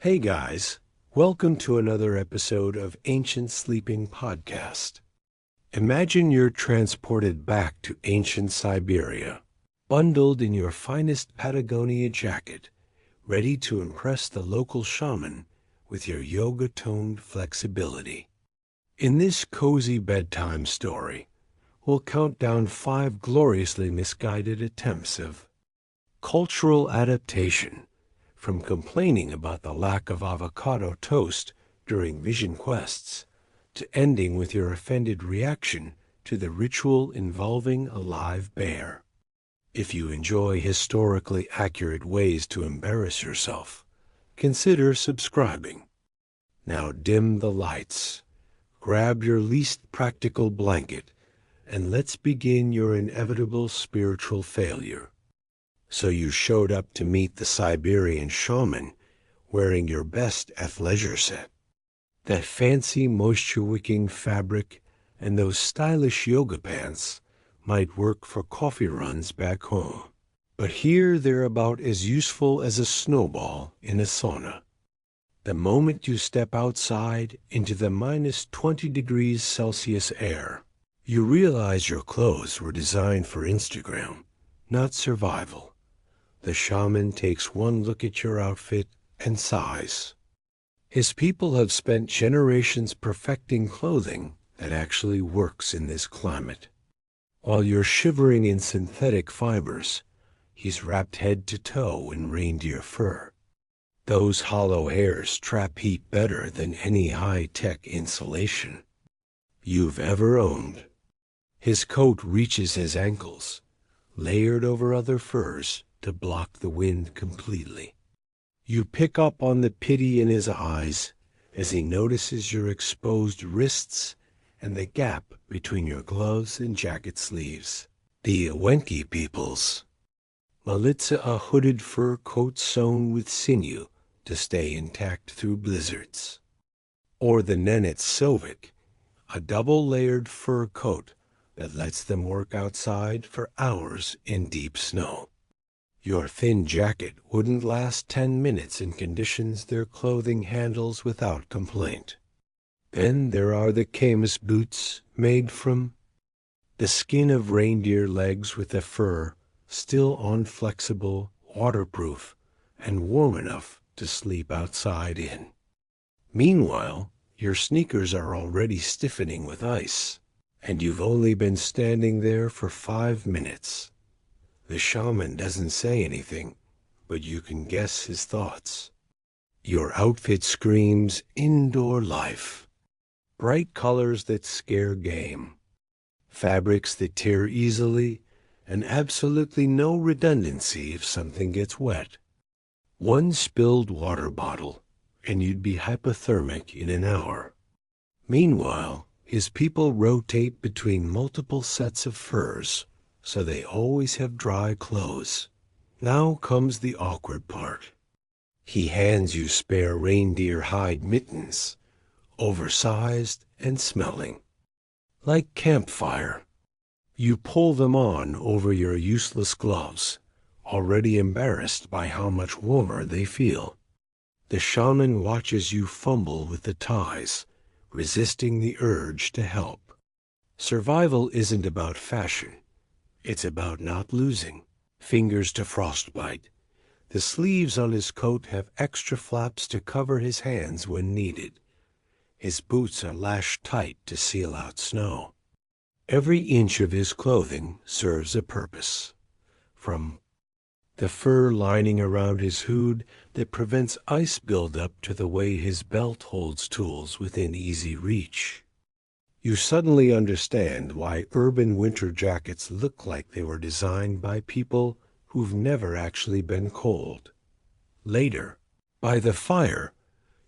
Hey guys, welcome to another episode of Ancient Sleeping Podcast. Imagine you're transported back to ancient Siberia, bundled in your finest Patagonia jacket, ready to impress the local shaman with your yoga-toned flexibility. In this cozy bedtime story, we'll count down 5 gloriously misguided attempts of cultural adaptation, from complaining about the lack of avocado toast during vision quests, to ending with your offended reaction to the ritual involving a live bear. If you enjoy historically accurate ways to embarrass yourself, consider subscribing. Now dim the lights, grab your least practical blanket, and let's begin your inevitable spiritual failure. So you showed up to meet the Siberian shaman wearing your best athleisure set. That fancy moisture-wicking fabric and those stylish yoga pants might work for coffee runs back home. But here they're about as useful as a snowball in a sauna. The moment you step outside into the minus 20 degrees Celsius air, you realize your clothes were designed for Instagram, not survival. The shaman takes one look at your outfit and sighs. His people have spent generations perfecting clothing that actually works in this climate. While you're shivering in synthetic fibers, he's wrapped head to toe in reindeer fur. Those hollow hairs trap heat better than any high-tech insulation you've ever owned. His coat reaches his ankles, layered over other furs to block the wind completely. You pick up on the pity in his eyes as he notices your exposed wrists and the gap between your gloves and jacket sleeves. The Awenki peoples, Malitza, a hooded fur coat sewn with sinew to stay intact through blizzards. Or the Nenets Sovic, a double-layered fur coat that lets them work outside for hours in deep snow. Your thin jacket wouldn't last 10 minutes in conditions their clothing handles without complaint. Then there are the Camus boots made from the skin of reindeer legs with the fur still unflexible, waterproof, and warm enough to sleep outside in. Meanwhile, your sneakers are already stiffening with ice, and you've only been standing there for 5 minutes. The shaman doesn't say anything, but you can guess his thoughts. Your outfit screams indoor life. Bright colors that scare game. Fabrics that tear easily, and absolutely no redundancy if something gets wet. One spilled water bottle, and you'd be hypothermic in an hour. Meanwhile, his people rotate between multiple sets of furs, so they always have dry clothes. Now comes the awkward part. He hands you spare reindeer hide mittens, oversized and smelling like campfire. You pull them on over your useless gloves, already embarrassed by how much warmer they feel. The shaman watches you fumble with the ties, resisting the urge to help. Survival isn't about fashion. It's about not losing fingers to frostbite. The sleeves on his coat have extra flaps to cover his hands when needed. His boots are lashed tight to seal out snow. Every inch of his clothing serves a purpose. From the fur lining around his hood that prevents ice buildup to the way his belt holds tools within easy reach. You suddenly understand why urban winter jackets look like they were designed by people who've never actually been cold. Later, by the fire,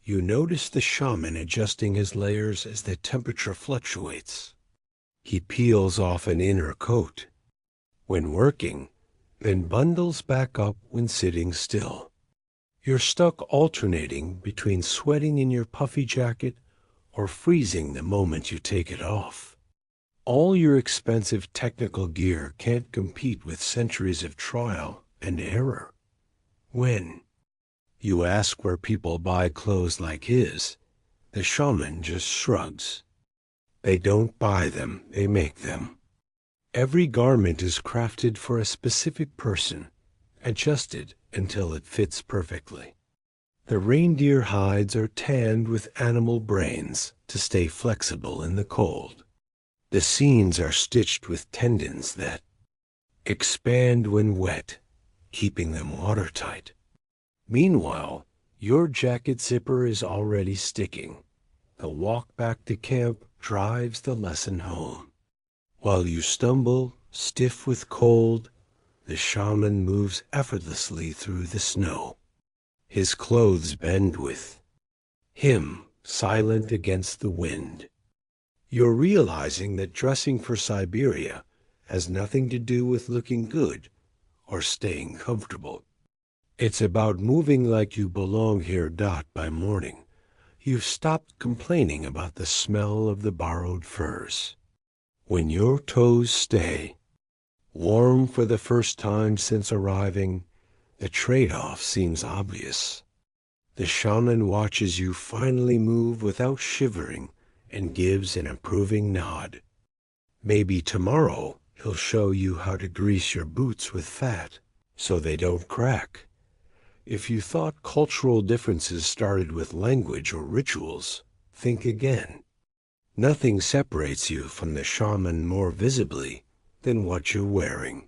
you notice the shaman adjusting his layers as the temperature fluctuates. He peels off an inner coat when working, then bundles back up when sitting still. You're stuck alternating between sweating in your puffy jacket or freezing the moment you take it off. All your expensive technical gear can't compete with centuries of trial and error. When You ask where people buy clothes like his. The shaman just shrugs. They don't buy them, they make them. Every garment is crafted for a specific person, adjusted until it fits perfectly. The reindeer hides are tanned with animal brains to stay flexible in the cold. The seams are stitched with tendons that expand when wet, keeping them watertight. Meanwhile, your jacket zipper is already sticking. The walk back to camp drives the lesson home. While you stumble, stiff with cold, the shaman moves effortlessly through the snow. His clothes bend with him, silent against the wind. You're realizing that dressing for Siberia has nothing to do with looking good or staying comfortable. It's about moving like you belong here. By morning, you've stopped complaining about the smell of the borrowed furs. When your toes stay warm for the first time since arriving, the trade-off seems obvious. The shaman watches you finally move without shivering and gives an approving nod. Maybe tomorrow he'll show you how to grease your boots with fat so they don't crack. If you thought cultural differences started with language or rituals, think again. Nothing separates you from the shaman more visibly than what you're wearing.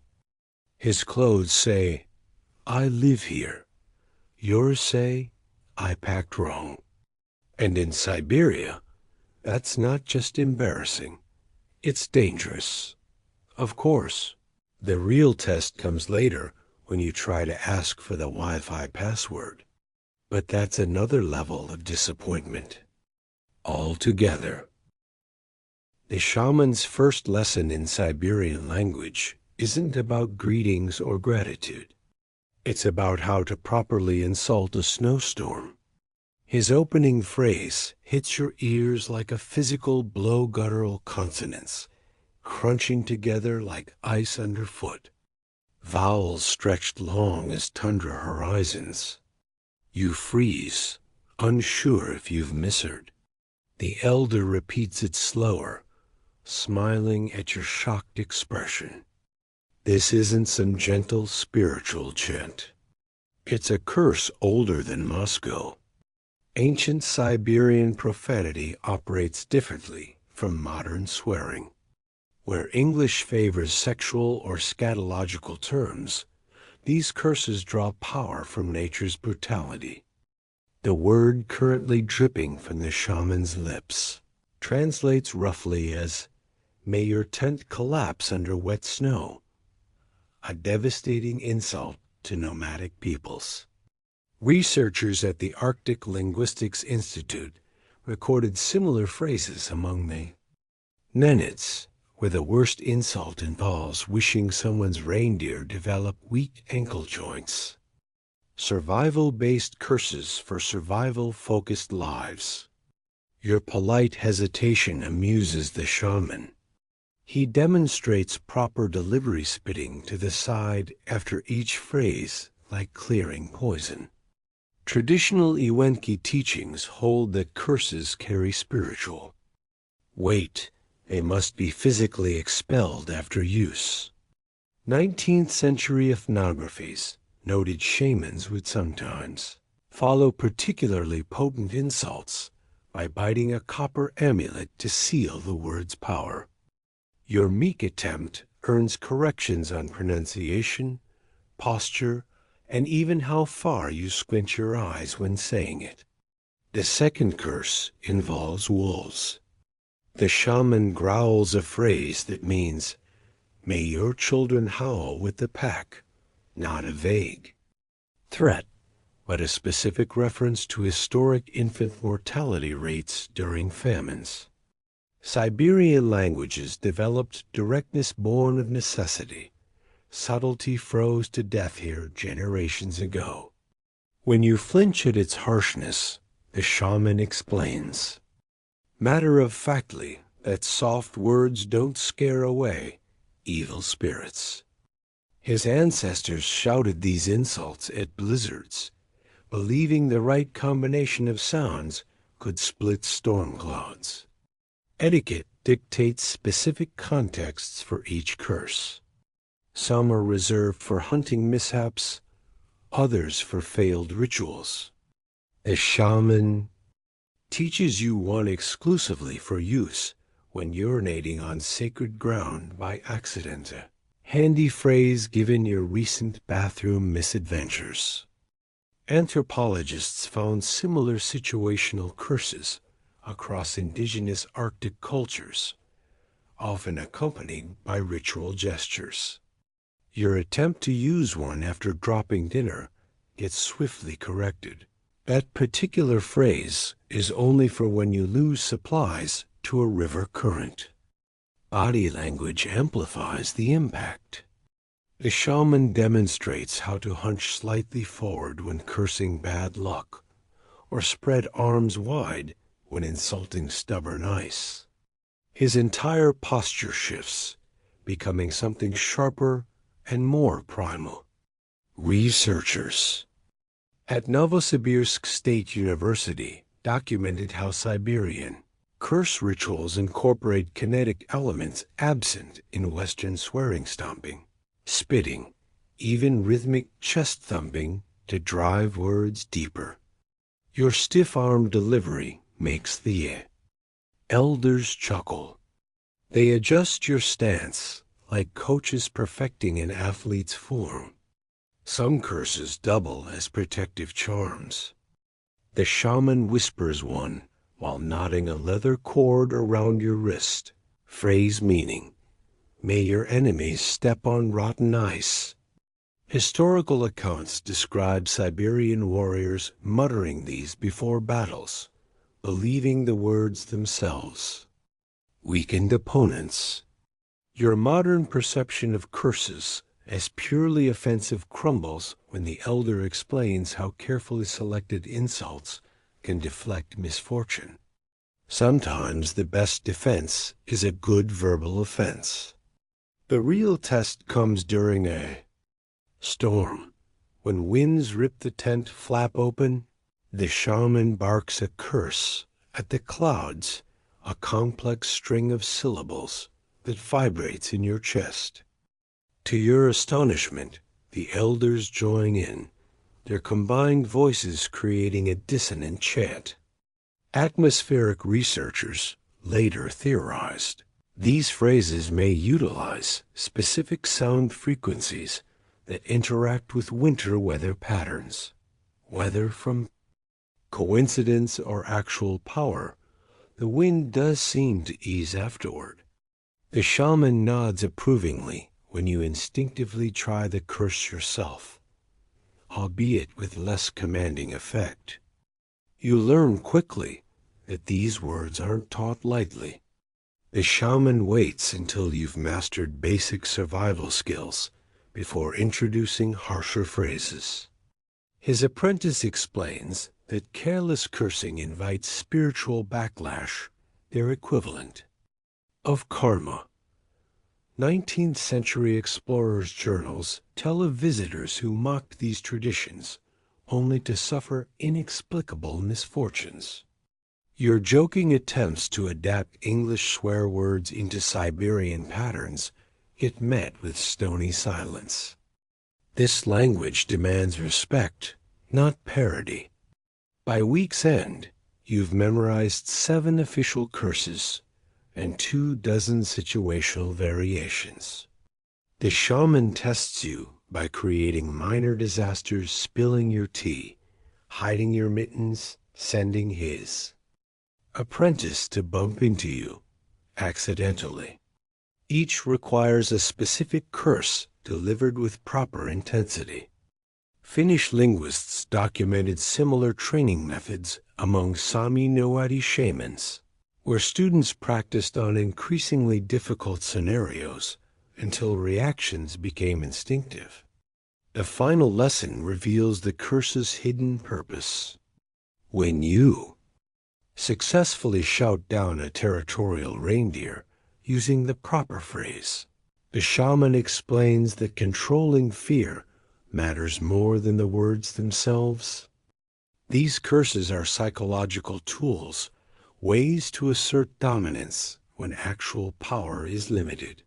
His clothes say, "I live here." Yours say, "I packed wrong." And in Siberia, that's not just embarrassing, it's dangerous. Of course, the real test comes later when you try to ask for the Wi-Fi password. But that's another level of disappointment altogether. The shaman's first lesson in Siberian language isn't about greetings or gratitude. It's about how to properly insult a snowstorm. His opening phrase hits your ears like a physical blow, guttural consonants, crunching together like ice underfoot. Vowels stretched long as tundra horizons. You freeze, unsure if you've misheard. The elder repeats it slower, smiling at your shocked expression. This isn't some gentle spiritual chant. It's a curse older than Moscow. Ancient Siberian profanity operates differently from modern swearing. Where English favors sexual or scatological terms, these curses draw power from nature's brutality. The word currently dripping from the shaman's lips translates roughly as, "May your tent collapse under wet snow," a devastating insult to nomadic peoples. Researchers at the Arctic Linguistics Institute recorded similar phrases among the Nenids, where the worst insult involves wishing someone's reindeer develop weak ankle joints. Survival-based curses for survival-focused lives. Your polite hesitation amuses the shaman. He demonstrates proper delivery, spitting to the side after each phrase like clearing poison. Traditional Iwenki teachings hold that curses carry spiritual weight. They must be physically expelled after use. 19th century ethnographies noted shamans would sometimes follow particularly potent insults by biting a copper amulet to seal the word's power. Your meek attempt earns corrections on pronunciation, posture, and even how far you squint your eyes when saying it. The second curse involves wolves. The shaman growls a phrase that means, "May your children howl with the pack," not a vague threat, but a specific reference to historic infant mortality rates during famines. Siberian languages developed directness born of necessity. Subtlety froze to death here generations ago. When you flinch at its harshness, the shaman explains, matter-of-factly, that soft words don't scare away evil spirits. His ancestors shouted these insults at blizzards, believing the right combination of sounds could split storm clouds. Etiquette dictates specific contexts for each curse. Some are reserved for hunting mishaps, others for failed rituals. A shaman teaches you one exclusively for use when urinating on sacred ground by accident. A handy phrase given your recent bathroom misadventures. Anthropologists found similar situational curses across indigenous Arctic cultures, often accompanied by ritual gestures. Your attempt to use one after dropping dinner gets swiftly corrected. That particular phrase is only for when you lose supplies to a river current. Body language amplifies the impact. The shaman demonstrates how to hunch slightly forward when cursing bad luck, or spread arms wide when insulting stubborn ice. His entire posture shifts, becoming something sharper and more primal. Researchers at Novosibirsk State University documented how Siberian curse rituals incorporate kinetic elements absent in Western swearing stomping, spitting, even rhythmic chest thumping to drive words deeper. Your stiff-armed delivery makes the elders chuckle. They adjust your stance like coaches perfecting an athlete's form. Some curses double as protective charms. The shaman whispers one while knotting a leather cord around your wrist, phrase meaning, "May your enemies step on rotten ice." Historical accounts describe Siberian warriors muttering these before battles, believing the words themselves. Weakened opponents. Your modern perception of curses as purely offensive crumbles when the elder explains how carefully selected insults can deflect misfortune. Sometimes the best defense is a good verbal offense. The real test comes during a storm. When winds rip the tent flap open, the shaman barks a curse at the clouds, a complex string of syllables that vibrates in your chest. To your astonishment, the elders join in, their combined voices creating a dissonant chant. Atmospheric researchers later theorized these phrases may utilize specific sound frequencies that interact with winter weather patterns. Whether from coincidence or actual power, the wind does seem to ease afterward. The shaman nods approvingly when you instinctively try the curse yourself, albeit with less commanding effect. You learn quickly that these words aren't taught lightly. The shaman waits until you've mastered basic survival skills before introducing harsher phrases. His apprentice explains that careless cursing invites spiritual backlash, their equivalent of karma. 19th century explorers' journals tell of visitors who mocked these traditions, only to suffer inexplicable misfortunes. Your joking attempts to adapt English swear words into Siberian patterns get met with stony silence. This language demands respect, not parody. By week's end, you've memorized 7 official curses and 24 situational variations. The shaman tests you by creating minor disasters, spilling your tea, hiding your mittens, sending his apprentice to bump into you accidentally. Each requires a specific curse delivered with proper intensity. Finnish linguists documented similar training methods among Sami Nuadi shamans, where students practiced on increasingly difficult scenarios until reactions became instinctive. The final lesson reveals the curse's hidden purpose. When you successfully shout down a territorial reindeer using the proper phrase, the shaman explains that controlling fear matters more than the words themselves. These curses are psychological tools, ways to assert dominance when actual power is limited.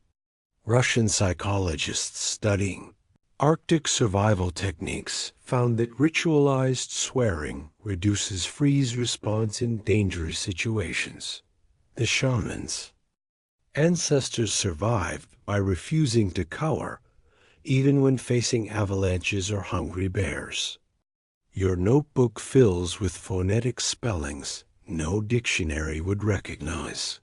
Russian psychologists studying Arctic survival techniques found that ritualized swearing reduces freeze response in dangerous situations. The shamans' ancestors survived by refusing to cower, even when facing avalanches or hungry bears. Your notebook fills with phonetic spellings no dictionary would recognize.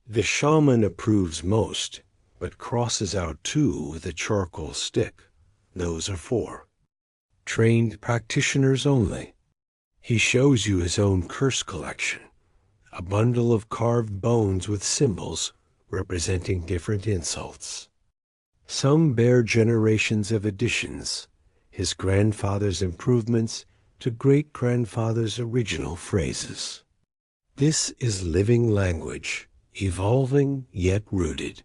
The shaman approves most, but crosses out two with a charcoal stick. Those are for trained practitioners only. He shows you his own curse collection, a bundle of carved bones with symbols representing different insults. Some bear generations of additions, his grandfather's improvements to great-grandfather's original phrases. This is living language, evolving yet rooted.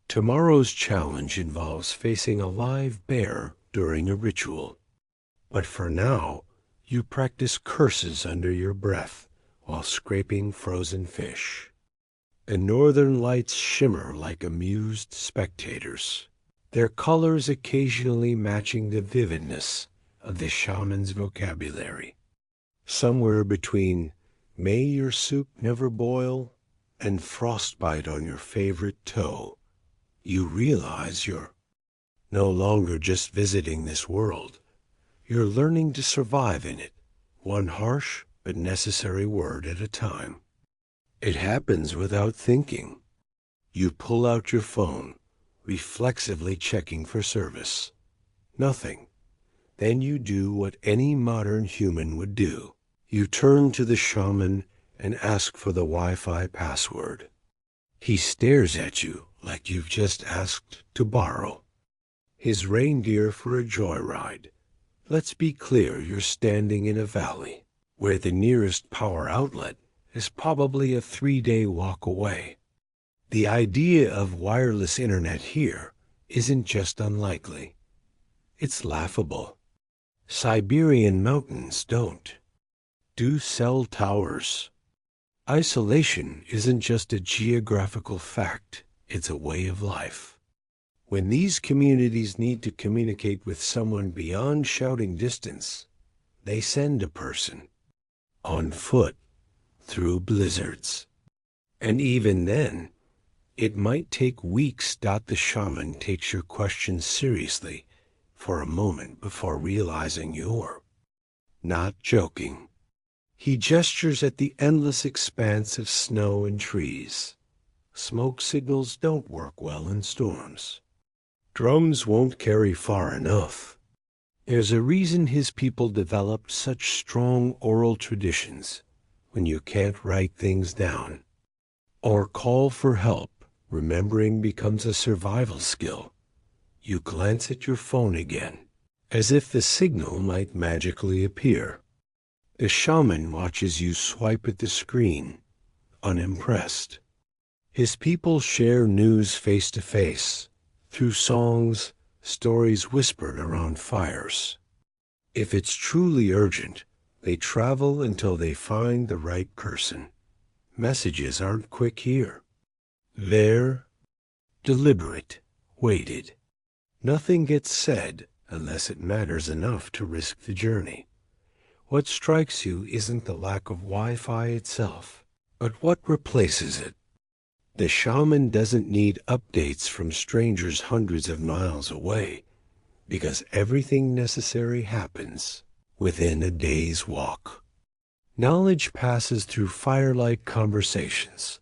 Tomorrow's challenge involves facing a live bear during a ritual. But for now, you practice curses under your breath while scraping frozen fish. The northern lights shimmer like amused spectators, their colors occasionally matching the vividness of the shaman's vocabulary. Somewhere between "may your soup never boil" and "frostbite on your favorite toe," you realize you're no longer just visiting this world. You're learning to survive in it, one harsh but necessary word at a time. It happens without thinking. You pull out your phone, reflexively checking for service. Nothing. Then you do what any modern human would do. You turn to the shaman and ask for the Wi-Fi password. He stares at you like you've just asked to borrow his reindeer for a joyride. Let's be clear, you're standing in a valley where the nearest power outlet is probably a 3-day walk away. The idea of wireless internet here isn't just unlikely. It's laughable. Siberian mountains don't do cell towers. Isolation isn't just a geographical fact, it's a way of life. When these communities need to communicate with someone beyond shouting distance, they send a person on foot through blizzards. And even then, it might take weeks. The shaman takes your questions seriously for a moment before realizing you're not joking. He gestures at the endless expanse of snow and trees. Smoke signals don't work well in storms. Drums won't carry far enough. There's a reason his people developed such strong oral traditions. When you can't write things down or call for help, remembering becomes a survival skill. You glance at your phone again, as if the signal might magically appear. The shaman watches you swipe at the screen, unimpressed. His people share news face to face, through songs, stories whispered around fires. If it's truly urgent, they travel until they find the right person. Messages aren't quick here. They're deliberate, weighted. Nothing gets said unless it matters enough to risk the journey. What strikes you isn't the lack of Wi-Fi itself, but what replaces it. The shaman doesn't need updates from strangers hundreds of miles away, because everything necessary happens within a day's walk. Knowledge passes through firelight conversations,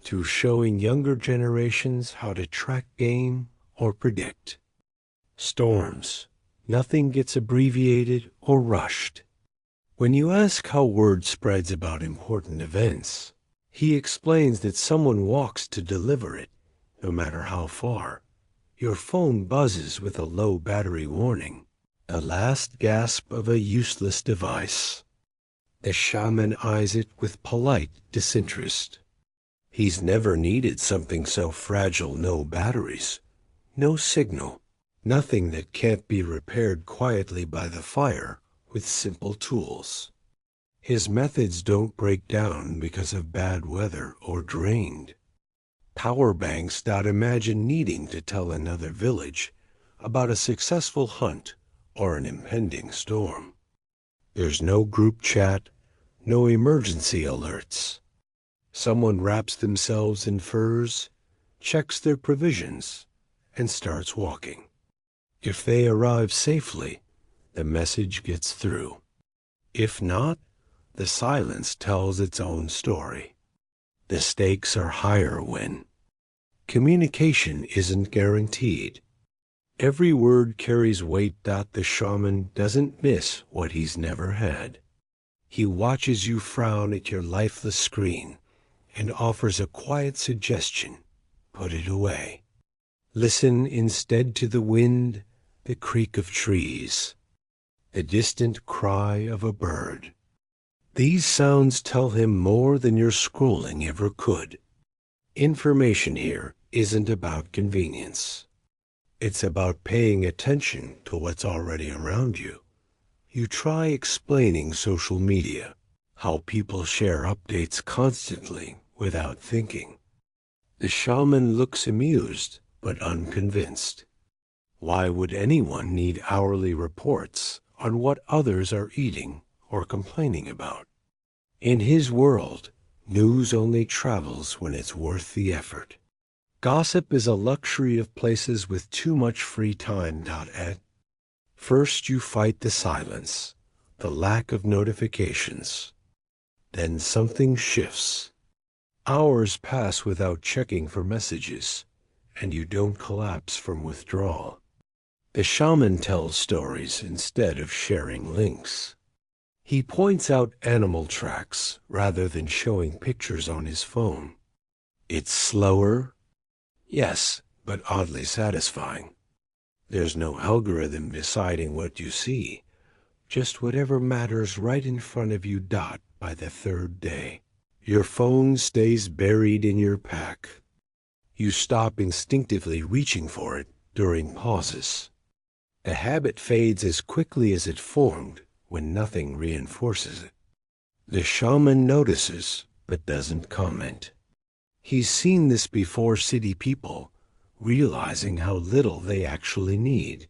through showing younger generations how to track game or predict storms. Nothing gets abbreviated or rushed. When you ask how word spreads about important events, he explains that someone walks to deliver it, no matter how far. Your phone buzzes with a low battery warning, a last gasp of a useless device. The shaman eyes it with polite disinterest. He's never needed something so fragile. No batteries, no signal, nothing that can't be repaired quietly by the fire with simple tools. His methods don't break down because of bad weather or drained. Power banks not imagine needing to tell another village about a successful hunt or an impending storm. There's no group chat, no emergency alerts. Someone wraps themselves in furs, checks their provisions, and starts walking. If they arrive safely, the message gets through. If not, the silence tells its own story. The stakes are higher when communication isn't guaranteed. Every word carries weight. The shaman doesn't miss what he's never had. He watches you frown at your lifeless screen and offers a quiet suggestion: put it away. Listen instead to the wind, the creak of trees, the distant cry of a bird. These sounds tell him more than your scrolling ever could. Information here isn't about convenience. It's about paying attention to what's already around you. You try explaining social media, how people share updates constantly without thinking. The shaman looks amused but unconvinced. Why would anyone need hourly reports on what others are eating or complaining about? In his world, news only travels when it's worth the effort. Gossip is a luxury of places with too much free time. At first you fight the silence, the lack of notifications. Then something shifts. Hours pass without checking for messages, and you don't collapse from withdrawal. The shaman tells stories instead of sharing links. He points out animal tracks rather than showing pictures on his phone. It's slower, yes, but oddly satisfying. There's no algorithm deciding what you see, just whatever matters right in front of you. By the third day, your phone stays buried in your pack. You stop instinctively reaching for it during pauses. The habit fades as quickly as it formed when nothing reinforces it. The shaman notices but doesn't comment. He's seen this before: city people realizing how little they actually need.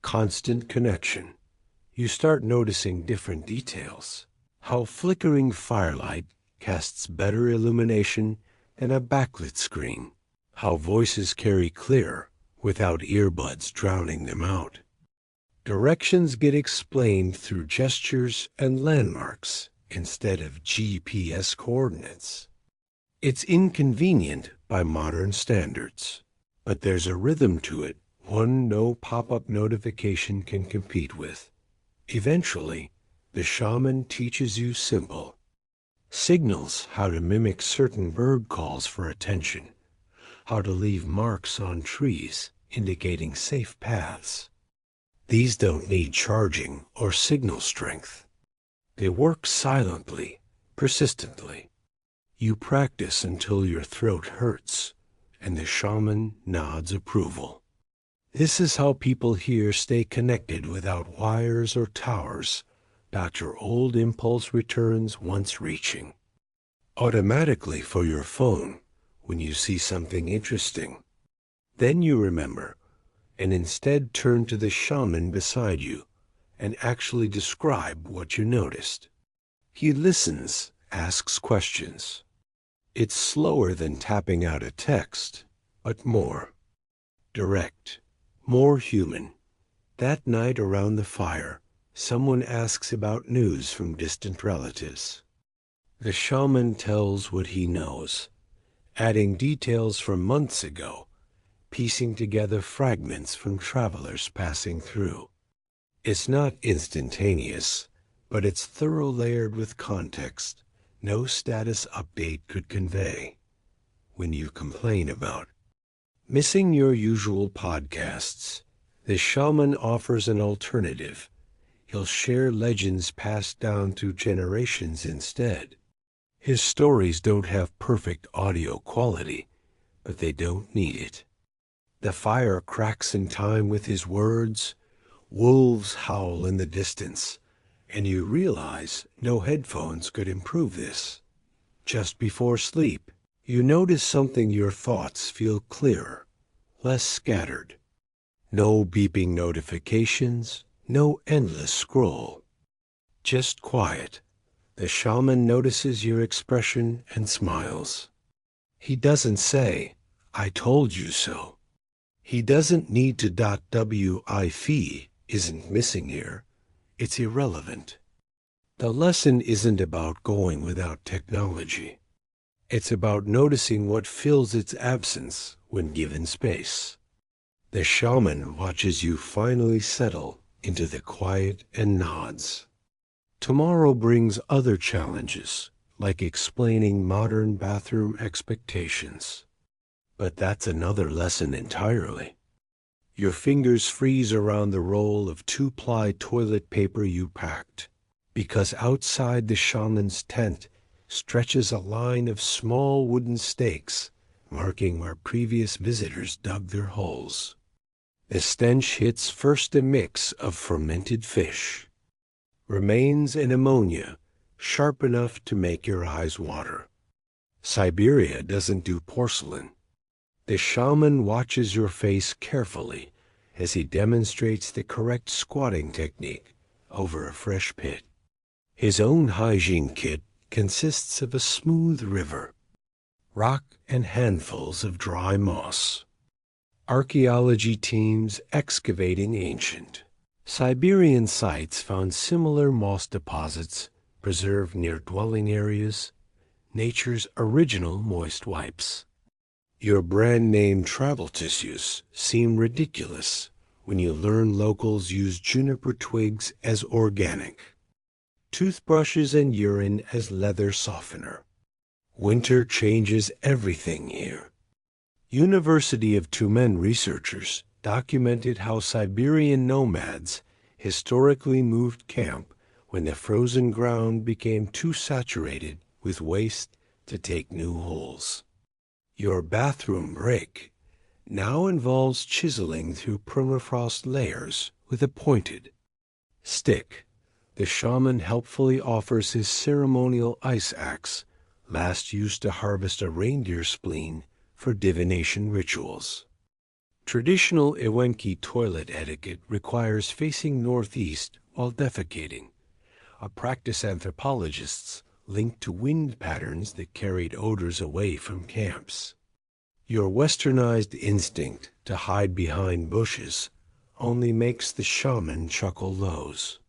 Constant connection. You start noticing different details. How flickering firelight casts better illumination than a backlit screen. How voices carry clear without earbuds drowning them out. Directions get explained through gestures and landmarks instead of GPS coordinates. It's inconvenient by modern standards, but there's a rhythm to it, one no pop-up notification can compete with. Eventually, the shaman teaches you simple signals: how to mimic certain bird calls for attention, how to leave marks on trees indicating safe paths. These don't need charging or signal strength. They work silently, persistently. You practice until your throat hurts, and the shaman nods approval. This is how people here stay connected without wires or towers. Your old impulse returns once reaching. Automatically for your phone when you see something interesting. Then you remember, and instead turn to the shaman beside you and actually describe what you noticed. He listens, asks questions. It's slower than tapping out a text, but more direct, more human. That night around the fire, someone asks about news from distant relatives. The shaman tells what he knows, adding details from months ago, piecing together fragments from travelers passing through. It's not instantaneous, but it's thorough, layered with context no status update could convey. When you complain about missing your usual podcasts, the shaman offers an alternative. He'll share legends passed down through generations instead. His stories don't have perfect audio quality, but they don't need it. The fire cracks in time with his words. Wolves howl in the distance. and you realize no headphones could improve this. Just before sleep, you notice something: your thoughts feel clearer, less scattered. No beeping notifications, no endless scroll. Just quiet. The shaman notices your expression and smiles. He doesn't say, "I told you so." He doesn't need to. WIF isn't missing here. It's irrelevant. The lesson isn't about going without technology. It's about noticing what fills its absence when given space. The shaman watches you finally settle into the quiet and nods. Tomorrow brings other challenges, like explaining modern bathroom expectations. But that's another lesson entirely. Your fingers freeze around the roll of 2-ply toilet paper you packed, because outside the shaman's tent stretches a line of small wooden stakes marking where previous visitors dug their holes. The stench hits first a mix of fermented fish, remains and ammonia, sharp enough to make your eyes water. Siberia doesn't do porcelain. The shaman watches your face carefully as he demonstrates the correct squatting technique over a fresh pit. His own hygiene kit consists of a smooth river, rock, and handfuls of dry moss. Archaeology teams excavating ancient Siberian sites found similar moss deposits preserved near dwelling areas, nature's original moist wipes. Your brand-name travel tissues seem ridiculous when you learn locals use juniper twigs as organic, toothbrushes and urine as leather softener. Winter changes everything here. University of Tumen researchers documented how Siberian nomads historically moved camp when the frozen ground became too saturated with waste to take new holes. Your bathroom break now involves chiseling through permafrost layers with a pointed stick. The shaman helpfully offers his ceremonial ice axe, last used to harvest a reindeer spleen for divination rituals. Traditional Ewenki toilet etiquette requires facing northeast while defecating, a practice anthropologists linked to wind patterns that carried odors away from camps. Your westernized instinct to hide behind bushes only makes the shaman chuckle lows.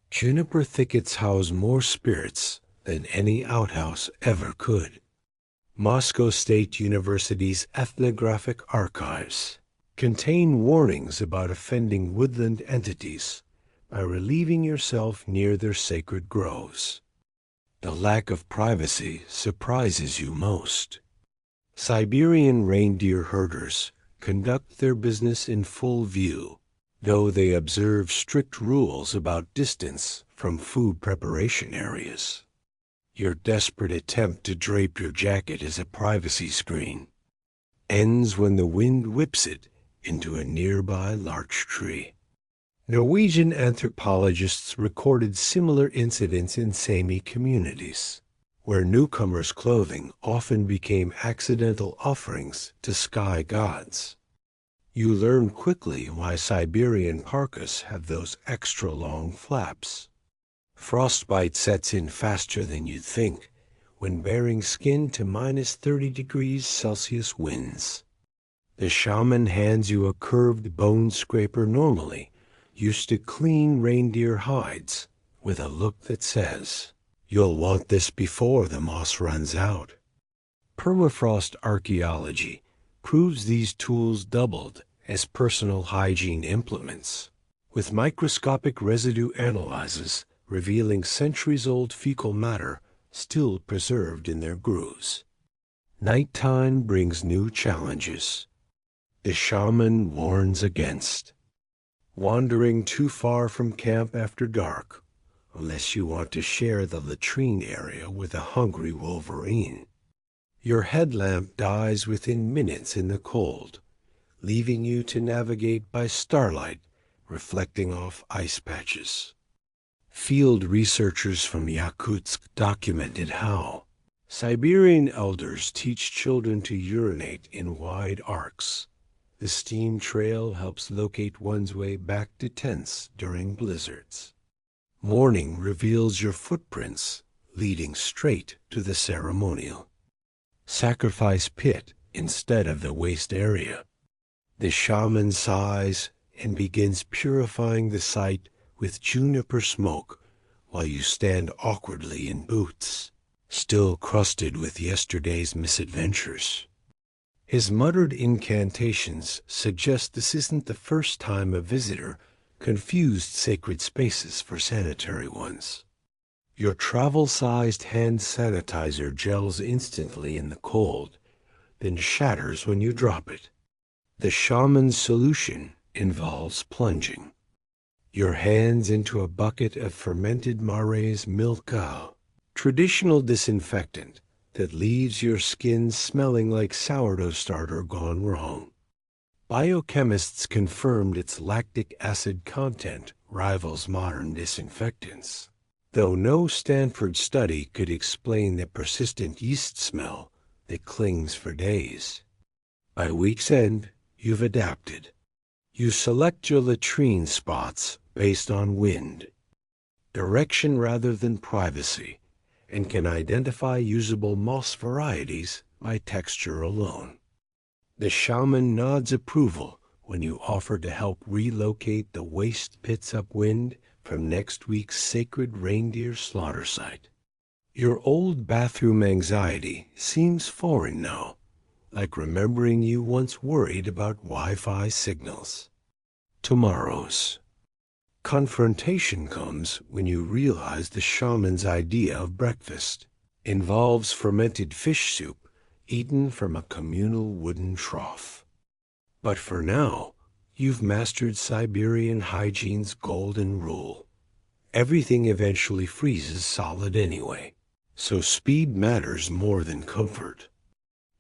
Juniper thickets house more spirits than any outhouse ever could. Moscow State University's ethnographic archives contain warnings about offending woodland entities by relieving yourself near their sacred groves. The lack of privacy surprises you most. Siberian reindeer herders conduct their business in full view, though they observe strict rules about distance from food preparation areas. Your desperate attempt to drape your jacket as a privacy screen ends when the wind whips it into a nearby larch tree. Norwegian anthropologists recorded similar incidents in Sami communities, where newcomers' clothing often became accidental offerings to sky gods. You learn quickly why Siberian parkas have those extra long flaps. Frostbite sets in faster than you'd think when baring skin to -30 degrees Celsius winds. The shaman hands you a curved bone scraper normally used to clean reindeer hides with a look that says, "You'll want this before the moss runs out." Permafrost archaeology proves these tools doubled as personal hygiene implements, with microscopic residue analyses revealing centuries-old fecal matter still preserved in their grooves. Nighttime brings new challenges. The shaman warns against wandering too far from camp after dark, unless you want to share the latrine area with a hungry wolverine. Your headlamp dies within minutes in the cold, leaving you to navigate by starlight reflecting off ice patches. Field researchers from Yakutsk documented how Siberian elders teach children to urinate in wide arcs. The steam trail helps locate one's way back to tents during blizzards. Morning reveals your footprints, leading straight to the ceremonial sacrifice pit instead of the waste area. The shaman sighs and begins purifying the site with juniper smoke while you stand awkwardly in boots, still crusted with yesterday's misadventures. His muttered incantations suggest this isn't the first time a visitor confused sacred spaces for sanitary ones. Your travel-sized hand sanitizer gels instantly in the cold, then shatters when you drop it. The shaman's solution involves plunging your hands into a bucket of fermented Marais milk cow, traditional disinfectant that leaves your skin smelling like sourdough starter gone wrong. Biochemists confirmed its lactic acid content rivals modern disinfectants, though no Stanford study could explain the persistent yeast smell that clings for days. By week's end, you've adapted. You select your latrine spots based on wind, direction rather than privacy, and can identify usable moss varieties by texture alone. The shaman nods approval when you offer to help relocate the waste pits upwind from next week's sacred reindeer slaughter site. Your old bathroom anxiety seems foreign now, like remembering you once worried about Wi-Fi signals. Tomorrow's confrontation comes when you realize the shaman's idea of breakfast involves fermented fish soup eaten from a communal wooden trough. But for now, you've mastered Siberian hygiene's golden rule. Everything eventually freezes solid anyway, so speed matters more than comfort.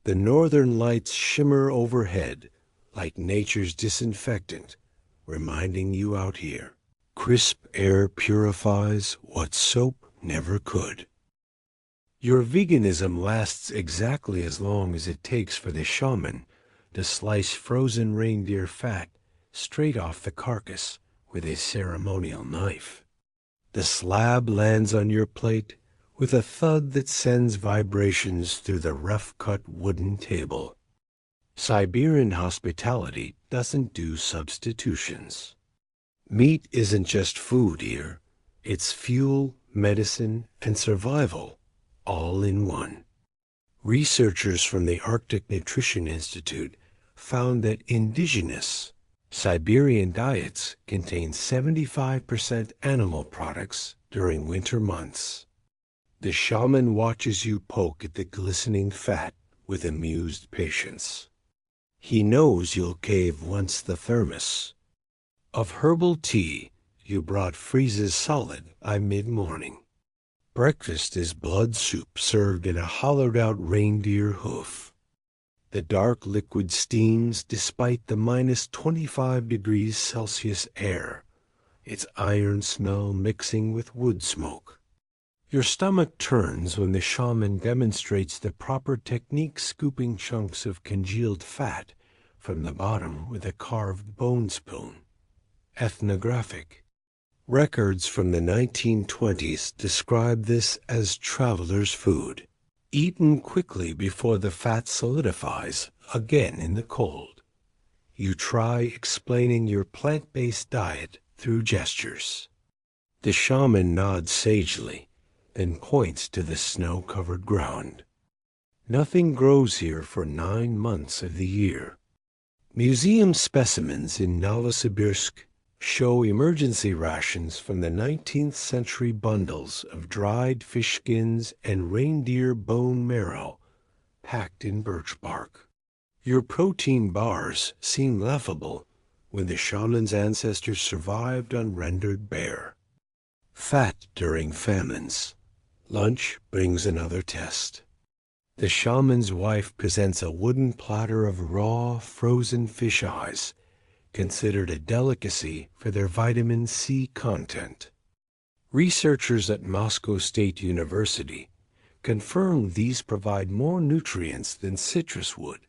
The northern lights shimmer overhead like nature's disinfectant, reminding you out here. Crisp air purifies what soap never could. Your veganism lasts exactly as long as it takes for the shaman to slice frozen reindeer fat straight off the carcass with a ceremonial knife. The slab lands on your plate with a thud that sends vibrations through the rough-cut wooden table. Siberian hospitality doesn't do substitutions. Meat isn't just food here. It's fuel, medicine, and survival, all in one. Researchers from the Arctic Nutrition Institute found that indigenous Siberian diets contain 75% animal products during winter months. The shaman watches you poke at the glistening fat with amused patience. He knows you'll cave once the thermos of herbal tea you brought freezes solid by mid-morning. Breakfast is blood soup served in a hollowed-out reindeer hoof. The dark liquid steams despite the minus 25 degrees Celsius air, its iron smell mixing with wood smoke. Your stomach turns when the shaman demonstrates the proper technique, scooping chunks of congealed fat from the bottom with a carved bone spoon. Ethnographic records from the 1920s describe this as traveler's food, eaten quickly before the fat solidifies again in the cold. You try explaining your plant-based diet through gestures. The shaman nods sagely, then points to the snow-covered ground. Nothing grows here for 9 months of the year. Museum specimens in Novosibirsk show emergency rations from the 19th century bundles of dried fish skins and reindeer bone marrow packed in birch bark. Your protein bars seem laughable when the shaman's ancestors survived on rendered bear fat during famines. Lunch brings another test. The shaman's wife presents a wooden platter of raw, frozen fish eyes, considered a delicacy for their vitamin C content. Researchers at Moscow State University confirm these provide more nutrients than citrus would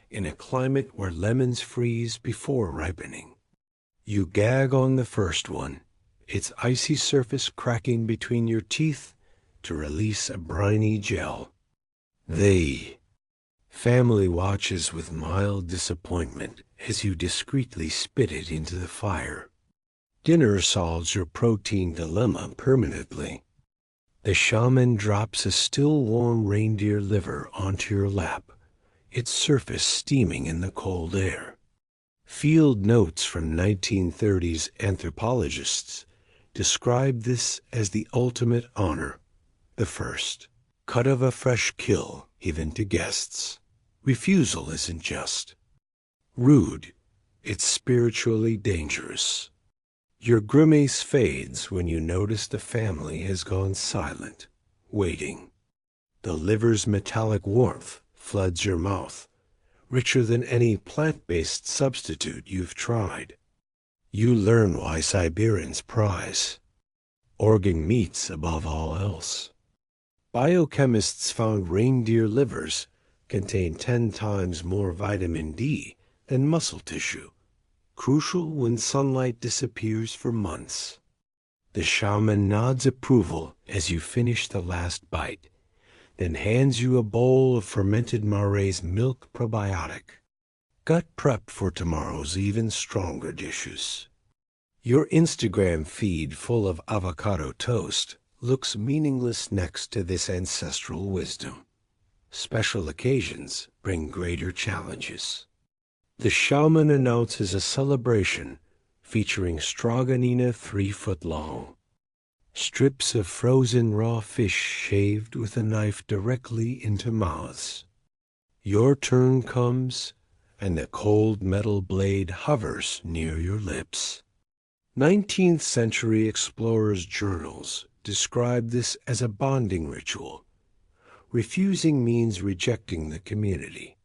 in a climate where lemons freeze before ripening. You gag on the first one, its icy surface cracking between your teeth to release a briny gel. Family watches with mild disappointment as you discreetly spit it into the fire. Dinner solves your protein dilemma permanently. The shaman drops a still warm reindeer liver onto your lap, its surface steaming in the cold air. Field notes from 1930s anthropologists describe this as the ultimate honor, the first cut of a fresh kill, even to guests. Refusal isn't just rude, it's spiritually dangerous. Your grimace fades when you notice the family has gone silent, waiting. The liver's metallic warmth floods your mouth, richer than any plant-based substitute you've tried. You learn why Siberians prize organ meats above all else. Biochemists found reindeer livers contain 10 times more vitamin D than muscle tissue, crucial when sunlight disappears for months. The shaman nods approval as you finish the last bite, then hands you a bowl of fermented Mare's milk probiotic. Gut prep for tomorrow's even stronger dishes. Your Instagram feed full of avocado toast looks meaningless next to this ancestral wisdom. Special occasions bring greater challenges. The shaman announces a celebration featuring stroganina 3 foot long. Strips of frozen raw fish shaved with a knife directly into mouths. Your turn comes, and the cold metal blade hovers near your lips. 19th century explorers' journals describe this as a bonding ritual. Refusing means rejecting the community.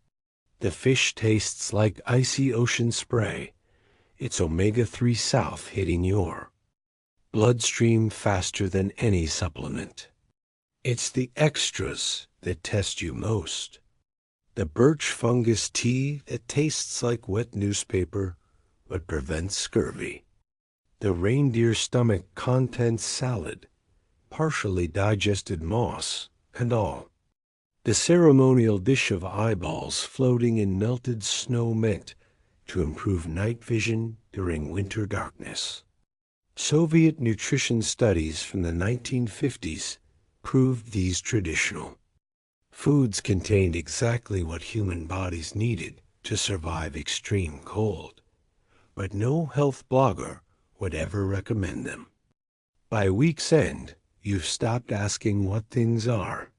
The fish tastes like icy ocean spray. It's omega-3 south hitting your bloodstream faster than any supplement. It's the extras that test you most. The birch fungus tea that tastes like wet newspaper but prevents scurvy. The reindeer stomach contents salad, partially digested moss, and all. The ceremonial dish of eyeballs floating in melted snow meant to improve night vision during winter darkness. Soviet nutrition studies from the 1950s proved these traditional foods contained exactly what human bodies needed to survive extreme cold, but no health blogger would ever recommend them. By week's end, you've stopped asking what things are.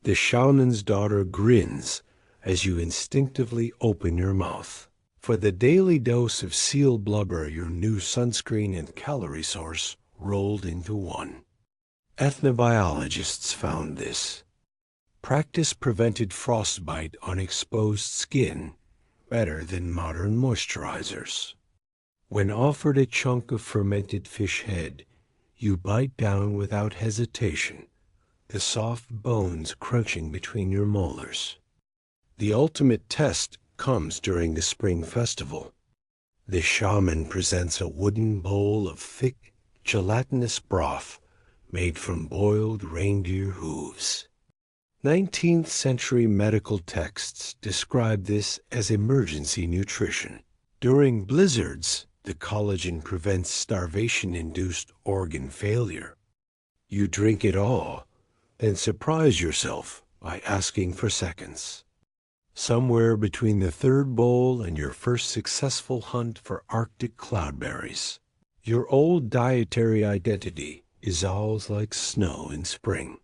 The shaman's daughter grins as you instinctively open your mouth. For the daily dose of seal blubber, your new sunscreen and calorie source rolled into one. Ethnobiologists found this. Practice prevented frostbite on exposed skin better than modern moisturizers. When offered a chunk of fermented fish head, you bite down without hesitation, the soft bones crunching between your molars. The ultimate test comes during the spring festival. The shaman presents a wooden bowl of thick, gelatinous broth made from boiled reindeer hooves. 19th century medical texts describe this as emergency nutrition. During blizzards, the collagen prevents starvation-induced organ failure. You drink it all, then surprise yourself by asking for seconds. Somewhere between the third bowl and your first successful hunt for Arctic cloudberries, your old dietary identity dissolves like snow in spring.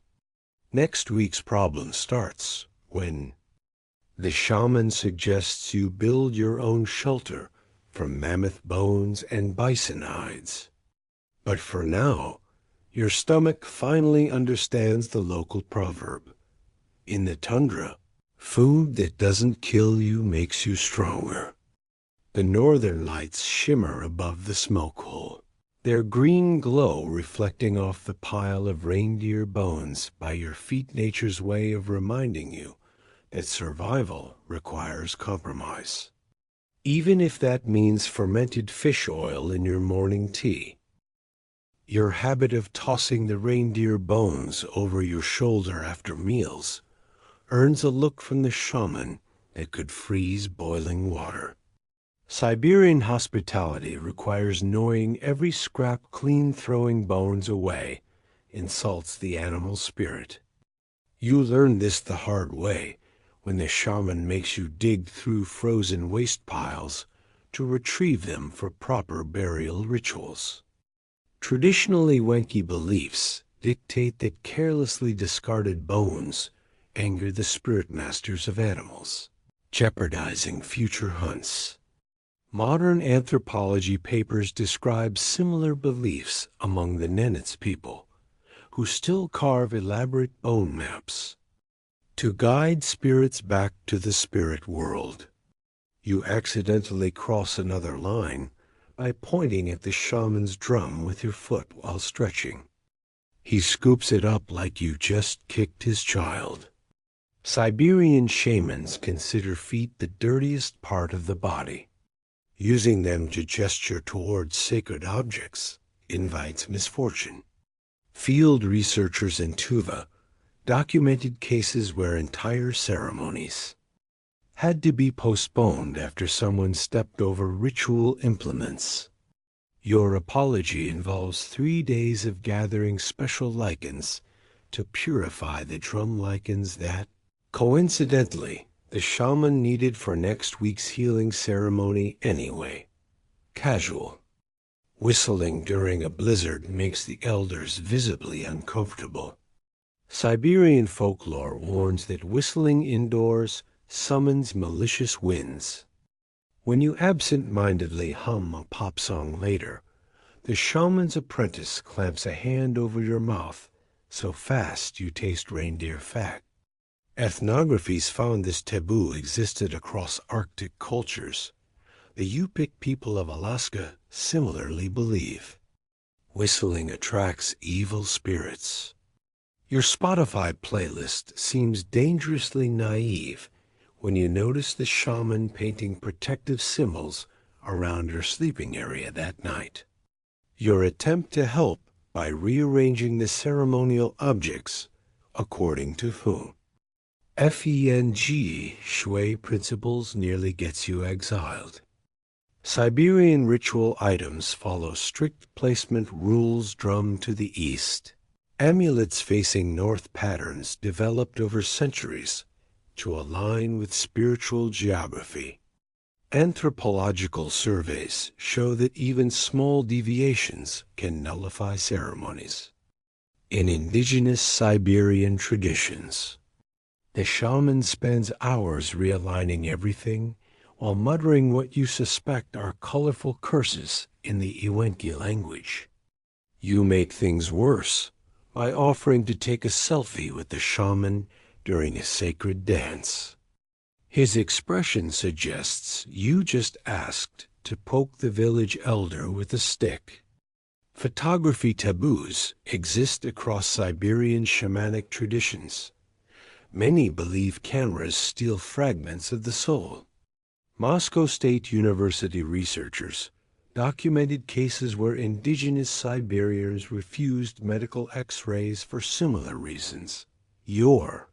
Next week's problem starts when the shaman suggests you build your own shelter from mammoth bones and bison hides. But for now, your stomach finally understands the local proverb. In the tundra, food that doesn't kill you makes you stronger. The northern lights shimmer above the smoke hole. their green glow reflecting off the pile of reindeer bones by your feet, nature's way of reminding you that survival requires compromise. Even if that means fermented fish oil in your morning tea. Your habit of tossing the reindeer bones over your shoulder after meals earns a look from the shaman that could freeze boiling water. Siberian hospitality requires knowing every scrap clean throwing bones away insults the animal spirit. You learn this the hard way when the shaman makes you dig through frozen waste piles to retrieve them for proper burial rituals. Traditionally Wenki beliefs dictate that carelessly discarded bones anger the spirit masters of animals, jeopardizing future hunts. Modern anthropology papers describe similar beliefs among the Nenets people, who still carve elaborate bone maps to guide spirits back to the spirit world. You accidentally cross another line by pointing at the shaman's drum with your foot while stretching. He scoops it up like you just kicked his child. Siberian shamans consider feet the dirtiest part of the body. Using them to gesture towards sacred objects invites misfortune. Field researchers in Tuva documented cases where entire ceremonies had to be postponed after someone stepped over ritual implements. Your apology involves 3 days of gathering special lichens to purify the drum lichens that, coincidentally, the shaman needed for next week's healing ceremony anyway. Casual. Whistling during a blizzard makes the elders visibly uncomfortable. Siberian folklore warns that whistling indoors summons malicious winds. When you absent-mindedly hum a pop song later, the shaman's apprentice clamps a hand over your mouth so fast you taste reindeer fat. Ethnographies found this taboo existed across Arctic cultures. The Yupik people of Alaska similarly believe. Whistling attracts evil spirits. Your Spotify playlist seems dangerously naive when you notice the shaman painting protective symbols around your sleeping area that night. Your attempt to help by rearranging the ceremonial objects according to whom. FENG Shui principles nearly gets you exiled. Siberian ritual items follow strict placement rules drummed to the east. Amulets facing north patterns developed over centuries to align with spiritual geography. Anthropological surveys show that even small deviations can nullify ceremonies. In indigenous Siberian traditions, the shaman spends hours realigning everything while muttering what you suspect are colorful curses in the Iwenki language. You make things worse by offering to take a selfie with the shaman during a sacred dance. His expression suggests you just asked to poke the village elder with a stick. Photography taboos exist across Siberian shamanic traditions. Many believe cameras steal fragments of the soul. Moscow State University researchers documented cases where indigenous Siberians refused medical X-rays for similar reasons. Your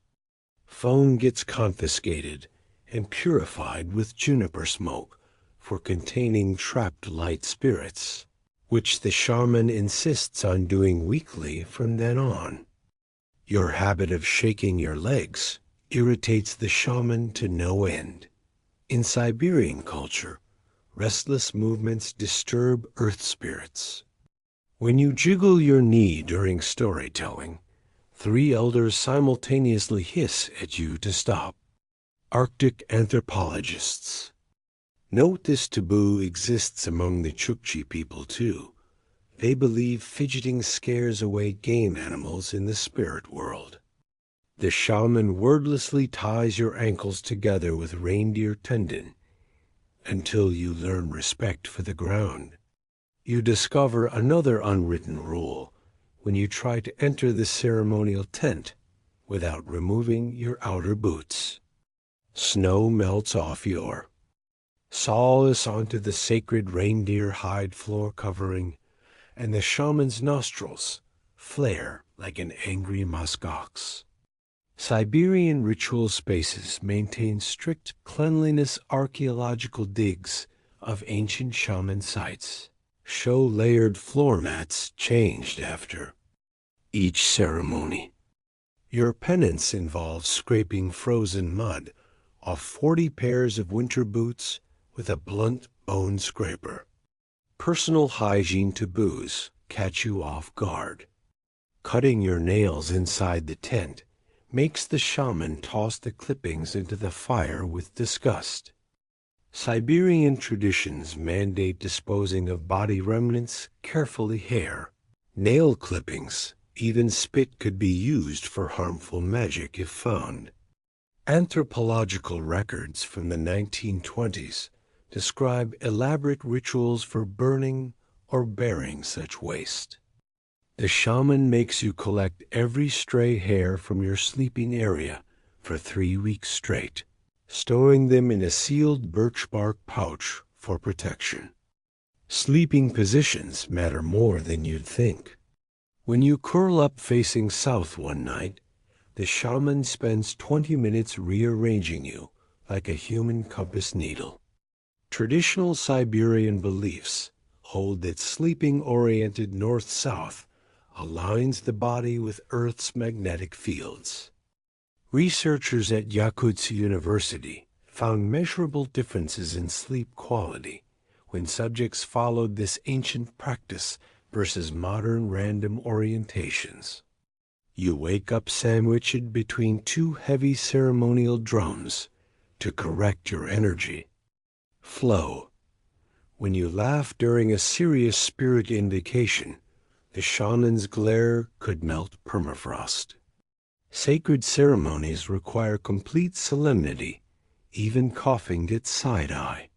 phone gets confiscated and purified with juniper smoke for containing trapped light spirits, which the shaman insists on doing weekly from then on. Your habit of shaking your legs irritates the shaman to no end. In Siberian culture, restless movements disturb earth spirits. When you jiggle your knee during storytelling, 3 elders simultaneously hiss at you to stop. Arctic anthropologists note this taboo exists among the Chukchi people too. They believe fidgeting scares away game animals in the spirit world. The shaman wordlessly ties your ankles together with reindeer tendon until you learn respect for the ground. You discover another unwritten rule when you try to enter the ceremonial tent without removing your outer boots. Snow melts off your solace onto the sacred reindeer hide floor covering, and the shaman's nostrils flare like an angry muskox. Siberian ritual spaces maintain strict cleanliness. Archaeological digs of ancient shaman sites show layered floor mats changed after each ceremony. Your penance involves scraping frozen mud off 40 pairs of winter boots with a blunt bone scraper. Personal hygiene taboos catch you off guard. Cutting your nails inside the tent makes the shaman toss the clippings into the fire with disgust. Siberian traditions mandate disposing of body remnants carefully. Hair, nail clippings, even spit could be used for harmful magic if found. Anthropological records from the 1920s describe elaborate rituals for burning or burying such waste. The shaman makes you collect every stray hair from your sleeping area for 3 weeks straight, storing them in a sealed birch bark pouch for protection. Sleeping positions matter more than you'd think. When you curl up facing south one night, the shaman spends 20 minutes rearranging you like a human compass needle. Traditional Siberian beliefs hold that sleeping oriented north-south aligns the body with Earth's magnetic fields. Researchers at Yakutsk University found measurable differences in sleep quality when subjects followed this ancient practice versus modern random orientations. You wake up sandwiched between 2 heavy ceremonial drums to correct your energy flow. When you laugh during a serious spirit invocation, the shaman's glare could melt permafrost. Sacred ceremonies require complete solemnity. Even coughing gets side-eye.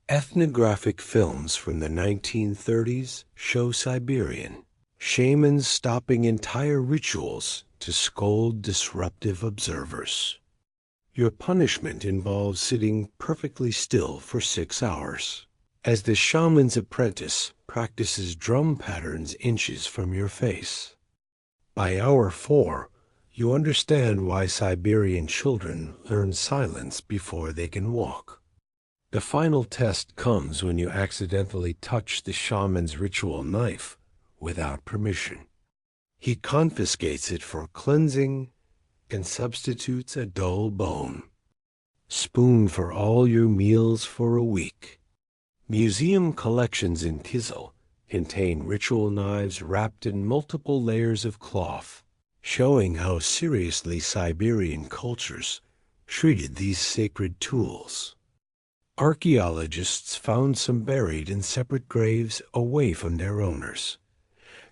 Ethnographic films from the 1930s show Siberian shamans stopping entire rituals to scold disruptive observers. Your punishment involves sitting perfectly still for 6 hours, as the shaman's apprentice practices drum patterns inches from your face. By hour 4, you understand why Siberian children learn silence before they can walk. The final test comes when you accidentally touch the shaman's ritual knife without permission. He confiscates it for cleansing and substitutes a dull bone. Spoon for all your meals for a week. Museum collections in Kizil contain ritual knives wrapped in multiple layers of cloth, showing how seriously Siberian cultures treated these sacred tools. Archaeologists found some buried in separate graves away from their owners,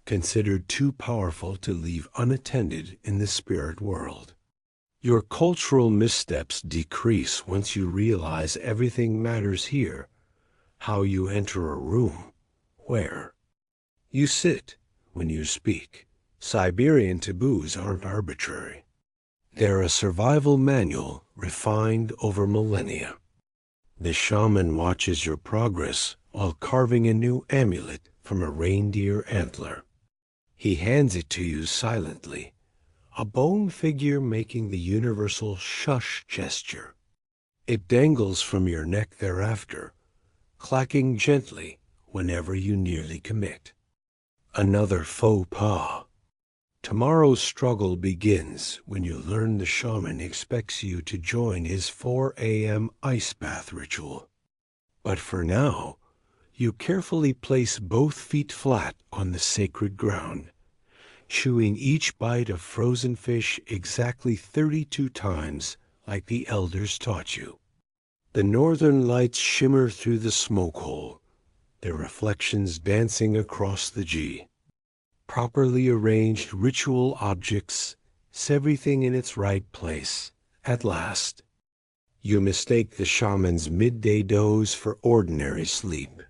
considered too powerful to leave unattended in the spirit world. Your cultural missteps decrease once you realize everything matters here: how you enter a room, where you sit, when you speak. Siberian taboos aren't arbitrary. They're a survival manual refined over millennia. The shaman watches your progress while carving a new amulet from a reindeer antler. He hands it to you silently, a bone figure making the universal shush gesture. It dangles from your neck thereafter, clacking gently whenever you nearly commit. Another faux pas. Tomorrow's struggle begins when you learn the shaman expects you to join his 4 a.m. ice bath ritual. But for now, you carefully place both feet flat on the sacred ground, chewing each bite of frozen fish exactly 32 times like the elders taught you. The northern lights shimmer through the smoke hole, their reflections dancing across the G. Properly arranged ritual objects set everything in its right place. At last, you mistake the shaman's midday doze for ordinary sleep.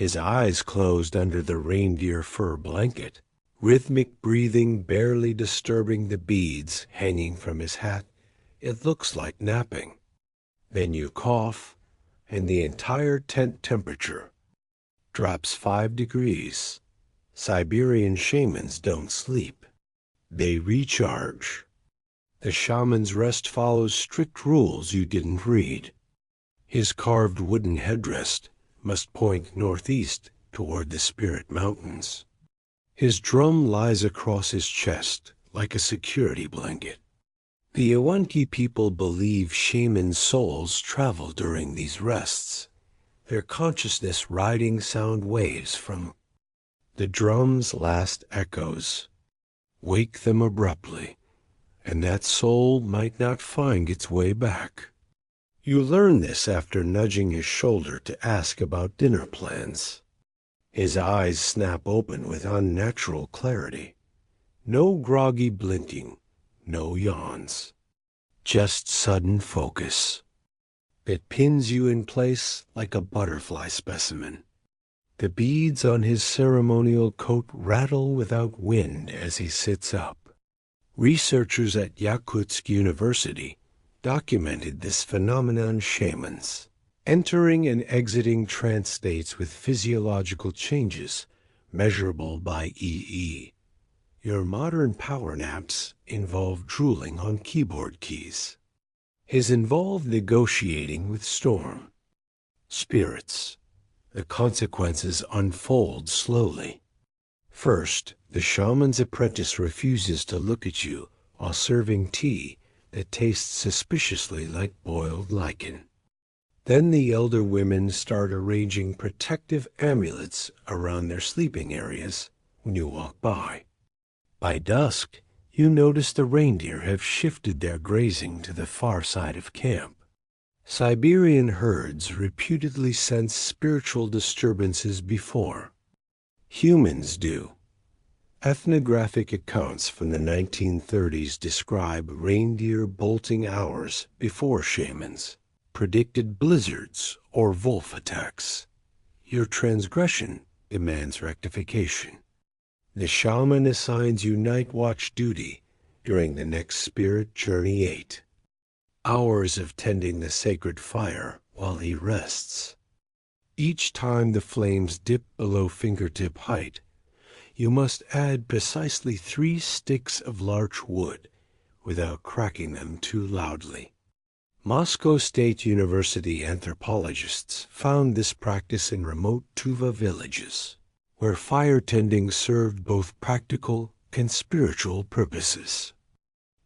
his eyes closed under the reindeer fur blanket, rhythmic breathing barely disturbing the beads hanging from his hat. It looks like napping. Then you cough, and the entire tent temperature drops 5 degrees. Siberian shamans don't sleep. They recharge. The shaman's rest follows strict rules you didn't read. His carved wooden headrest must point northeast toward the spirit mountains. His drum lies across his chest like a security blanket. The Awanki people believe shaman souls travel during these rests, their consciousness riding sound waves from the drum's last echoes. Wake them abruptly, and that soul might not find its way back. You learn this after nudging his shoulder to ask about dinner plans. His eyes snap open with unnatural clarity. No groggy blinking, no yawns. Just sudden focus. It pins you in place like a butterfly specimen. The beads on his ceremonial coat rattle without wind as he sits up. Researchers at Yakutsk University documented this phenomenon. Shamans entering and exiting trance states with physiological changes measurable by EE. Your modern power naps involve drooling on keyboard keys. His involved negotiating with storm spirits. The consequences unfold slowly. First, the shaman's apprentice refuses to look at you while serving tea that tastes suspiciously like boiled lichen. Then the elder women start arranging protective amulets around their sleeping areas when you walk by. By dusk, you notice the reindeer have shifted their grazing to the far side of camp. Siberian herds reputedly sense spiritual disturbances before humans do. Ethnographic accounts from the 1930s describe reindeer bolting hours before shamans predicted blizzards or wolf attacks. Your transgression demands rectification. The shaman assigns you night watch duty during the next spirit journey 8. Hours of tending the sacred fire while he rests. Each time the flames dip below fingertip height, you must add precisely 3 sticks of larch wood without cracking them too loudly. Moscow State University anthropologists found this practice in remote Tuva villages, where fire tending served both practical and spiritual purposes.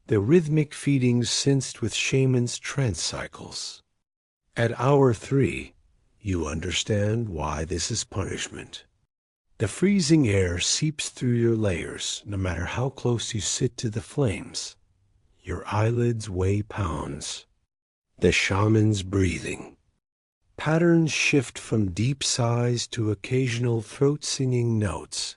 The rhythmic feedings sensed with shamans' trance cycles. At hour 3, you understand why this is punishment. The freezing air seeps through your layers no matter how close you sit to the flames. Your eyelids weigh pounds. The shaman's breathing. Patterns shift from deep sighs to occasional throat-singing notes,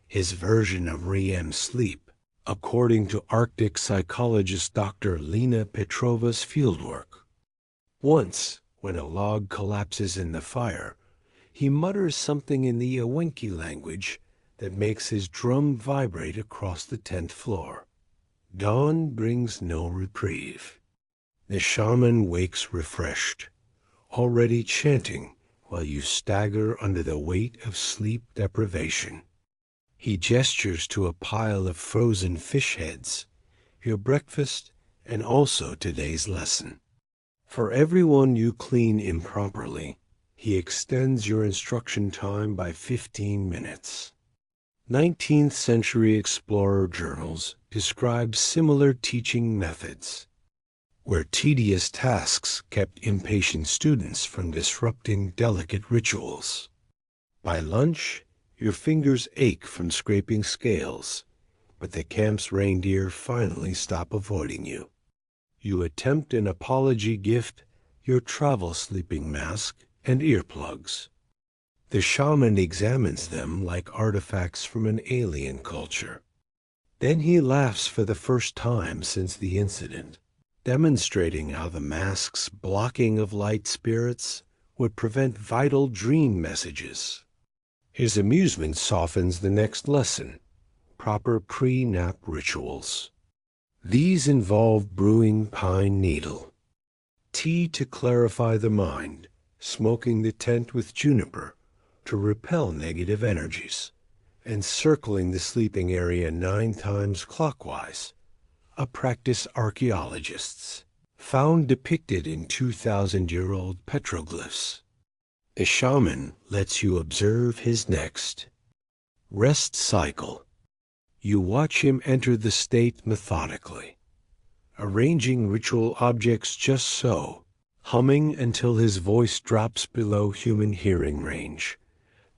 his version of REM sleep, according to Arctic psychologist Dr. Lena Petrova's fieldwork. Once, when a log collapses in the fire, he mutters something in the Awanki language that makes his drum vibrate across the tent floor. Dawn brings no reprieve. The shaman wakes refreshed, already chanting while you stagger under the weight of sleep deprivation. He gestures to a pile of frozen fish heads, your breakfast, and also today's lesson. For everyone you clean improperly, he extends your instruction time by 15 minutes. 19th century explorer journals describe similar teaching methods, where tedious tasks kept impatient students from disrupting delicate rituals. By lunch, your fingers ache from scraping scales, but the camp's reindeer finally stop avoiding you. You attempt an apology gift, your travel sleeping mask and earplugs. The shaman examines them like artifacts from an alien culture. Then he laughs for the first time since the incident, demonstrating how the mask's blocking of light spirits would prevent vital dream messages His amusement softens the next lesson: proper pre-nap rituals. These involve brewing pine needle tea to clarify the mind, smoking the tent with juniper to repel negative energies, and circling the sleeping area 9 times clockwise, a practice archaeologists found depicted in 2,000-year-old petroglyphs. The shaman lets you observe his next rest cycle. You watch him enter the state methodically, arranging ritual objects just so, humming until his voice drops below human hearing range,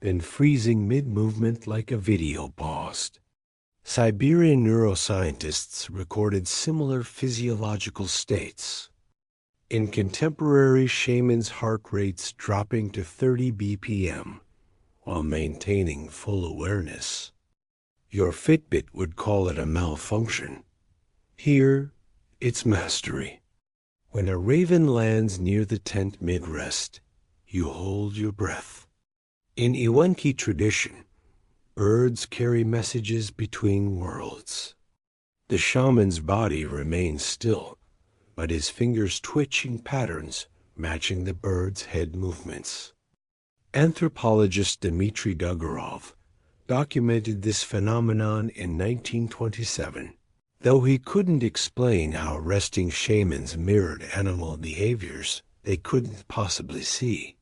then freezing mid-movement like a video paused. Siberian neuroscientists recorded similar physiological states. In contemporary shamans' heart rates dropping to 30 BPM while maintaining full awareness. Your Fitbit would call it a malfunction. Here, it's mastery. When a raven lands near the tent mid-rest, you hold your breath. In Iwanki tradition, birds carry messages between worlds. The shaman's body remains still, but his fingers twitch in patterns matching the bird's head movements. Anthropologist Dmitry Dugorov documented this phenomenon in 1927, though he couldn't explain how resting shamans mirrored animal behaviors they couldn't possibly see.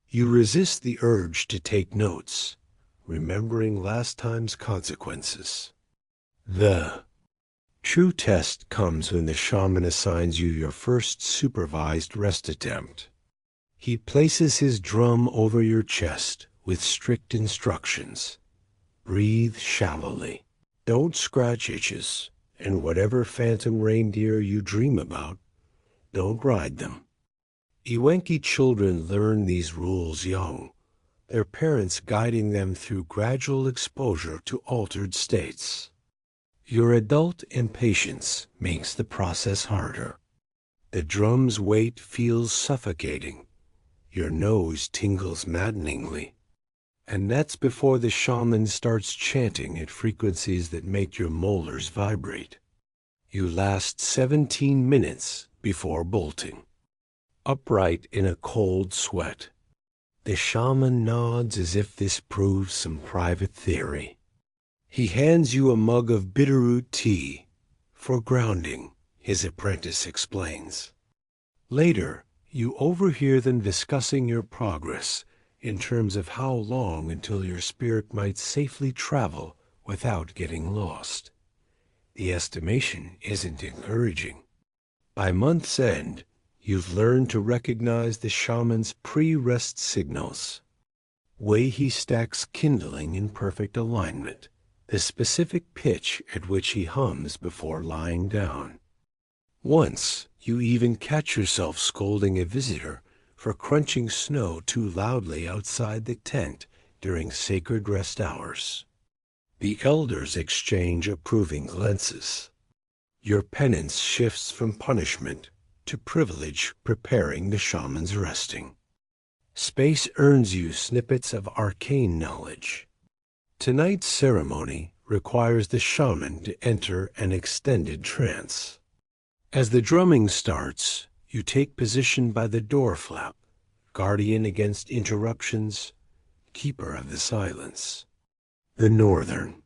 You resist the urge to take notes, remembering last time's consequences. The true test comes when the shaman assigns you your first supervised rest attempt. He places his drum over your chest with strict instructions. Breathe shallowly. Don't scratch itches, and whatever phantom reindeer you dream about, don't ride them. Iwanki children learn these rules young, their parents guiding them through gradual exposure to altered states. Your adult impatience makes the process harder. The drum's weight feels suffocating. Your nose tingles maddeningly. And that's before the shaman starts chanting at frequencies that make your molars vibrate. You last 17 minutes before bolting, upright in a cold sweat. The shaman nods as if this proves some private theory. He hands you a mug of bitterroot tea for grounding, his apprentice explains. Later, you overhear them discussing your progress in terms of how long until your spirit might safely travel without getting lost. The estimation isn't encouraging. By month's end, you've learned to recognize the shaman's pre-rest signals. Way he stacks kindling in perfect alignment, the specific pitch at which he hums before lying down. Once, you even catch yourself scolding a visitor for crunching snow too loudly outside the tent during sacred rest hours. The elders exchange approving glances. Your penance shifts from punishment to privilege, preparing the shaman's resting. Space earns you snippets of arcane knowledge. Tonight's ceremony requires the shaman to enter an extended trance. As the drumming starts, you take position by the door flap, guardian against interruptions, keeper of the silence. The northern.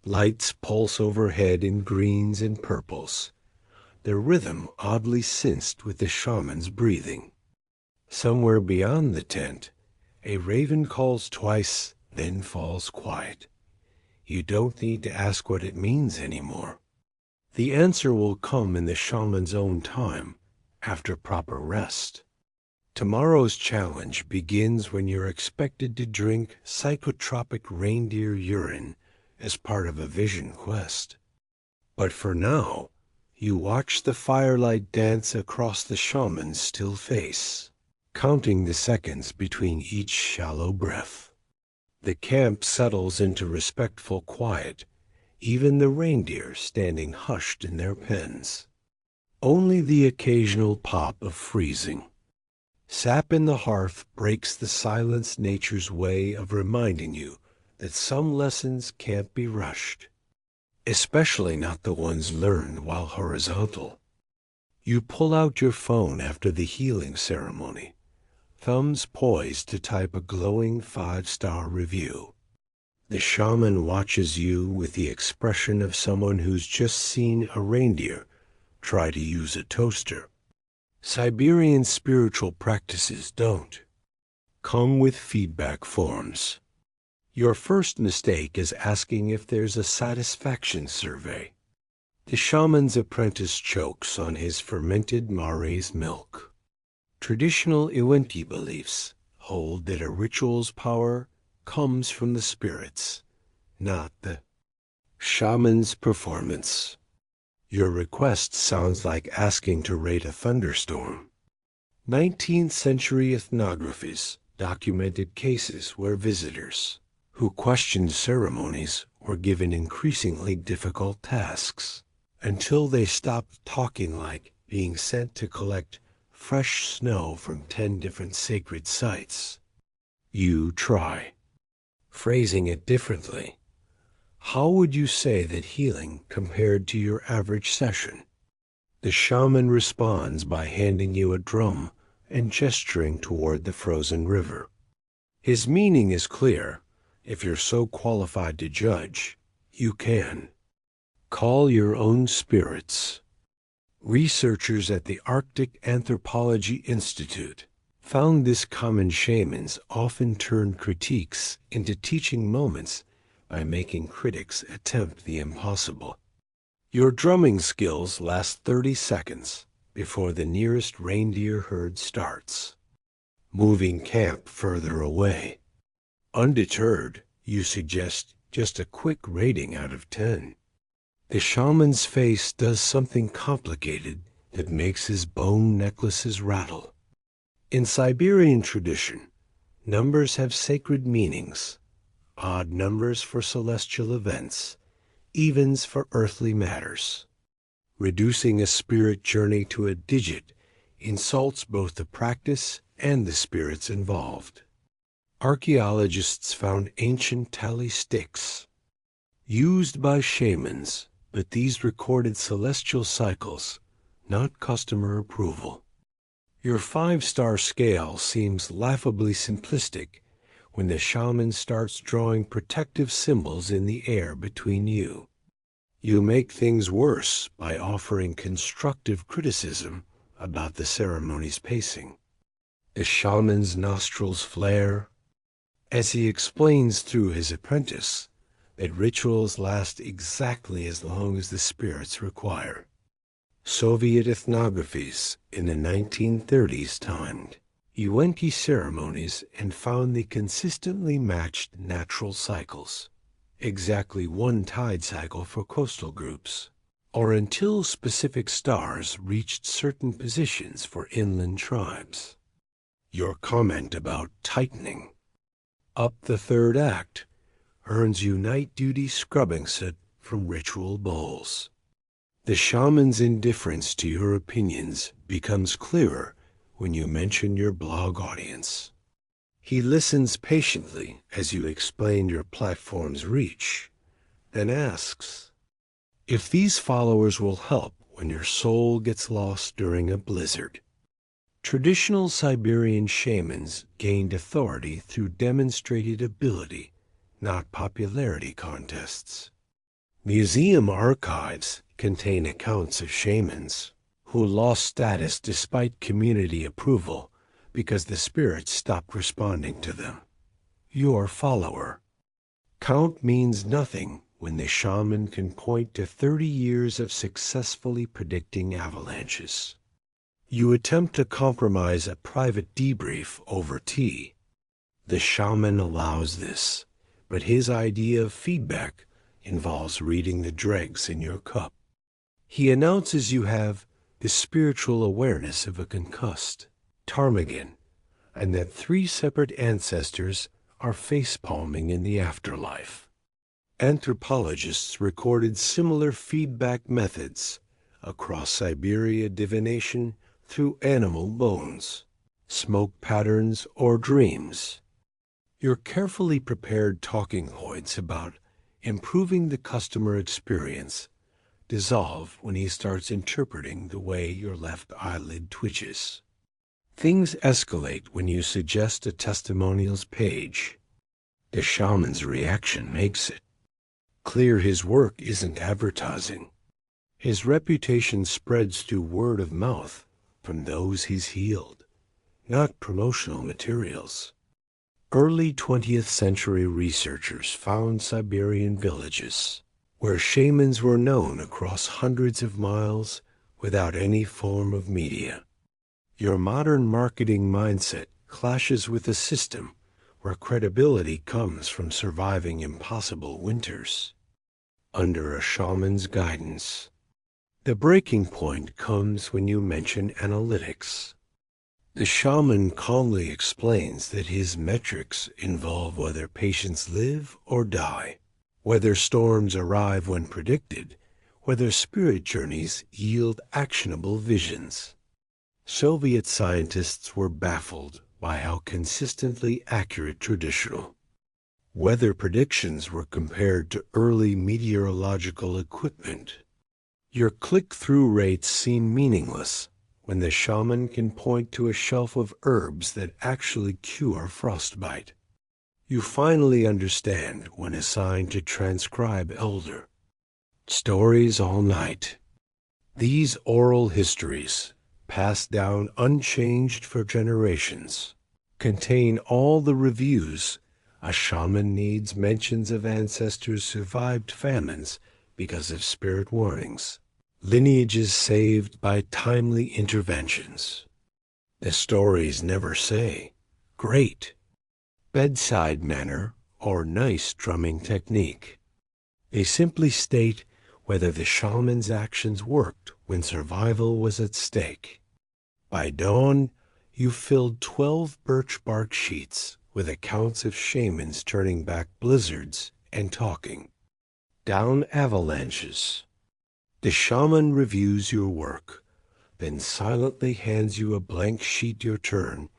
Lights pulse overhead in greens and purples, their rhythm oddly synced with the shaman's breathing. Somewhere beyond the tent, a raven calls twice, then falls quiet. You don't need to ask what it means anymore. The answer will come in the shaman's own time, after proper rest. Tomorrow's challenge begins when you're expected to drink psychotropic reindeer urine as part of a vision quest. But for now, you watch the firelight dance across the shaman's still face, counting the seconds between each shallow breath. The camp settles into respectful quiet, even the reindeer standing hushed in their pens. Only the occasional pop of freezing. Sap in the hearth breaks the silence, nature's way of reminding you that some lessons can't be rushed, especially not the ones learned while horizontal. You pull out your phone after the healing ceremony, thumbs poised to type a glowing 5-star review. The shaman watches you with the expression of someone who's just seen a reindeer try to use a toaster. Siberian spiritual practices don't come with feedback forms. Your first mistake is asking if there's a satisfaction survey. The shaman's apprentice chokes on his fermented maize milk. Traditional Iwenti beliefs hold that a ritual's power comes from the spirits, not the shaman's performance. Your request sounds like asking to rate a thunderstorm. 19th century ethnographies documented cases where visitors who questioned ceremonies were given increasingly difficult tasks until they stopped talking, like being sent to collect fresh snow from 10 different sacred sites. You try. Phrasing it differently. How would you say that healing compared to your average session? The shaman responds by handing you a drum and gesturing toward the frozen river. His meaning is clear. If you're so qualified to judge, you can. Call your own spirits. Researchers at the Arctic Anthropology Institute found this common. Shamans often turn critiques into teaching moments by making critics attempt the impossible. Your drumming skills last 30 seconds before the nearest reindeer herd starts, moving camp further away. Undeterred, you suggest just a quick rating out of 10. The shaman's face does something complicated that makes his bone necklaces rattle. In Siberian tradition, numbers have sacred meanings. Odd numbers for celestial events, evens for earthly matters. Reducing a spirit journey to a digit insults both the practice and the spirits involved. Archaeologists found ancient tally sticks used by shamans, but these recorded celestial cycles, not customer approval. Your 5-star scale seems laughably simplistic when the shaman starts drawing protective symbols in the air between you. You make things worse by offering constructive criticism about the ceremony's pacing. The shaman's nostrils flare as he explains through his apprentice that rituals last exactly as long as the spirits require. Soviet ethnographies in the 1930s timed Iwenti ceremonies and found they consistently matched natural cycles, exactly one tide cycle for coastal groups, or until specific stars reached certain positions for inland tribes. Your comment about tightening up the third act earns you night duty scrubbing set from ritual bowls. The shaman's indifference to your opinions becomes clearer when you mention your blog audience. He listens patiently as you explain your platform's reach, then asks if these followers will help when your soul gets lost during a blizzard. Traditional Siberian shamans gained authority through demonstrated ability, not popularity contests. Museum archives contain accounts of shamans who lost status despite community approval because the spirits stopped responding to them. Your follower. Count means nothing when the shaman can point to 30 years of successfully predicting avalanches. You attempt to compromise a private debrief over tea. The shaman allows this, but his idea of feedback involves reading the dregs in your cup. He announces you have the spiritual awareness of a concussed ptarmigan, and that 3 separate ancestors are face-palming in the afterlife. Anthropologists recorded similar feedback methods across Siberia divination through animal bones. smoke patterns, or dreams. Your carefully prepared talking points about improving the customer experience dissolve when he starts interpreting the way your left eyelid twitches. Things escalate when you suggest a testimonials page. The shaman's reaction makes it clear his work isn't advertising. His reputation spreads through word of mouth from those he's healed, not promotional materials. Early 20th century researchers found Siberian villages where shamans were known across hundreds of miles without any form of media. Your modern marketing mindset clashes with a system where credibility comes from surviving impossible winters under a shaman's guidance. The breaking point comes when you mention analytics. The shaman calmly explains that his metrics involve whether patients live or die, whether storms arrive when predicted, whether spirit journeys yield actionable visions. Soviet scientists were baffled by how consistently accurate traditional weather predictions were compared to early meteorological equipment. Your click-through rates seem meaningless when the shaman can point to a shelf of herbs that actually cure frostbite. You finally understand when assigned to transcribe elder stories all night. These oral histories, passed down unchanged for generations, contain all the reviews a shaman needs: mentions of ancestors survived famines because of spirit warnings, lineages saved by timely interventions. The stories never say, "Great bedside manner" or "nice drumming technique." They simply state whether the shaman's actions worked when survival was at stake. By dawn, you filled 12 birch bark sheets with accounts of shamans turning back blizzards and talking down avalanches. The shaman reviews your work, then silently hands you a blank sheet your turn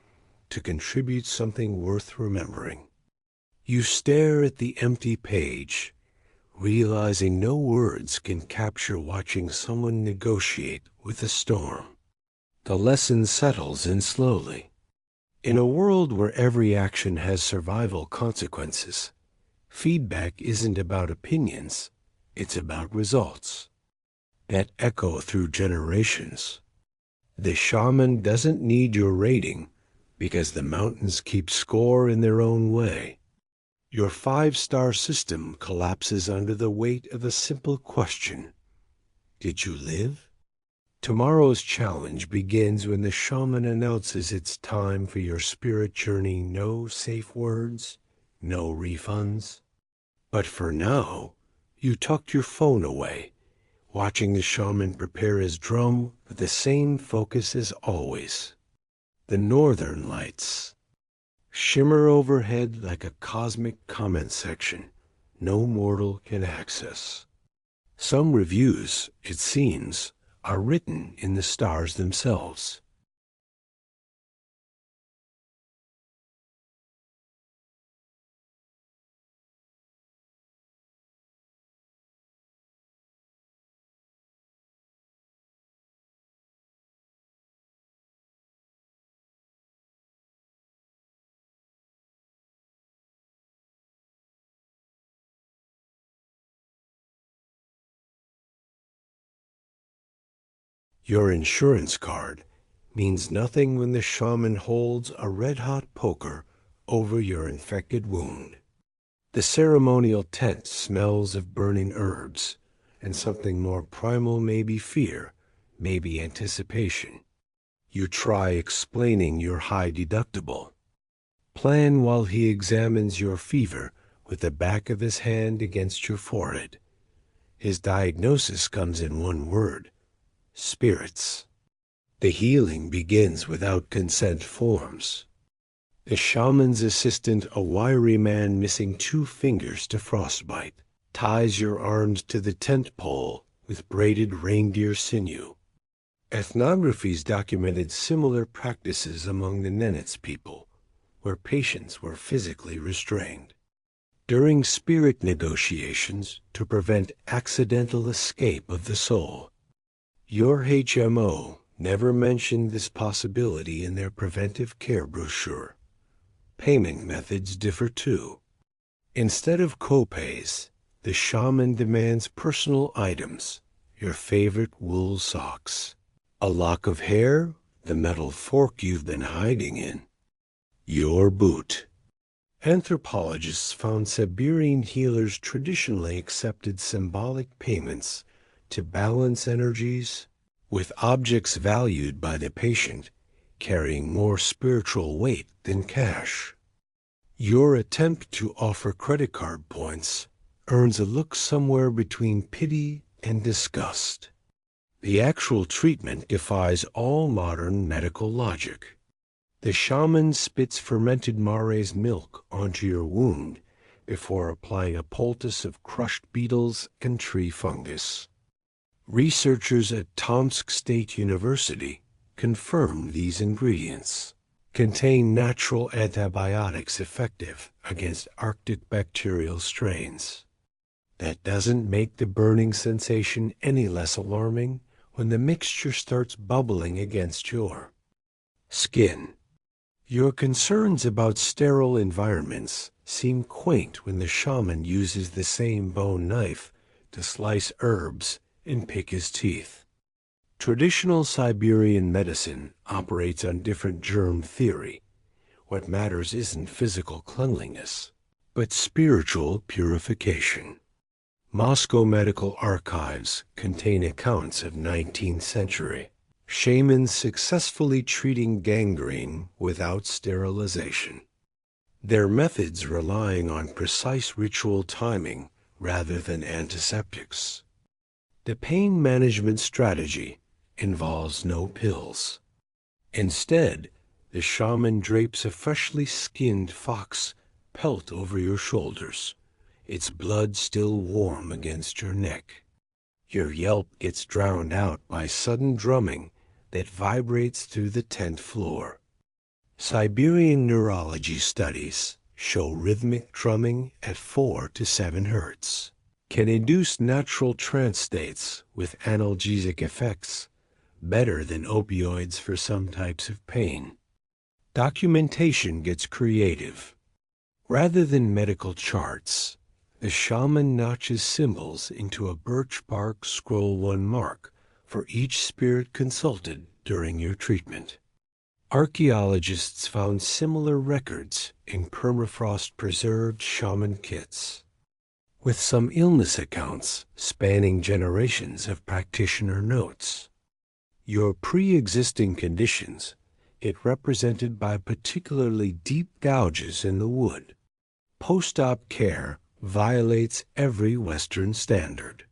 to contribute something worth remembering. You stare at the empty page, realizing no words can capture watching someone negotiate with a storm. The lesson settles in slowly. In a world where every action has survival consequences, feedback isn't about opinions, it's about results that echo through generations. The shaman doesn't need your rating because the mountains keep score in their own way. Your 5-star system collapses under the weight of a simple question: did you live? Tomorrow's challenge begins when the shaman announces it's time for your spirit journey. No safe words, no refunds. But for now, you tucked your phone away, watching the shaman prepare his drum with the same focus as always. The northern lights shimmer overhead like a cosmic comment section no mortal can access. Some reviews, it seems, are written in the stars themselves. Your insurance card means nothing when the shaman holds a red-hot poker over your infected wound. The ceremonial tent smells of burning herbs, and something more primal, maybe fear, maybe anticipation. You try explaining your high deductible plan while he examines your fever with the back of his hand against your forehead. His diagnosis comes in one word: spirits. The healing begins without consent forms. The shaman's assistant, a wiry man missing 2 fingers to frostbite, ties your arms to the tent pole with braided reindeer sinew. Ethnographies documented similar practices among the Nenets people, where patients were physically restrained. During spirit negotiations to prevent accidental escape of the soul. Your HMO never mentioned this possibility in their preventive care brochure. Payment methods differ too. Instead of copays, the shaman demands personal items, your favorite wool socks, a lock of hair, the metal fork you've been hiding in, your boot. Anthropologists found Siberian healers traditionally accepted symbolic payments to balance energies, with objects valued by the patient carrying more spiritual weight than cash. Your attempt to offer credit card points earns a look somewhere between pity and disgust. The actual treatment defies all modern medical logic. The shaman spits fermented mare's milk onto your wound before applying a poultice of crushed beetles and tree fungus. Researchers at Tomsk State University confirmed these ingredients contain natural antibiotics effective against Arctic bacterial strains. That doesn't make the burning sensation any less alarming when the mixture starts bubbling against your skin. Your concerns about sterile environments seem quaint when the shaman uses the same bone knife to slice herbs and pick his teeth. Traditional Siberian medicine operates on different germ theory. What matters isn't physical cleanliness, but spiritual purification. Moscow medical archives contain accounts of 19th century shamans successfully treating gangrene without sterilization. Their methods relying on precise ritual timing rather than antiseptics. The pain management strategy involves no pills. Instead, the shaman drapes a freshly skinned fox pelt over your shoulders, its blood still warm against your neck. Your yelp gets drowned out by sudden drumming that vibrates through the tent floor. Siberian neurology studies show rhythmic drumming at 4 to 7 hertz can induce natural trance states with analgesic effects better than opioids for some types of pain. Documentation gets creative. Rather than medical charts, the shaman notches symbols into a birch bark scroll 1 mark for each spirit consulted during your treatment. Archaeologists found similar records in permafrost-preserved shaman kits, with some illness accounts spanning generations of practitioner notes. Your pre-existing conditions get represented by particularly deep gouges in the wood. Post-op care violates every Western standard.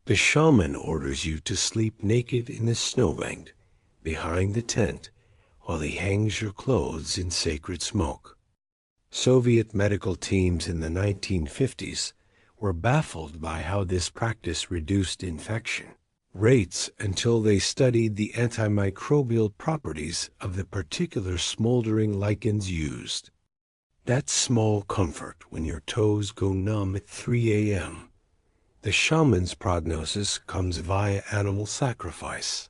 The shaman orders you to sleep naked in the snowbank behind the tent while he hangs your clothes in sacred smoke. Soviet medical teams in the 1950s were baffled by how this practice reduced infection rates until they studied the antimicrobial properties of the particular smoldering lichens used. That's small comfort when your toes go numb at 3 a.m. The shaman's prognosis comes via animal sacrifice.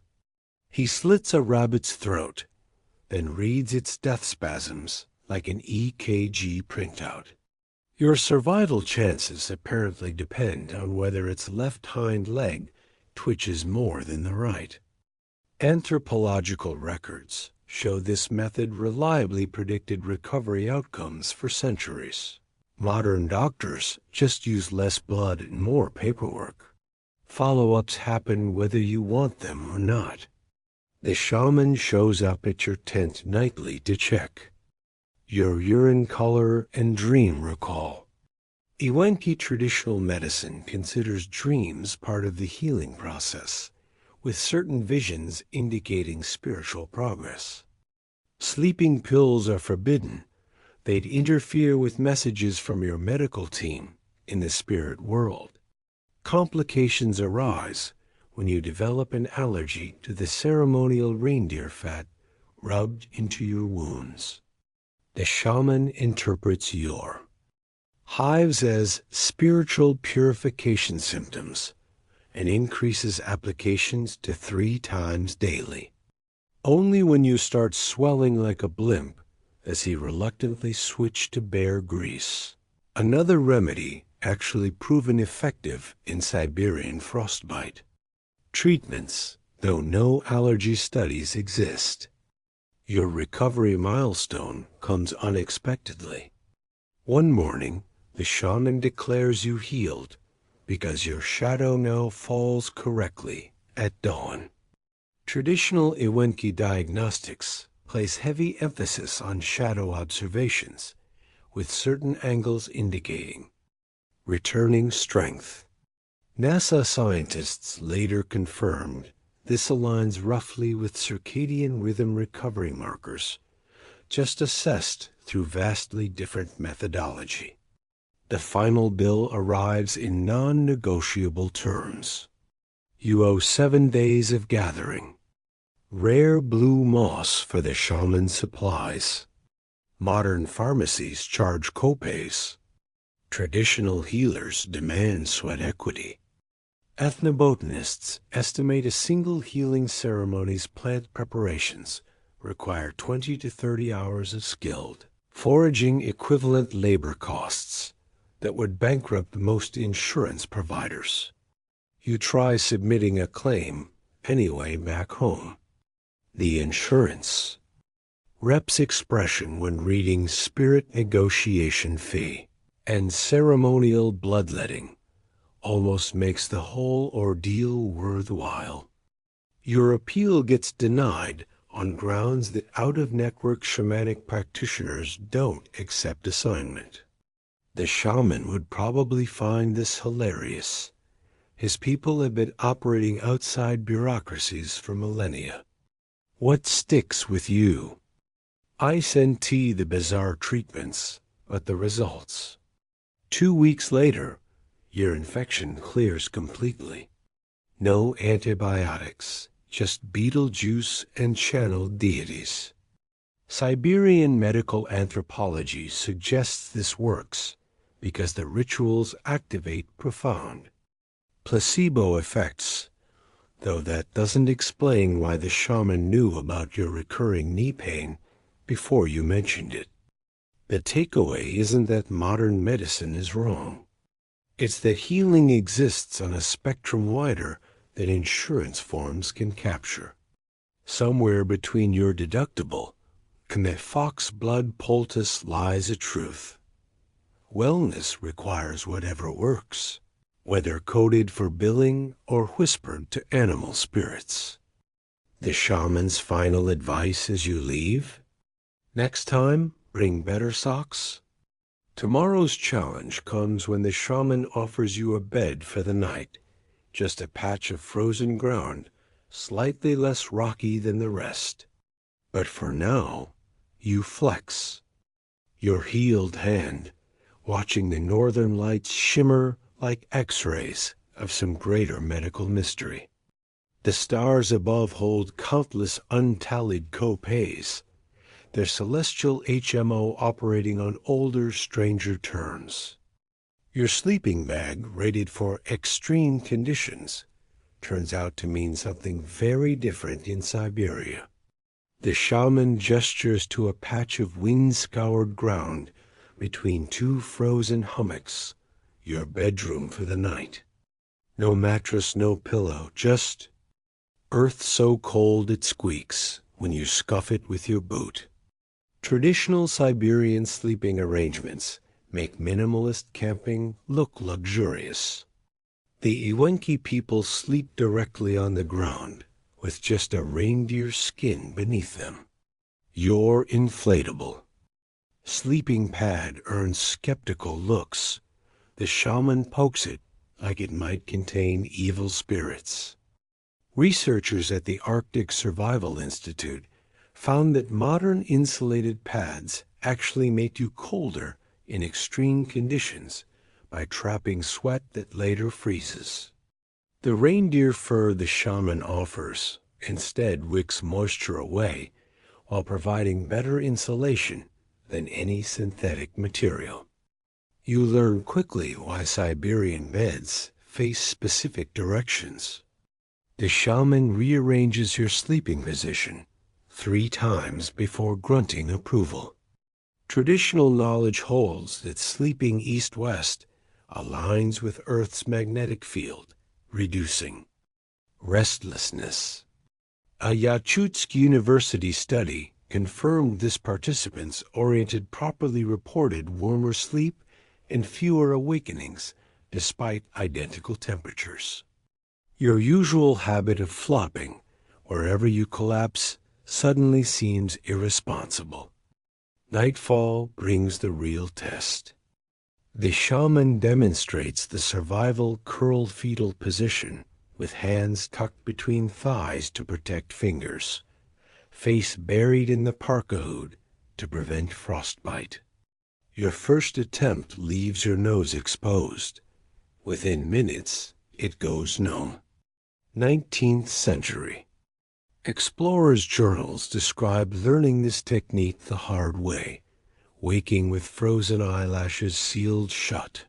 He slits a rabbit's throat, then reads its death spasms like an EKG printout. Your survival chances apparently depend on whether its left hind leg twitches more than the right. Anthropological records show this method reliably predicted recovery outcomes for centuries. Modern doctors just use less blood and more paperwork. Follow-ups happen whether you want them or not. The shaman shows up at your tent nightly to check your urine color and dream recall. Iwanki traditional medicine considers dreams part of the healing process, with certain visions indicating spiritual progress. Sleeping pills are forbidden. They'd interfere with messages from your medical team in the spirit world. Complications arise when you develop an allergy to the ceremonial reindeer fat rubbed into your wounds. The shaman interprets your hives as spiritual purification symptoms and increases applications to 3 times daily. Only when you start swelling like a blimp does he reluctantly switch to bear grease. Another remedy actually proven effective in Siberian frostbite. Treatments, though no allergy studies exist. Your recovery milestone comes unexpectedly. One morning, the shaman declares you healed because your shadow now falls correctly at dawn. Traditional Iwenki diagnostics place heavy emphasis on shadow observations, with certain angles indicating returning strength. NASA scientists later confirmed this aligns roughly with circadian rhythm recovery markers, just assessed through vastly different methodology. The final bill arrives in non-negotiable terms. You owe 7 days of gathering. Rare blue moss for the shaman's supplies. Modern pharmacies charge copays. Traditional healers demand sweat equity. Ethnobotanists estimate a single healing ceremony's plant preparations require 20 to 30 hours of skilled, foraging equivalent labor costs that would bankrupt most insurance providers. You try submitting a claim anyway back home. The insurance rep's expression when reading spirit negotiation fee and ceremonial bloodletting almost makes the whole ordeal worthwhile. Your appeal gets denied on grounds that out-of-network shamanic practitioners don't accept assignment. The shaman would probably find this hilarious. His people have been operating outside bureaucracies for millennia. What sticks with you? I send T the bizarre treatments, but the results. 2 weeks later, your infection clears completely. No antibiotics, just beetle juice and channeled deities. Siberian medical anthropology suggests this works because the rituals activate profound placebo effects, though that doesn't explain why the shaman knew about your recurring knee pain before you mentioned it. The takeaway isn't that modern medicine is wrong. It's that healing exists on a spectrum wider than insurance forms can capture. Somewhere between your deductible and the fox blood poultice lies a truth. Wellness requires whatever works, whether coded for billing or whispered to animal spirits. The shaman's final advice as you leave? Next time, bring better socks. Tomorrow's challenge comes when the shaman offers you a bed for the night, just a patch of frozen ground, slightly less rocky than the rest. But for now, you flex, your healed hand, watching the northern lights shimmer like X-rays of some greater medical mystery. The stars above hold countless untallied copays, their celestial HMO operating on older, stranger terms. Your sleeping bag, rated for extreme conditions, turns out to mean something very different in Siberia. The shaman gestures to a patch of wind-scoured ground between 2 frozen hummocks, your bedroom for the night. No mattress, no pillow, just earth so cold it squeaks when you scuff it with your boot. Traditional Siberian sleeping arrangements make minimalist camping look luxurious. The Iwenki people sleep directly on the ground, with just a reindeer skin beneath them. You're inflatable. Sleeping pad earns skeptical looks. The shaman pokes it like it might contain evil spirits. Researchers at the Arctic Survival Institute found that modern insulated pads actually make you colder in extreme conditions by trapping sweat that later freezes. The reindeer fur the shaman offers instead wicks moisture away while providing better insulation than any synthetic material. You learn quickly why Siberian beds face specific directions. The shaman rearranges your sleeping position 3 times before grunting approval. Traditional knowledge holds that sleeping east-west aligns with Earth's magnetic field, reducing restlessness. A Yakutsk University study confirmed this participants-oriented properly reported warmer sleep and fewer awakenings despite identical temperatures. Your usual habit of flopping wherever you collapse suddenly seems irresponsible. Nightfall brings the real test. The shaman demonstrates the survival curled fetal position with hands tucked between thighs to protect fingers, face buried in the parka hood to prevent frostbite. Your first attempt leaves your nose exposed. Within minutes, it goes numb. 19th century. Explorers' journals describe learning this technique the hard way, waking with frozen eyelashes sealed shut.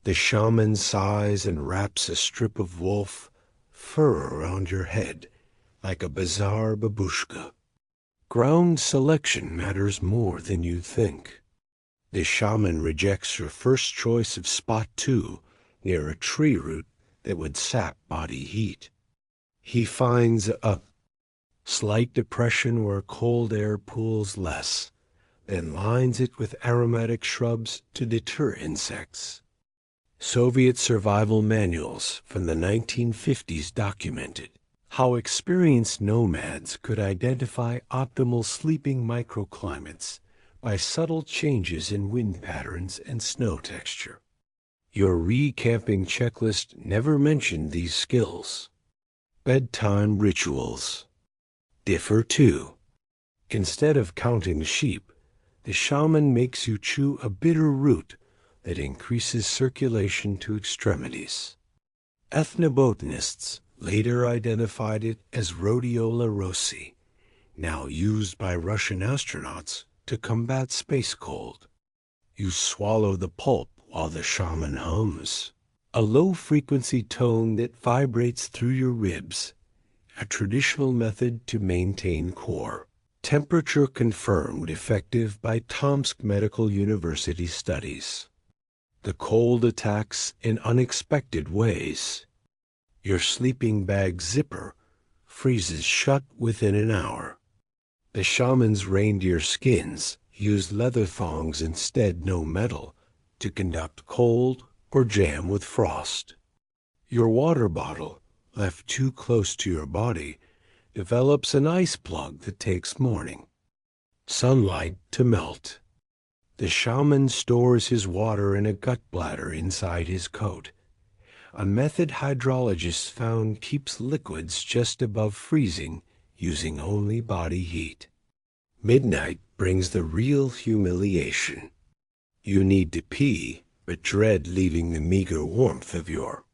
The shaman sighs and wraps a strip of wolf fur around your head like a bizarre babushka. Ground selection matters more than you think. The shaman rejects your first choice of spot 2 near a tree root that would sap body heat. He finds a slight depression where cold air pools less, then lines it with aromatic shrubs to deter insects. Soviet survival manuals from the 1950s documented how experienced nomads could identify optimal sleeping microclimates by subtle changes in wind patterns and snow texture. Your recamping checklist never mentioned these skills. Bedtime rituals differ too. Instead of counting sheep, the shaman makes you chew a bitter root that increases circulation to extremities. Ethnobotanists later identified it as rhodiola rossi, now used by Russian astronauts to combat space cold. You swallow the pulp while the shaman hums, a low-frequency tone that vibrates through your ribs, a traditional method to maintain core. Temperature confirmed effective by Tomsk Medical University studies. The cold attacks in unexpected ways. Your sleeping bag zipper freezes shut within an hour. The shaman's reindeer skins use leather thongs instead, no metal, to conduct cold or jam with frost. Your water bottle, left too close to your body, develops an ice plug that takes morning sunlight to melt. The shaman stores his water in a gut bladder inside his coat. A method hydrologists found keeps liquids just above freezing using only body heat. Midnight brings the real humiliation. You need to pee, but dread leaving the meager warmth of your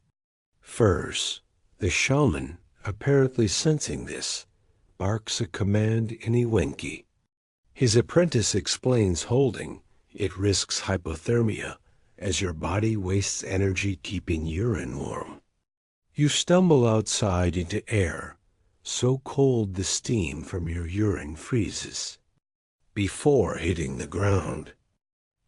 furs. The shaman, apparently sensing this, barks a command in Iwenki. His apprentice explains holding, it risks hypothermia as your body wastes energy keeping urine warm. You stumble outside into air, so cold the steam from your urine freezes. Before hitting the ground,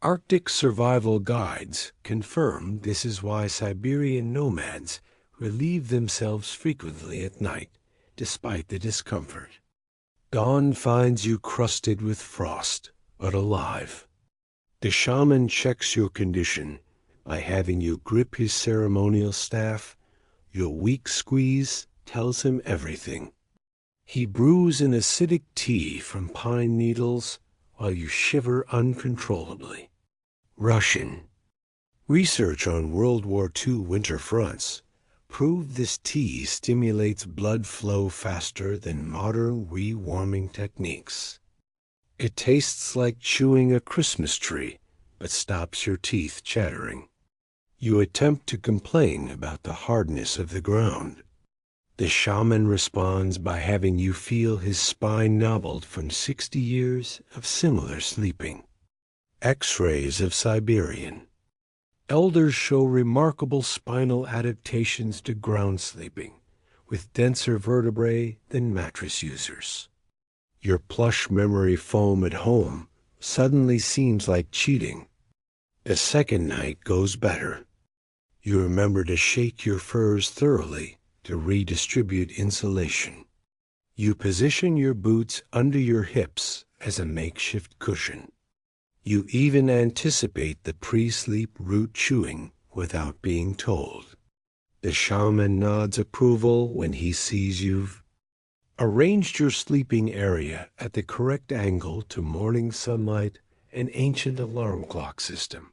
Arctic survival guides confirm this is why Siberian nomads relieve themselves frequently at night, despite the discomfort. Dawn finds you crusted with frost, but alive. The shaman checks your condition by having you grip his ceremonial staff. Your weak squeeze tells him everything. He brews an acidic tea from pine needles while you shiver uncontrollably. Russian. Research on World War II winter fronts proved this tea stimulates blood flow faster than modern rewarming techniques. It tastes like chewing a Christmas tree, but stops your teeth chattering. You attempt to complain about the hardness of the ground. The shaman responds by having you feel his spine nobbled from 60 years of similar sleeping. X-rays of Siberian. Elders show remarkable spinal adaptations to ground sleeping, with denser vertebrae than mattress users. Your plush memory foam at home suddenly seems like cheating. The second night goes better. You remember to shake your furs thoroughly to redistribute insulation. You position your boots under your hips as a makeshift cushion. You even anticipate the pre-sleep root chewing without being told. The shaman nods approval when he sees you've arranged your sleeping area at the correct angle to morning sunlight and ancient alarm clock system.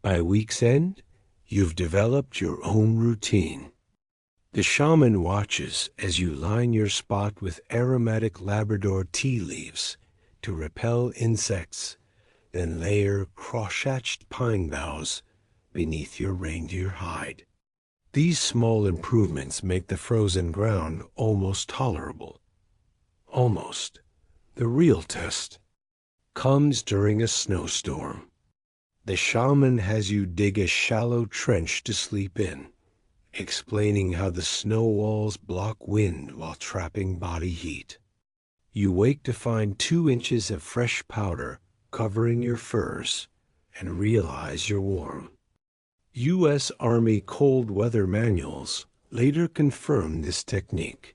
By week's end, you've developed your own routine. The shaman watches as you line your spot with aromatic Labrador tea leaves to repel insects, then layer crotchetted pine boughs beneath your reindeer hide. These small improvements make the frozen ground almost tolerable. Almost. The real test comes during a snowstorm. The shaman has you dig a shallow trench to sleep in, explaining how the snow walls block wind while trapping body heat. You wake to find 2 inches of fresh powder covering your furs and realize you're warm. U.S. Army cold weather manuals later confirmed this technique,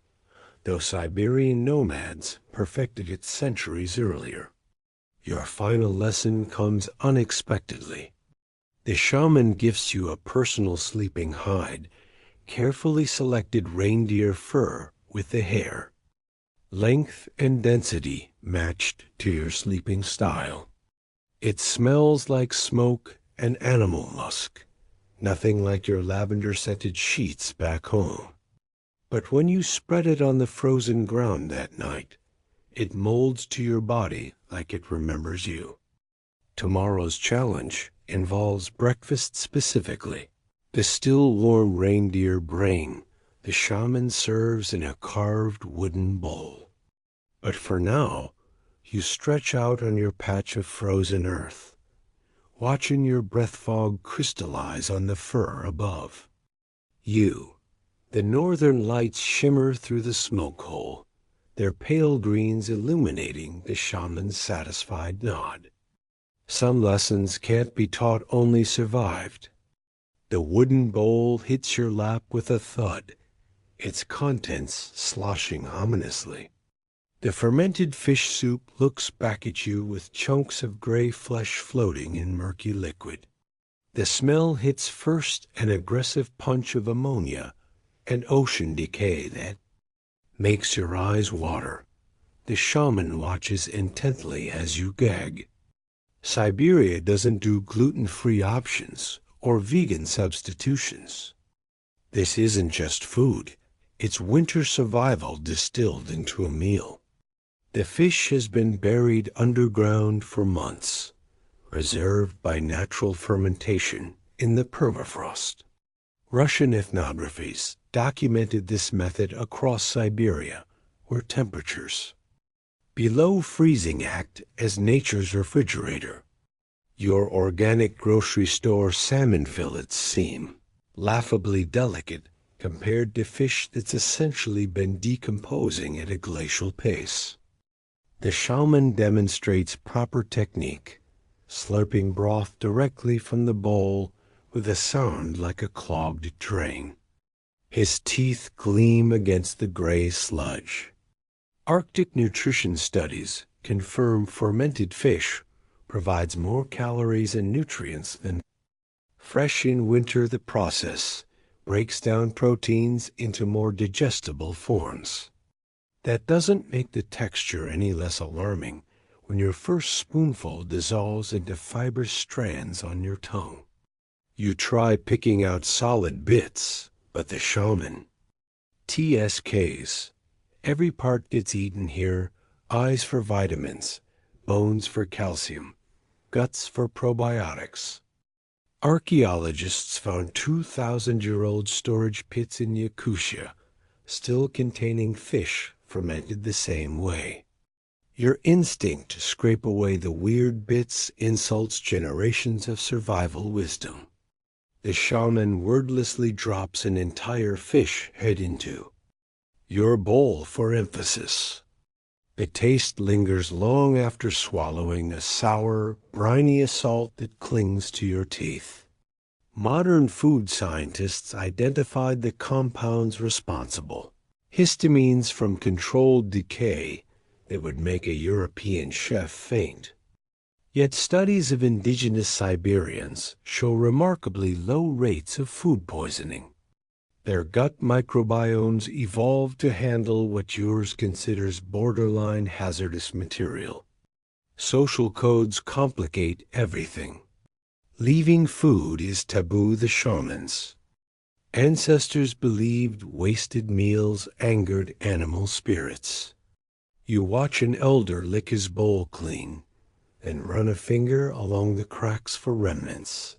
though Siberian nomads perfected it centuries earlier. Your final lesson comes unexpectedly. The shaman gifts you a personal sleeping hide, carefully selected reindeer fur with the hair. Length and density matched to your sleeping style. It smells like smoke and animal musk, nothing like your lavender-scented sheets back home. But when you spread it on the frozen ground that night, it molds to your body like it remembers you. Tomorrow's challenge involves breakfast specifically. The still warm reindeer brain the shaman serves in a carved wooden bowl. But for now, you stretch out on your patch of frozen earth, watching your breath fog crystallize on the fur above. The northern lights shimmer through the smoke hole, their pale greens illuminating the shaman's satisfied nod. Some lessons can't be taught, only survived. The wooden bowl hits your lap with a thud, its contents sloshing ominously. The fermented fish soup looks back at you with chunks of gray flesh floating in murky liquid. The smell hits first an aggressive punch of ammonia and ocean decay that makes your eyes water. The shaman watches intently as you gag. Siberia doesn't do gluten-free options or vegan substitutions. This isn't just food, it's winter survival distilled into a meal. The fish has been buried underground for months, reserved by natural fermentation in the permafrost. Russian ethnographies documented this method across Siberia, where temperatures below freezing act as nature's refrigerator. Your organic grocery store salmon fillets seem laughably delicate compared to fish that's essentially been decomposing at a glacial pace. The shaman demonstrates proper technique, slurping broth directly from the bowl with a sound like a clogged drain. His teeth gleam against the gray sludge. Arctic nutrition studies confirm fermented fish provides more calories and nutrients than fresh in winter. The process breaks down proteins into more digestible forms. That doesn't make the texture any less alarming when your first spoonful dissolves into fibrous strands on your tongue. You try picking out solid bits, but the shaman TSKs. Every part gets eaten here, eyes for vitamins, bones for calcium, guts for probiotics. Archaeologists found 2,000-year-old storage pits in Yakutia, still containing fish fermented the same way. Your instinct to scrape away the weird bits insults generations of survival wisdom. The shaman wordlessly drops an entire fish head into your bowl for emphasis. The taste lingers long after swallowing, a sour, briny assault that clings to your teeth. Modern food scientists identified the compounds responsible, histamines from controlled decay that would make a European chef faint. Yet studies of indigenous Siberians show remarkably low rates of food poisoning. Their gut microbiomes evolved to handle what yours considers borderline hazardous material. Social codes complicate everything. Leaving food is taboo the shamans. Ancestors believed wasted meals angered animal spirits. You watch an elder lick his bowl clean, then run a finger along the cracks for remnants.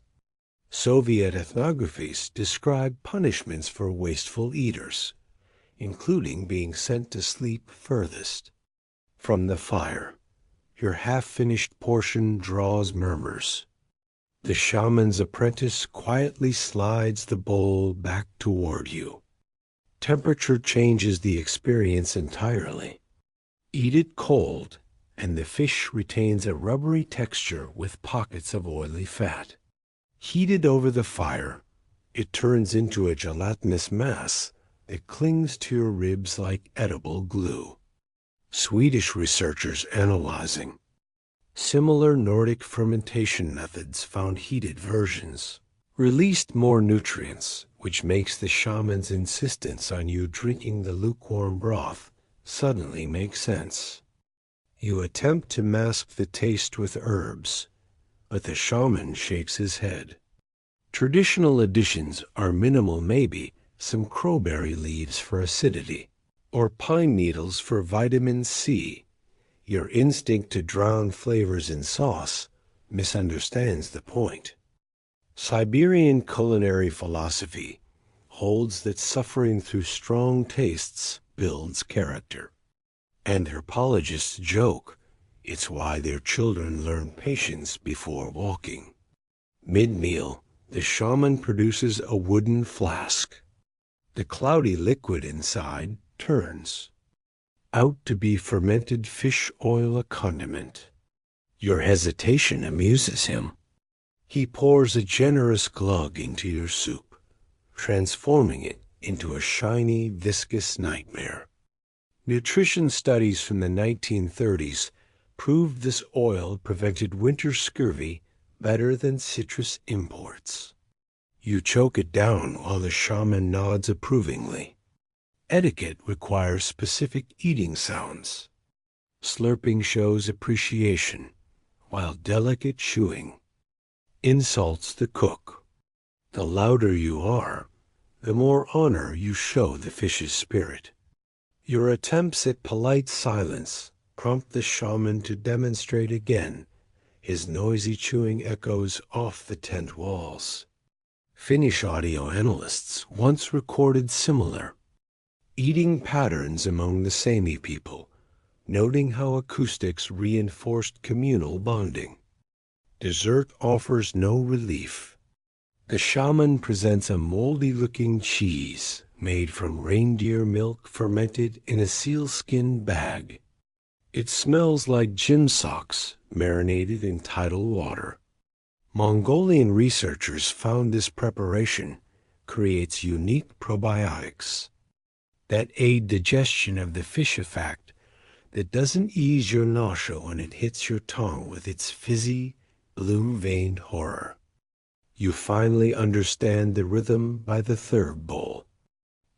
Soviet ethnographies describe punishments for wasteful eaters, including being sent to sleep furthest from the fire. Your half-finished portion draws murmurs. The shaman's apprentice quietly slides the bowl back toward you. Temperature changes the experience entirely. Eat it cold, and the fish retains a rubbery texture with pockets of oily fat. Heated over the fire, it turns into a gelatinous mass that clings to your ribs like edible glue. Swedish researchers analyzing similar Nordic fermentation methods found heated versions released more nutrients, which makes the shaman's insistence on you drinking the lukewarm broth suddenly make sense. You attempt to mask the taste with herbs, but the shaman shakes his head. Traditional additions are minimal, maybe some crowberry leaves for acidity, or pine needles for vitamin C. Your instinct to drown flavors in sauce misunderstands the point. Siberian culinary philosophy holds that suffering through strong tastes builds character. Anthropologists joke it's why their children learn patience before walking. Mid-meal, the shaman produces a wooden flask. The cloudy liquid inside turns out to be fermented fish oil, a condiment. Your hesitation amuses him. He pours a generous glug into your soup, transforming it into a shiny, viscous nightmare. Nutrition studies from the 1930s proved this oil prevented winter scurvy better than citrus imports. You choke it down while the shaman nods approvingly. Etiquette requires specific eating sounds. Slurping shows appreciation, while delicate chewing insults the cook. The louder you are, the more honor you show the fish's spirit. Your attempts at polite silence prompt the shaman to demonstrate again. His noisy chewing echoes off the tent walls. Finnish audio analysts once recorded similar eating patterns among the Sami people, noting how acoustics reinforced communal bonding. Dessert offers no relief. The shaman presents a moldy-looking cheese made from reindeer milk fermented in a sealskin bag. It smells like gym socks marinated in tidal water. Mongolian researchers found this preparation creates unique probiotics that aid digestion of the fish, a fact that doesn't ease your nausea when it hits your tongue with its fizzy, blue-veined horror. You finally understand the rhythm by the third bowl.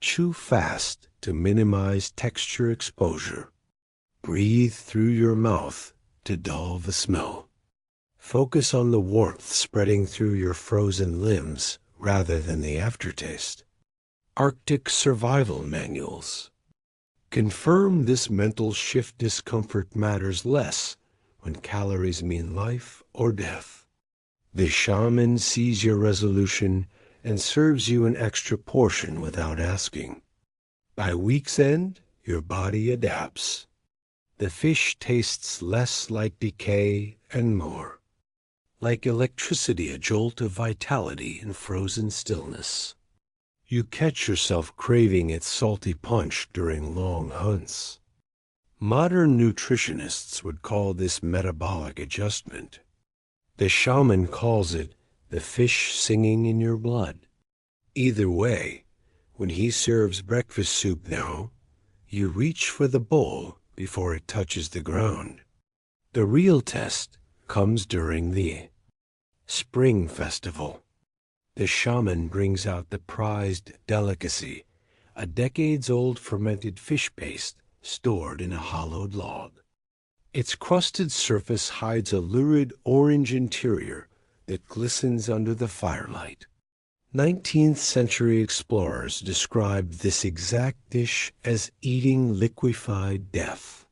Chew fast to minimize texture exposure. Breathe through your mouth to dull the smell. Focus on the warmth spreading through your frozen limbs rather than the aftertaste. Arctic survival manuals confirm this mental shift. Discomfort matters less when calories mean life or death. The shaman sees your resolution and serves you an extra portion without asking. By week's end, your body adapts. The fish tastes less like decay and more like electricity, a jolt of vitality in frozen stillness. You catch yourself craving its salty punch during long hunts. Modern nutritionists would call this metabolic adjustment. The shaman calls it the fish singing in your blood. Either way, when he serves breakfast soup now, you reach for the bowl before it touches the ground. The real test comes during the Spring Festival. The shaman brings out the prized delicacy, a decades-old fermented fish paste stored in a hollowed log. Its crusted surface hides a lurid orange interior that glistens under the firelight. 19th century explorers described this exact dish as eating liquefied death.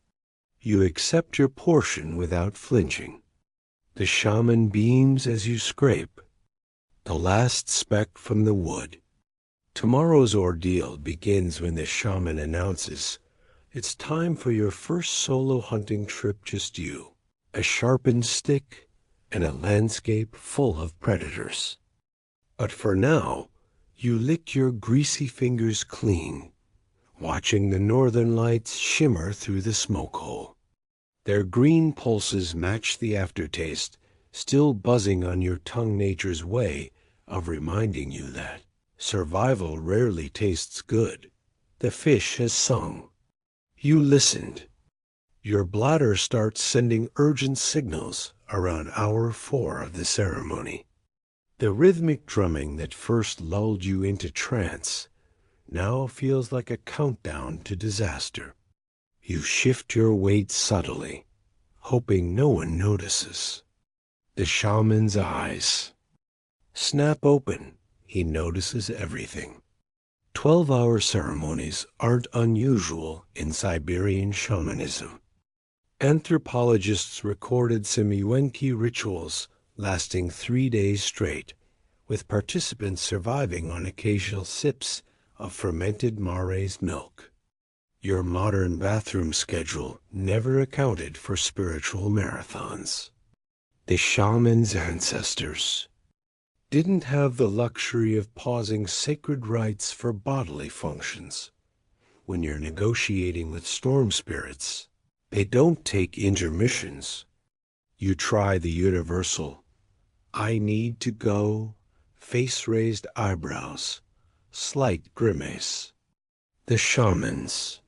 You accept your portion without flinching. The shaman beams as you scrape the last speck from the wood. Tomorrow's ordeal begins when the shaman announces, "It's time for your first solo hunting trip, just you, a sharpened stick, and a landscape full of predators." But for now, you lick your greasy fingers clean, watching the northern lights shimmer through the smoke hole. Their green pulses match the aftertaste, still buzzing on your tongue, nature's way of reminding you that survival rarely tastes good. The fish has sung. You listened. Your bladder starts sending urgent signals around hour 4 of the ceremony. The rhythmic drumming that first lulled you into trance now feels like a countdown to disaster. You shift your weight subtly, hoping no one notices. The shaman's eyes snap open. He notices everything. 12-hour ceremonies aren't unusual in Siberian shamanism. Anthropologists recorded Semiwenki rituals lasting 3 days straight, with participants surviving on occasional sips of fermented mare's milk. Your modern bathroom schedule never accounted for spiritual marathons. The shaman's ancestors didn't have the luxury of pausing sacred rites for bodily functions. When you're negotiating with storm spirits, they don't take intermissions. You try the universal, "I need to go," face-raised eyebrows, slight grimace. The shaman's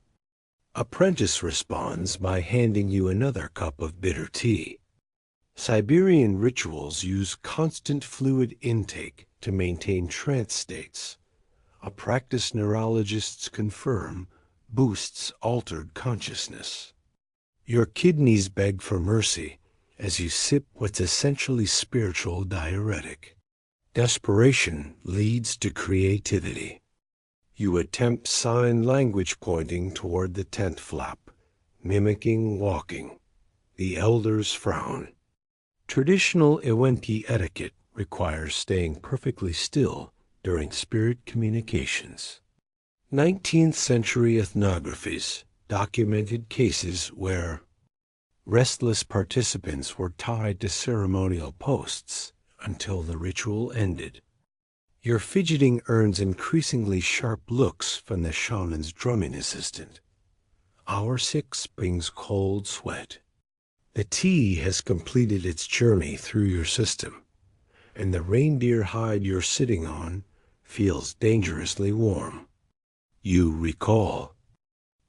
apprentice responds by handing you another cup of bitter tea. Siberian rituals use constant fluid intake to maintain trance states. A practice neurologists confirm boosts altered consciousness. Your kidneys beg for mercy as you sip what's essentially spiritual diuretic. Desperation leads to creativity. You attempt sign language pointing toward the tent flap, mimicking walking. The elders frown. Traditional Ewenki etiquette requires staying perfectly still during spirit communications. 19th century ethnographies documented cases where restless participants were tied to ceremonial posts until the ritual ended. Your fidgeting earns increasingly sharp looks from the shaman's drumming assistant. Hour 6 brings cold sweat. The tea has completed its journey through your system, and the reindeer hide you're sitting on feels dangerously warm. You recall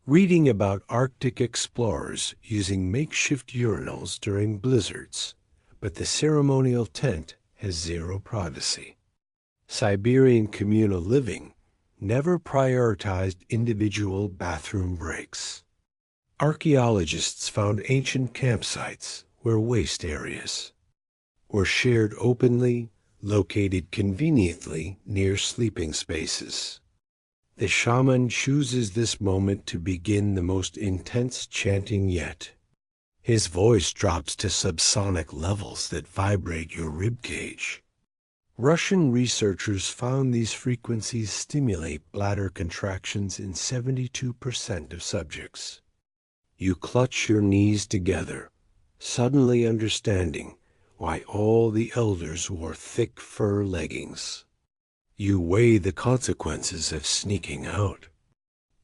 reading about Arctic explorers using makeshift urinals during blizzards, but the ceremonial tent has zero privacy. Siberian communal living never prioritized individual bathroom breaks. Archaeologists found ancient campsites where waste areas were shared openly, located conveniently near sleeping spaces. The shaman chooses this moment to begin the most intense chanting yet. His voice drops to subsonic levels that vibrate your ribcage. Russian researchers found these frequencies stimulate bladder contractions in 72% of subjects. You clutch your knees together, suddenly understanding why all the elders wore thick fur leggings. You weigh the consequences of sneaking out.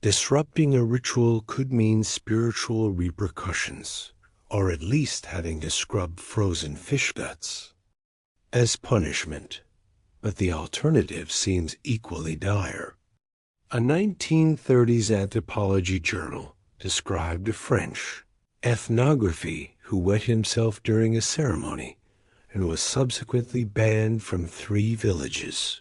Disrupting a ritual could mean spiritual repercussions, or at least having to scrub frozen fish guts as punishment. But the alternative seems equally dire. A 1930s anthropology journal described a French ethnography who wet himself during a ceremony and was subsequently banned from 3 villages.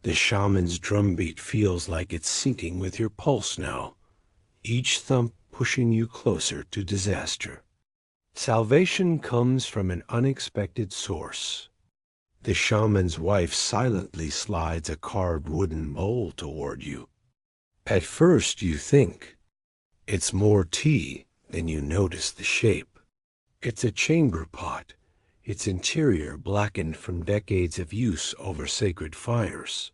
The shaman's drumbeat feels like it's syncing with your pulse now, each thump pushing you closer to disaster. Salvation comes from an unexpected source. The shaman's wife silently slides a carved wooden bowl toward you. At first you think it's more tea, then you notice the shape. It's a chamber pot, its interior blackened from decades of use over sacred fires.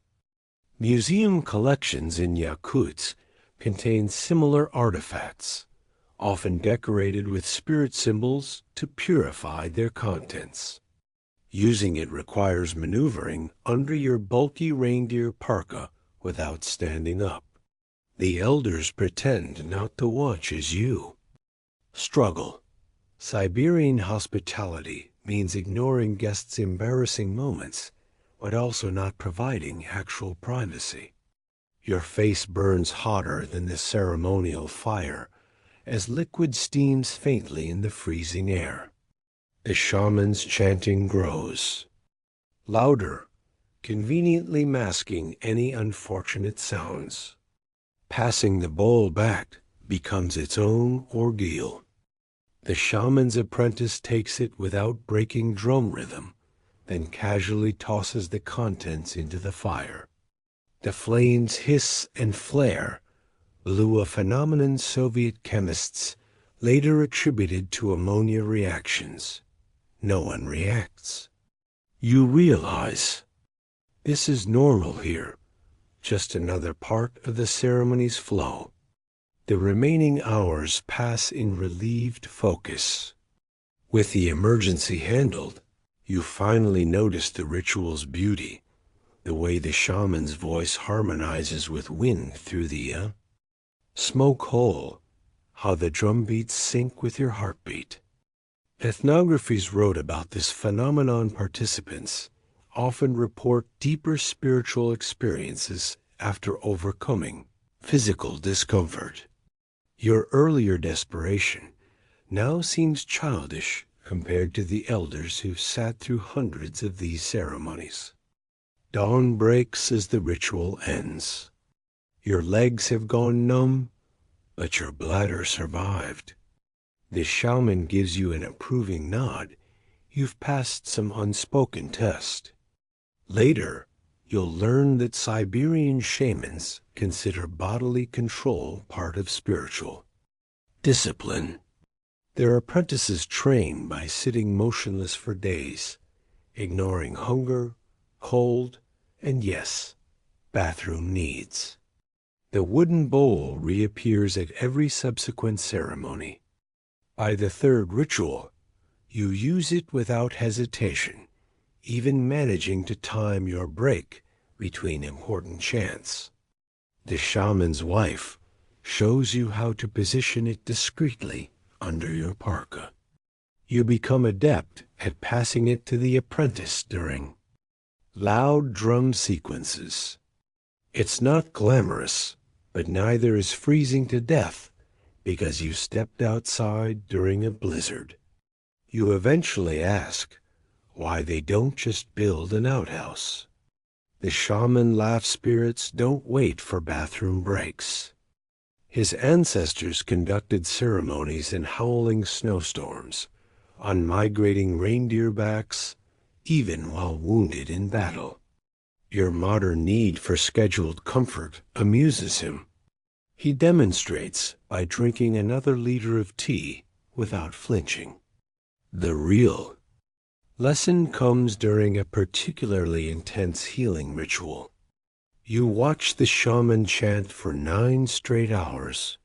Museum collections in Yakutsk contain similar artifacts, often decorated with spirit symbols to purify their contents. Using it requires maneuvering under your bulky reindeer parka without standing up. The elders pretend not to watch as you struggle. Siberian hospitality means ignoring guests' embarrassing moments, but also not providing actual privacy. Your face burns hotter than the ceremonial fire as liquid steams faintly in the freezing air. The shaman's chanting grows, louder, conveniently masking any unfortunate sounds. Passing the bowl back becomes its own ordeal. The shaman's apprentice takes it without breaking drum rhythm, then casually tosses the contents into the fire. The flames hiss and flare, blew a phenomenon Soviet chemists later attributed to ammonia reactions. No one reacts. You realize this is normal here, just another part of the ceremony's flow. The remaining hours pass in relieved focus. With the emergency handled, you finally notice the ritual's beauty, the way the shaman's voice harmonizes with wind through the smoke hole, how the drum beats sync with your heartbeat. Ethnographies wrote about this phenomenon. Participants often report deeper spiritual experiences after overcoming physical discomfort. Your earlier desperation now seems childish compared to the elders who've sat through hundreds of these ceremonies. Dawn breaks as the ritual ends. Your legs have gone numb, but your bladder survived. The shaman gives you an approving nod. You've passed some unspoken test. Later, you'll learn that Siberian shamans consider bodily control part of spiritual discipline. Their apprentices train by sitting motionless for days, ignoring hunger, cold, and yes, bathroom needs. The wooden bowl reappears at every subsequent ceremony. By the third ritual, you use it without hesitation, even managing to time your break between important chants. The shaman's wife shows you how to position it discreetly under your parka. You become adept at passing it to the apprentice during loud drum sequences. It's not glamorous, but neither is freezing to death because you stepped outside during a blizzard. You eventually ask why they don't just build an outhouse. The shaman laugh spirits don't wait for bathroom breaks. His ancestors conducted ceremonies in howling snowstorms, on migrating reindeer backs, even while wounded in battle. Your modern need for scheduled comfort amuses him. He demonstrates by drinking another liter of tea without flinching. The real lesson comes during a particularly intense healing ritual. You watch the shaman chant for 9 straight hours,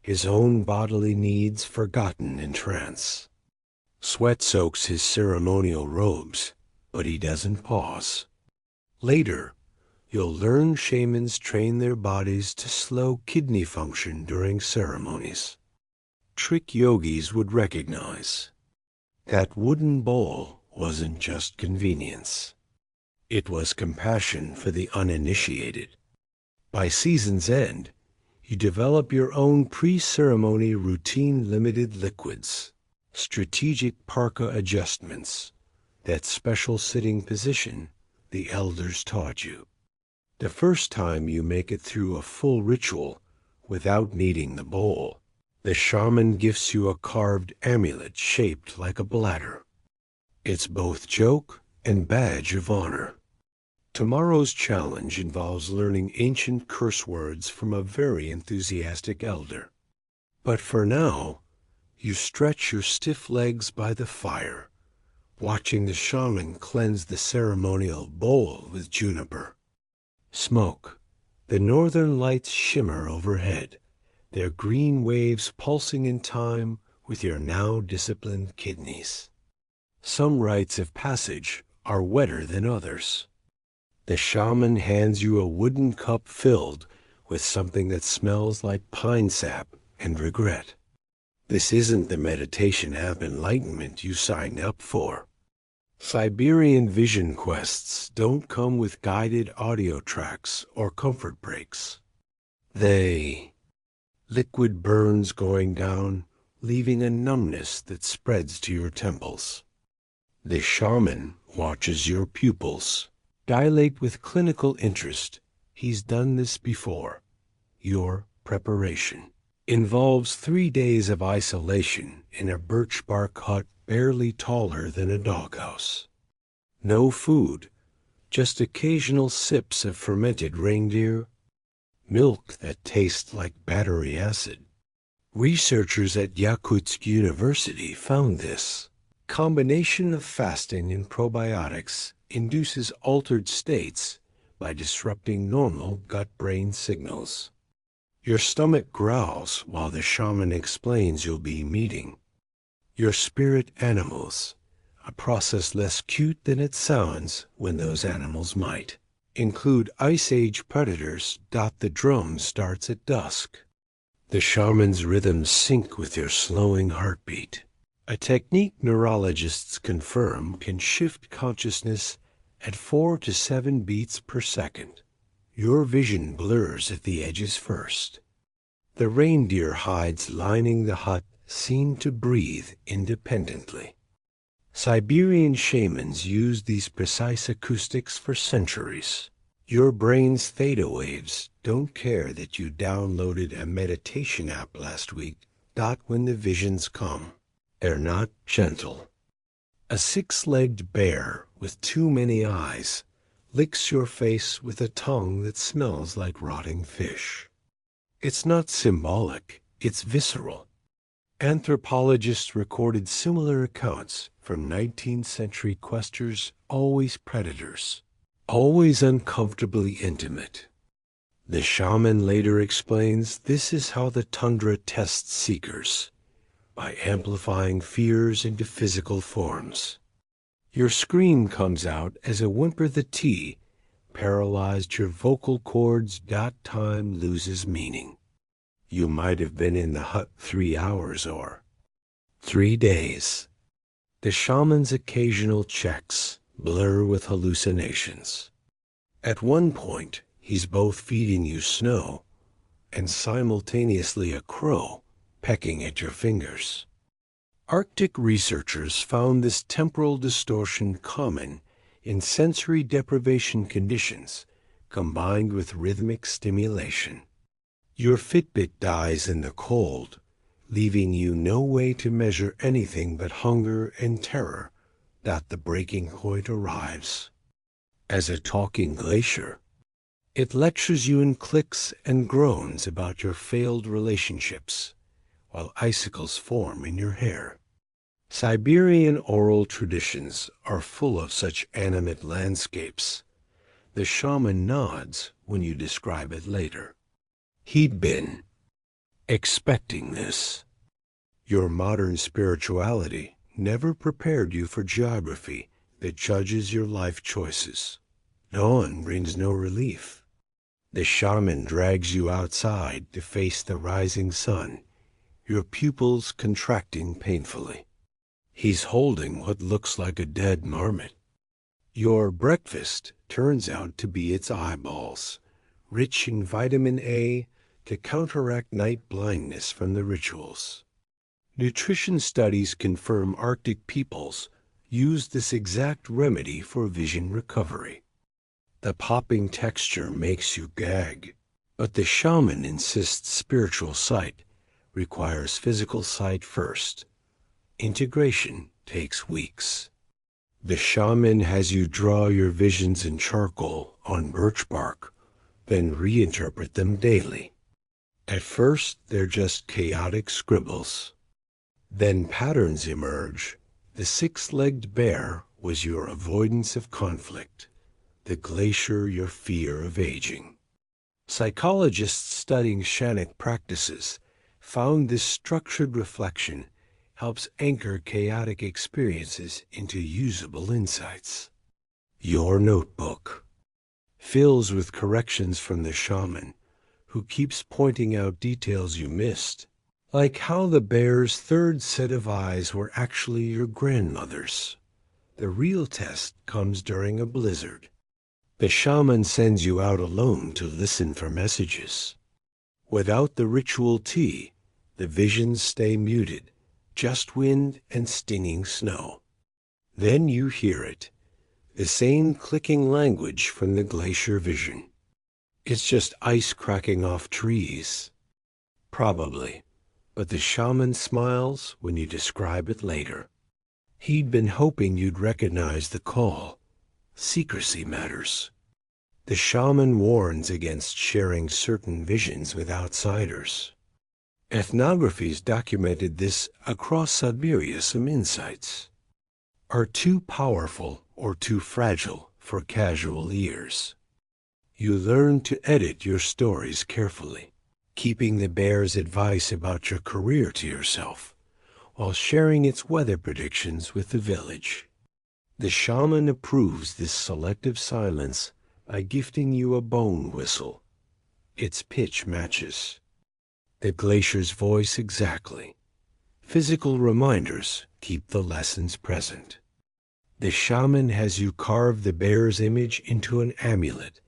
his own bodily needs forgotten in trance. Sweat soaks his ceremonial robes, but he doesn't pause. Later, you'll learn shamans train their bodies to slow kidney function during ceremonies. Trick yogis would recognize that wooden bowl wasn't just convenience. It was compassion for the uninitiated. By season's end, you develop your own pre-ceremony routine limited liquids, strategic parka adjustments, that special sitting position the elders taught you. The first time you make it through a full ritual without needing the bowl, the shaman gifts you a carved amulet shaped like a bladder. It's both joke and badge of honor. Tomorrow's challenge involves learning ancient curse words from a very enthusiastic elder. But for now, you stretch your stiff legs by the fire, watching the shaman cleanse the ceremonial bowl with juniper. Smoke. The northern lights shimmer overhead, their green waves pulsing in time with your now disciplined kidneys. Some rites of passage are wetter than others. The shaman hands you a wooden cup filled with something that smells like pine sap and regret. This isn't the meditation app enlightenment you signed up for. Siberian vision quests don't come with guided audio tracks or comfort breaks. Liquid burns going down, leaving a numbness that spreads to your temples. The shaman watches your pupils dilate with clinical interest. He's done this before. Your preparation involves 3 days of isolation in a birch bark hut barely taller than a doghouse. No food, just occasional sips of fermented reindeer, milk that tastes like battery acid. Researchers at Yakutsk University found this combination of fasting and probiotics induces altered states by disrupting normal gut-brain signals. Your stomach growls while the shaman explains you'll be meeting your spirit animals, a process less cute than it sounds when those animals might include Ice Age predators. The drum starts at dusk. The shaman's rhythms sync with your slowing heartbeat, a technique neurologists confirm can shift consciousness at 4 to 7 beats per second. Your vision blurs at the edges first. The reindeer hides lining the hut seem to breathe independently. Siberian shamans used these precise acoustics for centuries. Your brain's theta waves don't care that you downloaded a meditation app last week. When the visions come, they're not gentle. A 6-legged bear with too many eyes licks your face with a tongue that smells like rotting fish. It's not symbolic, it's visceral. Anthropologists recorded similar accounts from 19th century questers, always predators, always uncomfortably intimate. The shaman later explains this is how the tundra tests seekers, by amplifying fears into physical forms. Your scream comes out as a whimper the T, paralyzed your vocal cords. Time loses meaning. You might have been in the hut 3 hours or 3 days. The shaman's occasional checks blur with hallucinations. At one point, he's both feeding you snow and simultaneously a crow pecking at your fingers. Arctic researchers found this temporal distortion common in sensory deprivation conditions combined with rhythmic stimulation. Your Fitbit dies in the cold, leaving you no way to measure anything but hunger and terror. The breaking point arrives. As a talking glacier, it lectures you in clicks and groans about your failed relationships, while icicles form in your hair. Siberian oral traditions are full of such animate landscapes. The shaman nods when you describe it later. He'd been expecting this. Your modern spirituality never prepared you for geography that judges your life choices. Dawn brings no relief. The shaman drags you outside to face the rising sun, your pupils contracting painfully. He's holding what looks like a dead marmot. Your breakfast turns out to be its eyeballs, rich in vitamin A to counteract night blindness from the rituals. Nutrition studies confirm Arctic peoples use this exact remedy for vision recovery. The popping texture makes you gag, but the shaman insists spiritual sight requires physical sight first. Integration takes weeks. The shaman has you draw your visions in charcoal on birch bark, then reinterpret them daily. At first, they're just chaotic scribbles. Then patterns emerge. The six-legged bear was your avoidance of conflict, the glacier your fear of aging. Psychologists studying shamanic practices found this structured reflection helps anchor chaotic experiences into usable insights. Your notebook fills with corrections from the shaman, who keeps pointing out details you missed, like how the bear's third set of eyes were actually your grandmother's. The real test comes during a blizzard. The shaman sends you out alone to listen for messages. Without the ritual tea, the visions stay muted, just wind and stinging snow. Then you hear it, the same clicking language from the glacier vision. It's just ice cracking off trees. Probably, but the shaman smiles when you describe it later. He'd been hoping you'd recognize the call. Secrecy matters. The shaman warns against sharing certain visions with outsiders. Ethnographies documented this across Siberia. Some insights are too powerful or too fragile for casual ears. You learn to edit your stories carefully, keeping the bear's advice about your career to yourself, while sharing its weather predictions with the village. The shaman approves this selective silence by gifting you a bone whistle. Its pitch matches the glacier's voice exactly. Physical reminders keep the lessons present. The shaman has you carve the bear's image into an amulet,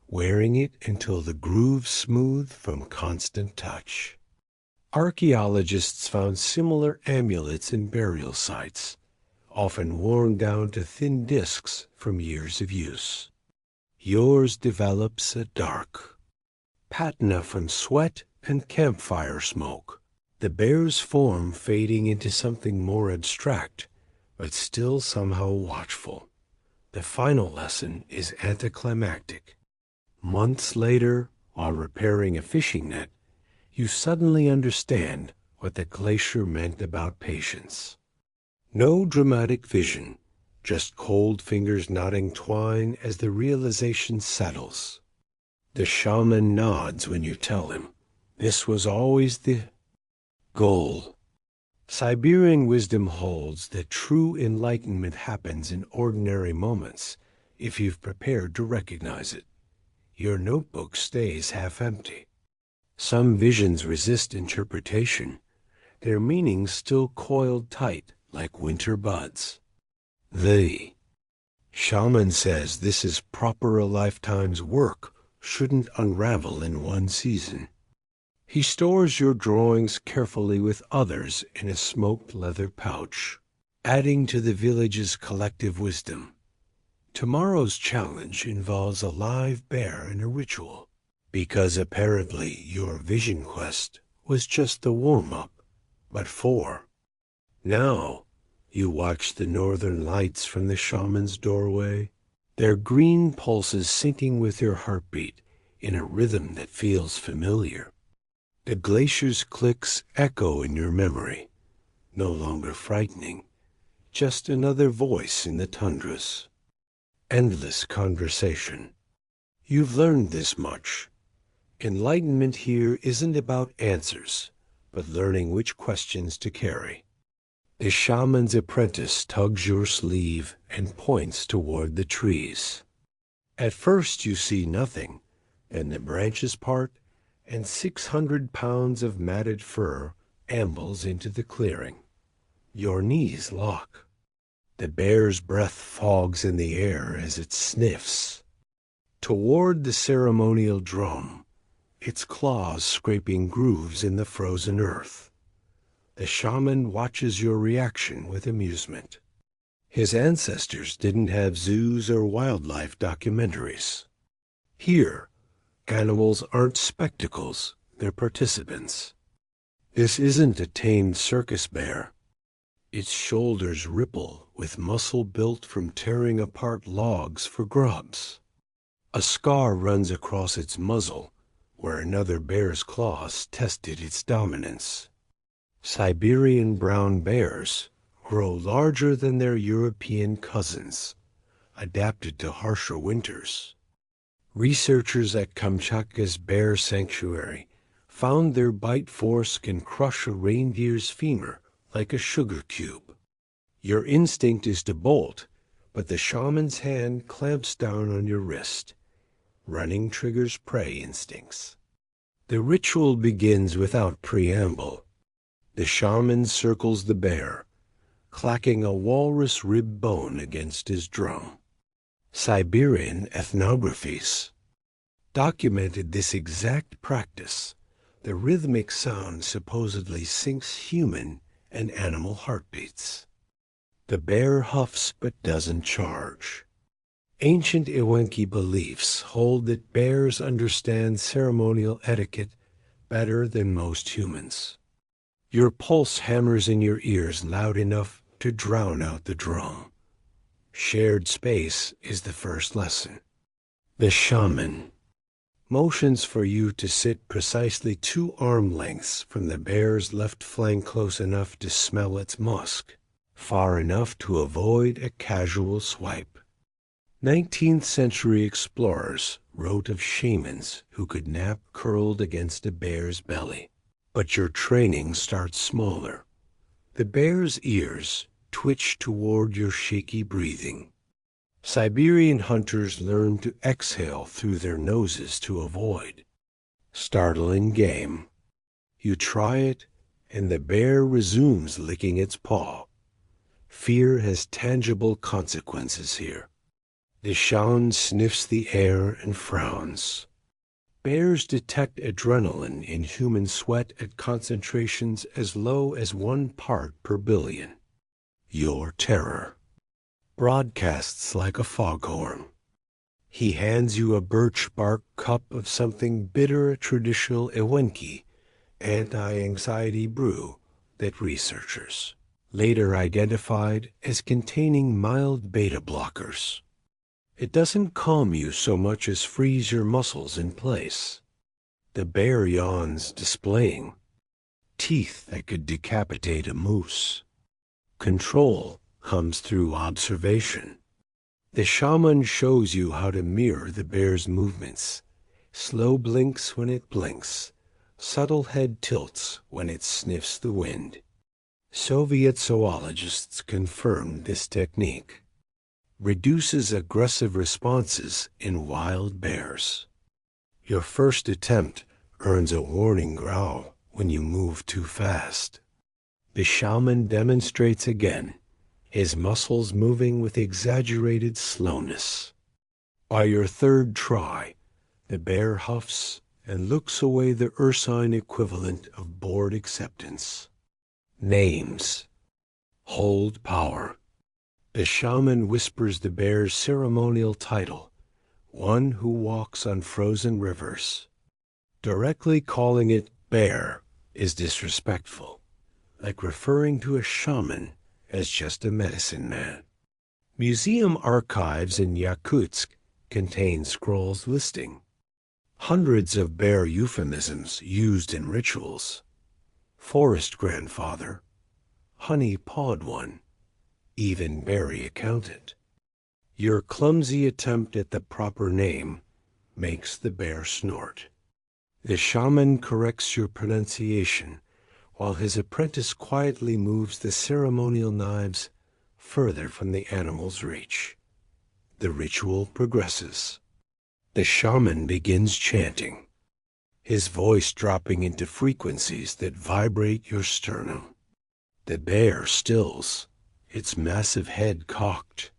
wearing it until the groove's smooth from constant touch. Archaeologists found similar amulets in burial sites, often worn down to thin discs from years of use. Yours develops a dark patina from sweat and campfire smoke, the bear's form fading into something more abstract, but still somehow watchful. The final lesson is anticlimactic. Months later, while repairing a fishing net, you suddenly understand what the glacier meant about patience. No dramatic vision, just cold fingers knotting twine as the realization settles. The shaman nods when you tell him, this was always the goal. Siberian wisdom holds that true enlightenment happens in ordinary moments if you've prepared to recognize it. Your notebook stays half empty. Some visions resist interpretation, their meanings still coiled tight like winter buds. The shaman says this is proper a lifetime's work, shouldn't unravel in one season. He stores your drawings carefully with others in a smoked leather pouch, adding to the village's collective wisdom. Tomorrow's challenge involves a live bear in a ritual, because apparently your vision quest was just the warm-up. But now you watch the northern lights from the shaman's doorway, their green pulses syncing with your heartbeat in a rhythm that feels familiar. The glacier's clicks echo in your memory, no longer frightening, just another voice in the tundras. Endless conversation. You've learned this much. Enlightenment here isn't about answers, but learning which questions to carry. The shaman's apprentice tugs your sleeve and points toward the trees. At first you see nothing, then the branches part, and 600 pounds of matted fur ambles into the clearing. Your knees lock. The bear's breath fogs in the air as it sniffs. Toward the ceremonial drum, its claws scraping grooves in the frozen earth. The shaman watches your reaction with amusement. His ancestors didn't have zoos or wildlife documentaries. Here, animals aren't spectacles, they're participants. This isn't a tamed circus bear. Its shoulders ripple with muscle built from tearing apart logs for grubs. A scar runs across its muzzle, where another bear's claws tested its dominance. Siberian brown bears grow larger than their European cousins, adapted to harsher winters. Researchers at Kamchatka's bear sanctuary found their bite force can crush a reindeer's femur like a sugar cube. Your instinct is to bolt, but the shaman's hand clamps down on your wrist. Running triggers prey instincts. The ritual begins without preamble. The shaman circles the bear, clacking a walrus rib bone against his drum. Siberian ethnographies documented this exact practice. The rhythmic sound supposedly syncs human and animal heartbeats. The bear huffs but doesn't charge. Ancient Ewenki beliefs hold that bears understand ceremonial etiquette better than most humans. Your pulse hammers in your ears loud enough to drown out the drum. Shared space is the first lesson. The shaman motions for you to sit precisely 2 arm lengths from the bear's left flank, close enough to smell its musk, far enough to avoid a casual swipe. 19th century explorers wrote of shamans who could nap curled against a bear's belly. But your training starts smaller. The bear's ears twitch toward your shaky breathing. Siberian hunters learn to exhale through their noses to avoid. Startling game. You try it, and the bear resumes licking its paw. Fear has tangible consequences here. The shaman sniffs the air and frowns. Bears detect adrenaline in human sweat at concentrations as low as 1 part per billion. Your terror broadcasts like a foghorn. He hands you a birch bark cup of something bitter, a traditional Ewenki anti-anxiety brew that researchers later identified as containing mild beta blockers. It doesn't calm you so much as freeze your muscles in place. The bear yawns, displaying teeth that could decapitate a moose. Control comes through observation. The shaman shows you how to mirror the bear's movements. Slow blinks when it blinks, subtle head tilts when it sniffs the wind. Soviet zoologists confirmed this technique. Reduces aggressive responses in wild bears. Your first attempt earns a warning growl when you move too fast. The shaman demonstrates again, his muscles moving with exaggerated slowness. By your 3rd try, the bear huffs and looks away, the ursine equivalent of bored acceptance. Names. Hold power. The shaman whispers the bear's ceremonial title, one who walks on frozen rivers. Directly calling it bear is disrespectful, like referring to a shaman as just a medicine man. Museum archives in Yakutsk contain scrolls listing Hundreds of bear euphemisms used in rituals. Forest grandfather, honey-pawed one, even berry accountant. Your clumsy attempt at the proper name makes the bear snort. The shaman corrects your pronunciation, while his apprentice quietly moves the ceremonial knives further from the animal's reach. The ritual progresses. The shaman begins chanting, his voice dropping into frequencies that vibrate your sternum. The bear stills, its massive head cocked.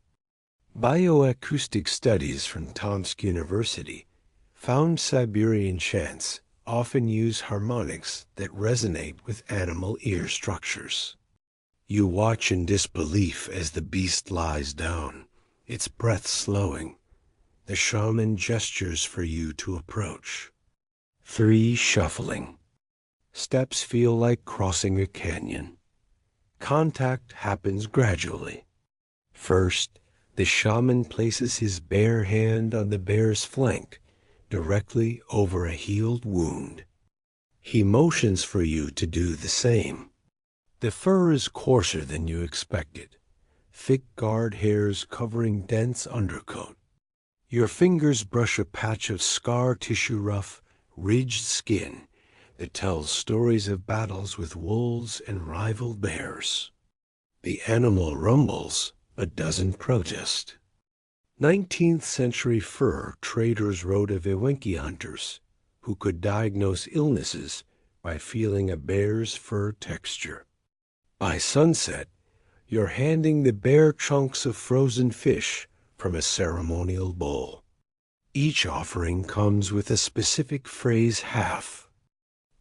Bioacoustic studies from Tomsk University found Siberian chants often use harmonics that resonate with animal ear structures. You watch in disbelief as the beast lies down, its breath slowing. The shaman gestures for you to approach. 3 shuffling. Steps feel like crossing a canyon. Contact happens gradually. First, the shaman places his bare hand on the bear's flank, directly over a healed wound. He motions for you to do the same. The fur is coarser than you expected, thick guard hairs covering dense undercoat. Your fingers brush a patch of scar tissue rough, ridged skin that tells stories of battles with wolves and rival bears. The animal rumbles, but doesn't protest. 19th century fur traders wrote of Ewenki hunters who could diagnose illnesses by feeling a bear's fur texture. By sunset, you're handing the bear chunks of frozen fish from a ceremonial bowl. Each offering comes with a specific phrase half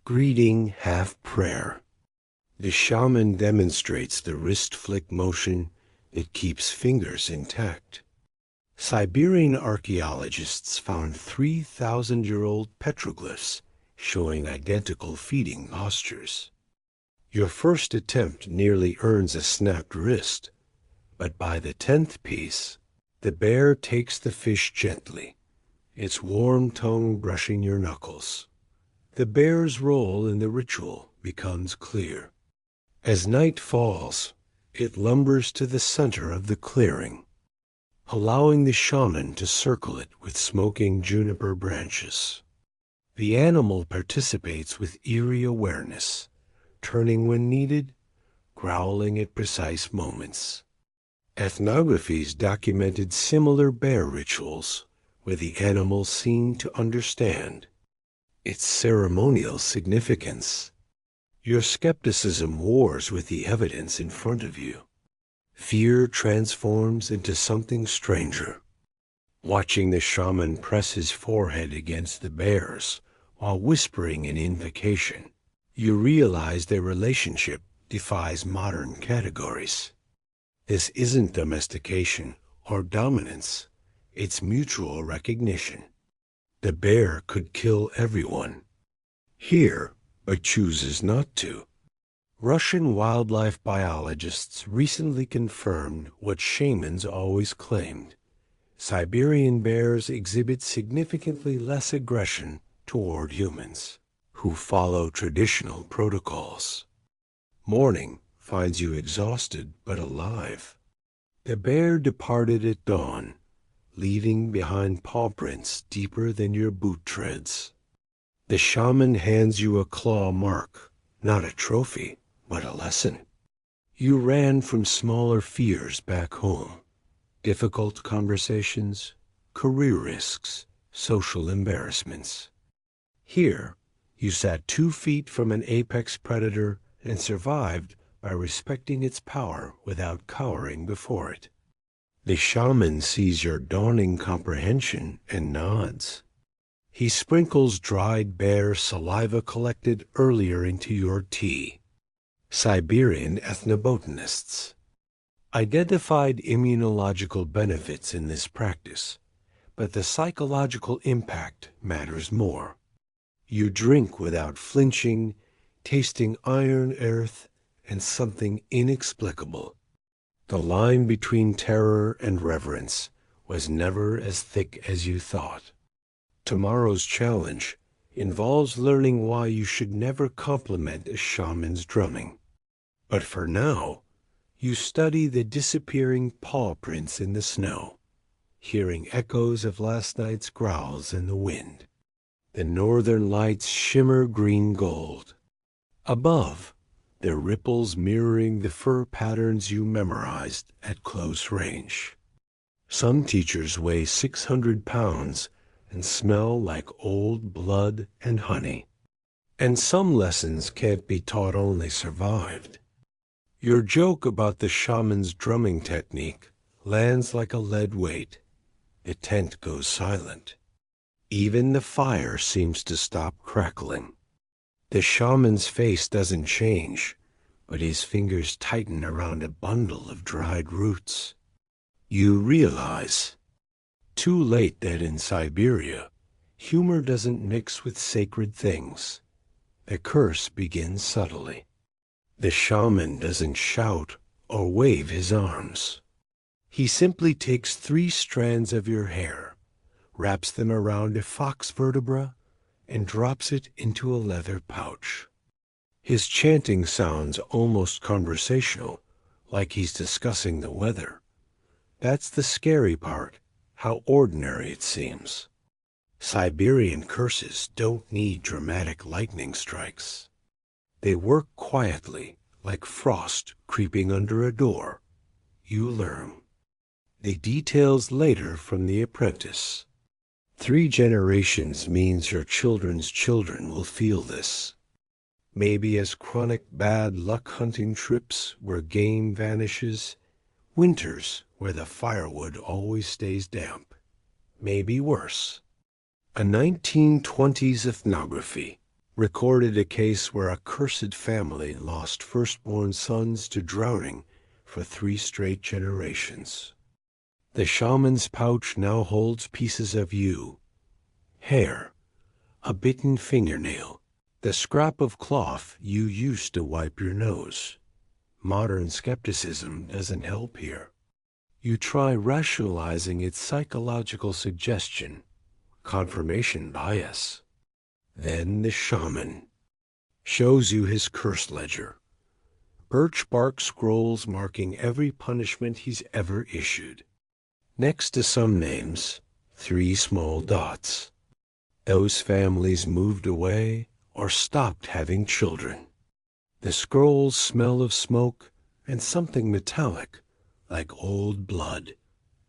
greeting, half prayer. The shaman demonstrates the wrist flick motion that keeps fingers intact. Siberian archaeologists found 3,000-year-old petroglyphs showing identical feeding postures. Your first attempt nearly earns a snapped wrist, but by the 10th piece, the bear takes the fish gently, its warm tongue brushing your knuckles. The bear's role in the ritual becomes clear. As night falls, it lumbers to the center of the clearing, allowing the shaman to circle it with smoking juniper branches. The animal participates with eerie awareness, turning when needed, growling at precise moments. Ethnographies documented similar bear rituals where the animal seemed to understand its ceremonial significance. Your skepticism wars with the evidence in front of you. Fear transforms into something stranger. Watching the shaman press his forehead against the bear's while whispering an invocation, you realize their relationship defies modern categories. This isn't domestication or dominance, it's mutual recognition. The bear could kill everyone here, but chooses not to. Russian wildlife biologists recently confirmed what shamans always claimed. Siberian bears exhibit significantly less aggression toward humans who follow traditional protocols. Morning finds you exhausted but alive. The bear departed at dawn, leaving behind paw prints deeper than your boot treads. The shaman hands you a claw mark, not a trophy, but a lesson. You ran from smaller fears back home. Difficult conversations, career risks, social embarrassments. Here, you sat 2 feet from an apex predator and survived by respecting its power without cowering before it. The shaman sees your dawning comprehension and nods. He sprinkles dried bear saliva collected earlier into your tea. Siberian ethnobotanists identified immunological benefits in this practice, but the psychological impact matters more. You drink without flinching, tasting iron earth and something inexplicable. The line between terror and reverence was never as thick as you thought. Tomorrow's challenge involves learning why you should never compliment a shaman's drumming. But for now, you study the disappearing paw prints in the snow, hearing echoes of last night's growls in the wind. The northern lights shimmer green gold. Above, their ripples mirroring the fur patterns you memorized at close range. Some teachers weigh 600 pounds and smell like old blood and honey. And some lessons can't be taught, only survived. Your joke about the shaman's drumming technique lands like a lead weight. The tent goes silent. Even the fire seems to stop crackling. The shaman's face doesn't change, but his fingers tighten around a bundle of dried roots. You realize, too late, that in Siberia, humor doesn't mix with sacred things. The curse begins subtly. The shaman doesn't shout or wave his arms. He simply takes 3 strands of your hair, wraps them around a fox vertebra, and drops it into a leather pouch. His chanting sounds almost conversational, like he's discussing the weather. That's the scary part, how ordinary it seems. Siberian curses don't need dramatic lightning strikes. They work quietly, like frost creeping under a door. You learn the details later from the apprentice. 3 generations means your children's children will feel this. Maybe as chronic bad luck hunting trips where game vanishes, winters where the firewood always stays damp. Maybe worse. A 1920s ethnography recorded a case where a cursed family lost firstborn sons to drowning for 3 straight generations. The shaman's pouch now holds pieces of you: hair, a bitten fingernail, the scrap of cloth you used to wipe your nose. Modern skepticism doesn't help here. You try rationalizing its psychological suggestion, confirmation bias. Then the shaman shows you his curse ledger. Birch bark scrolls marking every punishment he's ever issued. Next to some names, 3 small dots. Those families moved away or stopped having children. The scrolls smell of smoke and something metallic, like old blood.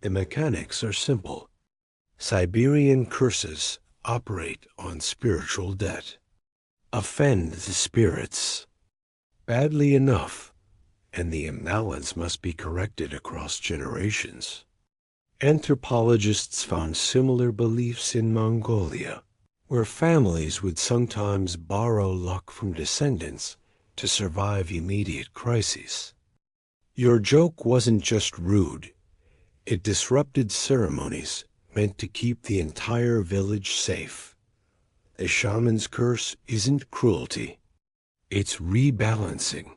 The mechanics are simple. Siberian curses operate on spiritual debt. Offend the spirits badly enough, and the imbalance must be corrected across generations. Anthropologists found similar beliefs in Mongolia, where families would sometimes borrow luck from descendants to survive immediate crises. Your joke wasn't just rude. It disrupted ceremonies meant to keep the entire village safe. The shaman's curse isn't cruelty. It's rebalancing.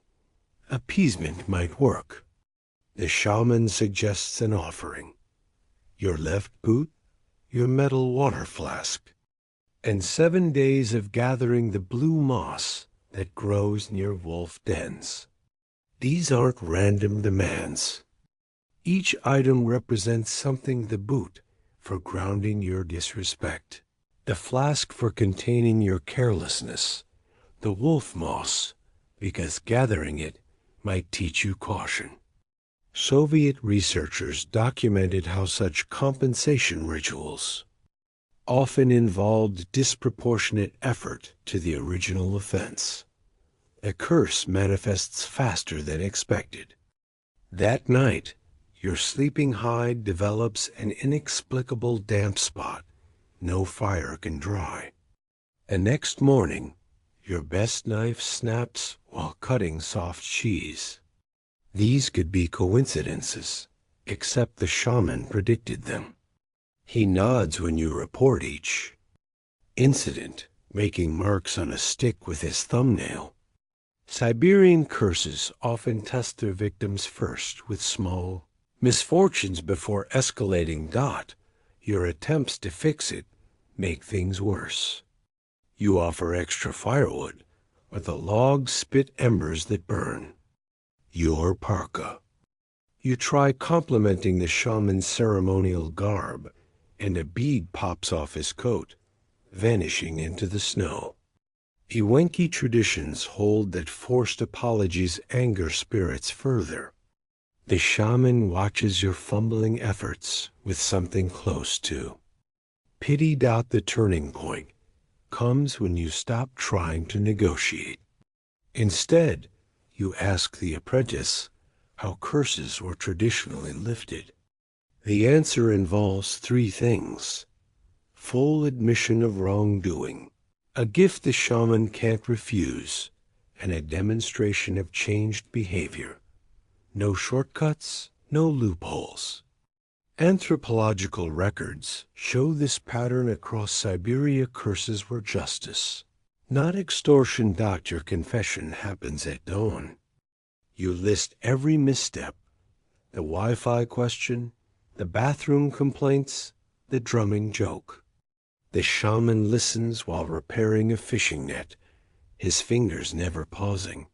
Appeasement might work. The shaman suggests an offering: your left boot, your metal water flask, and 7 days of gathering the blue moss that grows near wolf dens. These aren't random demands. Each item represents something: the boot for grounding your disrespect, the flask for containing your carelessness, the wolf moss because gathering it might teach you caution. Soviet researchers documented how such compensation rituals often involved disproportionate effort to the original offense. A curse manifests faster than expected. That night, your sleeping hide develops an inexplicable damp spot no fire can dry. And next morning, your best knife snaps while cutting soft cheese. These could be coincidences, except the shaman predicted them. He nods when you report each incident, making marks on a stick with his thumbnail. Siberian curses often test their victims first with small misfortunes before escalating. Your attempts to fix it make things worse. You offer extra firewood, but the logs spit embers that burn. Your parka. You try complimenting the shaman's ceremonial garb, and a bead pops off his coat, vanishing into the snow. Iwenki traditions hold that forced apologies anger spirits further. The shaman watches your fumbling efforts with something close to pity. The turning point comes when you stop trying to negotiate. Instead, you ask the apprentice how curses were traditionally lifted. The answer involves three things: full admission of wrongdoing, a gift the shaman can't refuse, and a demonstration of changed behavior. No shortcuts, no loopholes. Anthropological records show this pattern across Siberia. Curses were justice, not extortion. Your confession happens at dawn. You list every misstep: the Wi-Fi question, the bathroom complaints, the drumming joke. The shaman listens while repairing a fishing net, his fingers never pausing.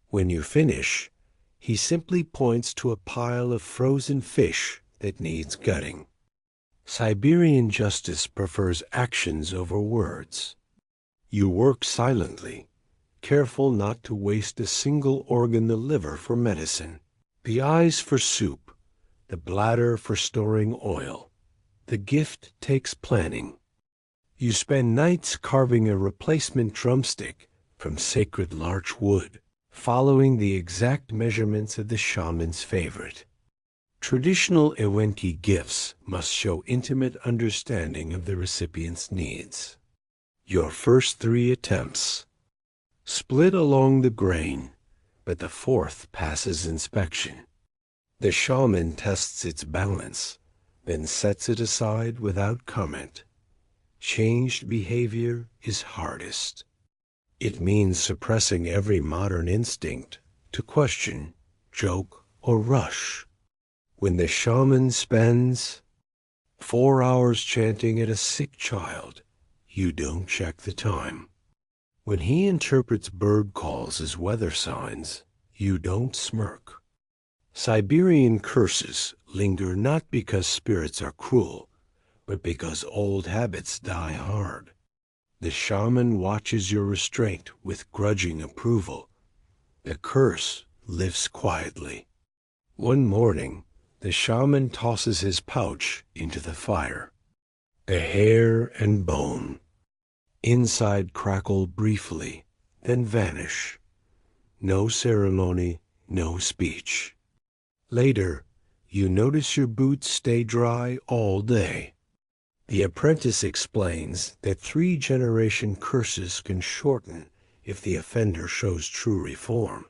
When you finish, he simply points to a pile of frozen fish that needs gutting. Siberian justice prefers actions over words. You work silently, careful not to waste a single organ: the liver for medicine, the eyes for soup, the bladder for storing oil. The gift takes planning. You spend nights carving a replacement drumstick from sacred larch wood, following the exact measurements of the shaman's favorite. Traditional Ewenki gifts must show intimate understanding of the recipient's needs. Your first three attempts split along the grain, but the fourth passes inspection. The shaman tests its balance, then sets it aside without comment. Changed behavior is hardest. It means suppressing every modern instinct to question, joke, or rush. When the shaman spends 4 hours chanting at a sick child, you don't check the time. When he interprets bird calls as weather signs, you don't smirk. Siberian curses linger not because spirits are cruel, but because old habits die hard. The shaman watches your restraint with grudging approval. The curse lives quietly. One morning, the shaman tosses his pouch into the fire. A hair and bone. Inside crackle briefly, then vanish. No ceremony, no speech. Later, you notice your boots stay dry all day. The apprentice explains that 3-generation curses can shorten if the offender shows true reform.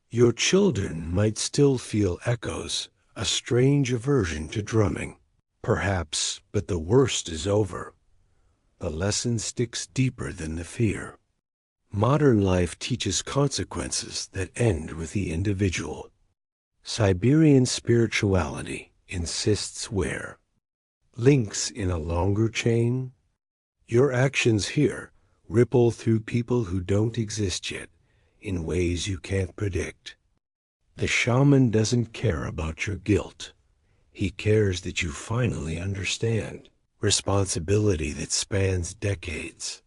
Your children might still feel echoes, a strange aversion to drumming. Perhaps, but the worst is over. The lesson sticks deeper than the fear. Modern life teaches consequences that end with the individual. Siberian spirituality insists where? Links in a longer chain? Your actions here ripple through people who don't exist yet, in ways you can't predict. The shaman doesn't care about your guilt. He cares that you finally understand responsibility that spans decades.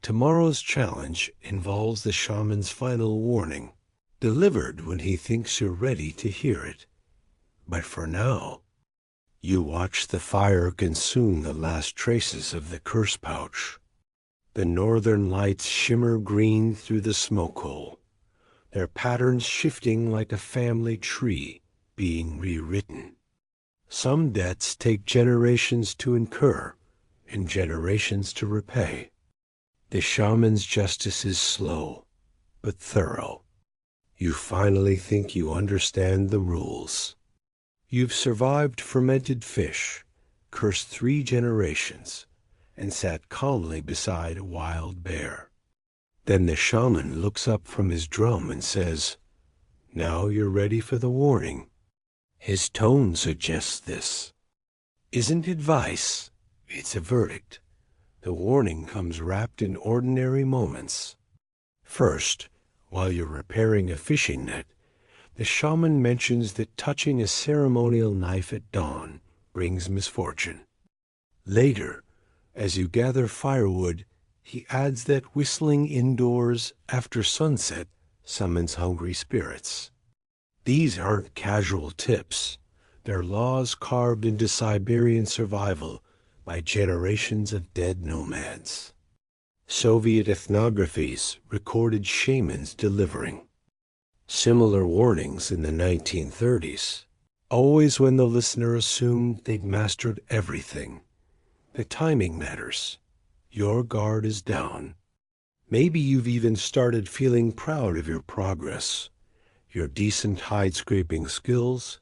Tomorrow's challenge involves the shaman's final warning, delivered when he thinks you're ready to hear it. But for now, you watch the fire consume the last traces of the curse pouch. The northern lights shimmer green through the smoke hole, their patterns shifting like a family tree being rewritten. Some debts take generations to incur and generations to repay. The shaman's justice is slow, but thorough. You finally think you understand the rules. You've survived fermented fish, cursed 3 generations, and sat calmly beside a wild bear. Then the shaman looks up from his drum and says, "Now you're ready for the warning." His tone suggests this isn't advice, it's a verdict. The warning comes wrapped in ordinary moments. First, while you're repairing a fishing net, the shaman mentions that touching a ceremonial knife at dawn brings misfortune. Later, as you gather firewood, he adds that whistling indoors after sunset summons hungry spirits. These aren't casual tips. They're laws carved into Siberian survival by generations of dead nomads. Soviet ethnographies recorded shamans delivering similar warnings in the 1930s, always when the listener assumed they'd mastered everything. The timing matters. Your guard is down. Maybe you've even started feeling proud of your progress, your decent hide-scraping skills,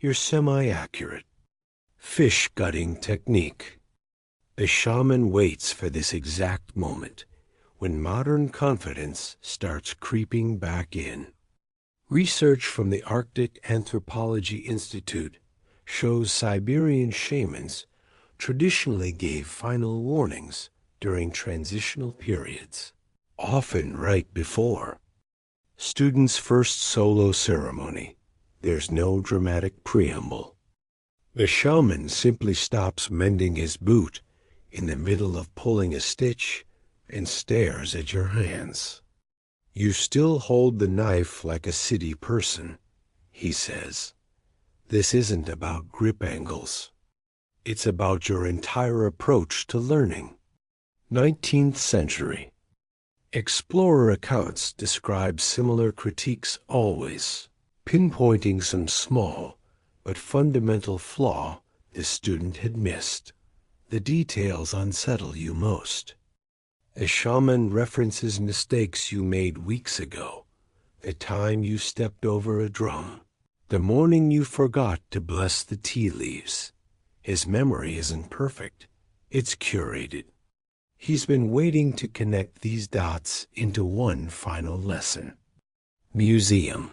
your semi-accurate fish gutting technique. The shaman waits for this exact moment when modern confidence starts creeping back in. Research from the Arctic Anthropology Institute shows Siberian shamans traditionally gave final warnings during transitional periods, often right before students' first solo ceremony. There's no dramatic preamble. The shaman simply stops mending his boot in the middle of pulling a stitch and stares at your hands. You still hold the knife like a city person, he says. This isn't about grip angles. It's about your entire approach to learning. 19th century. Explorer accounts describe similar critiques always, pinpointing some small but fundamental flaw the student had missed. The details unsettle you most. A shaman references mistakes you made weeks ago, the time you stepped over a drum, the morning you forgot to bless the tea leaves. His memory isn't perfect, it's curated. He's been waiting to connect these dots into one final lesson. Museum.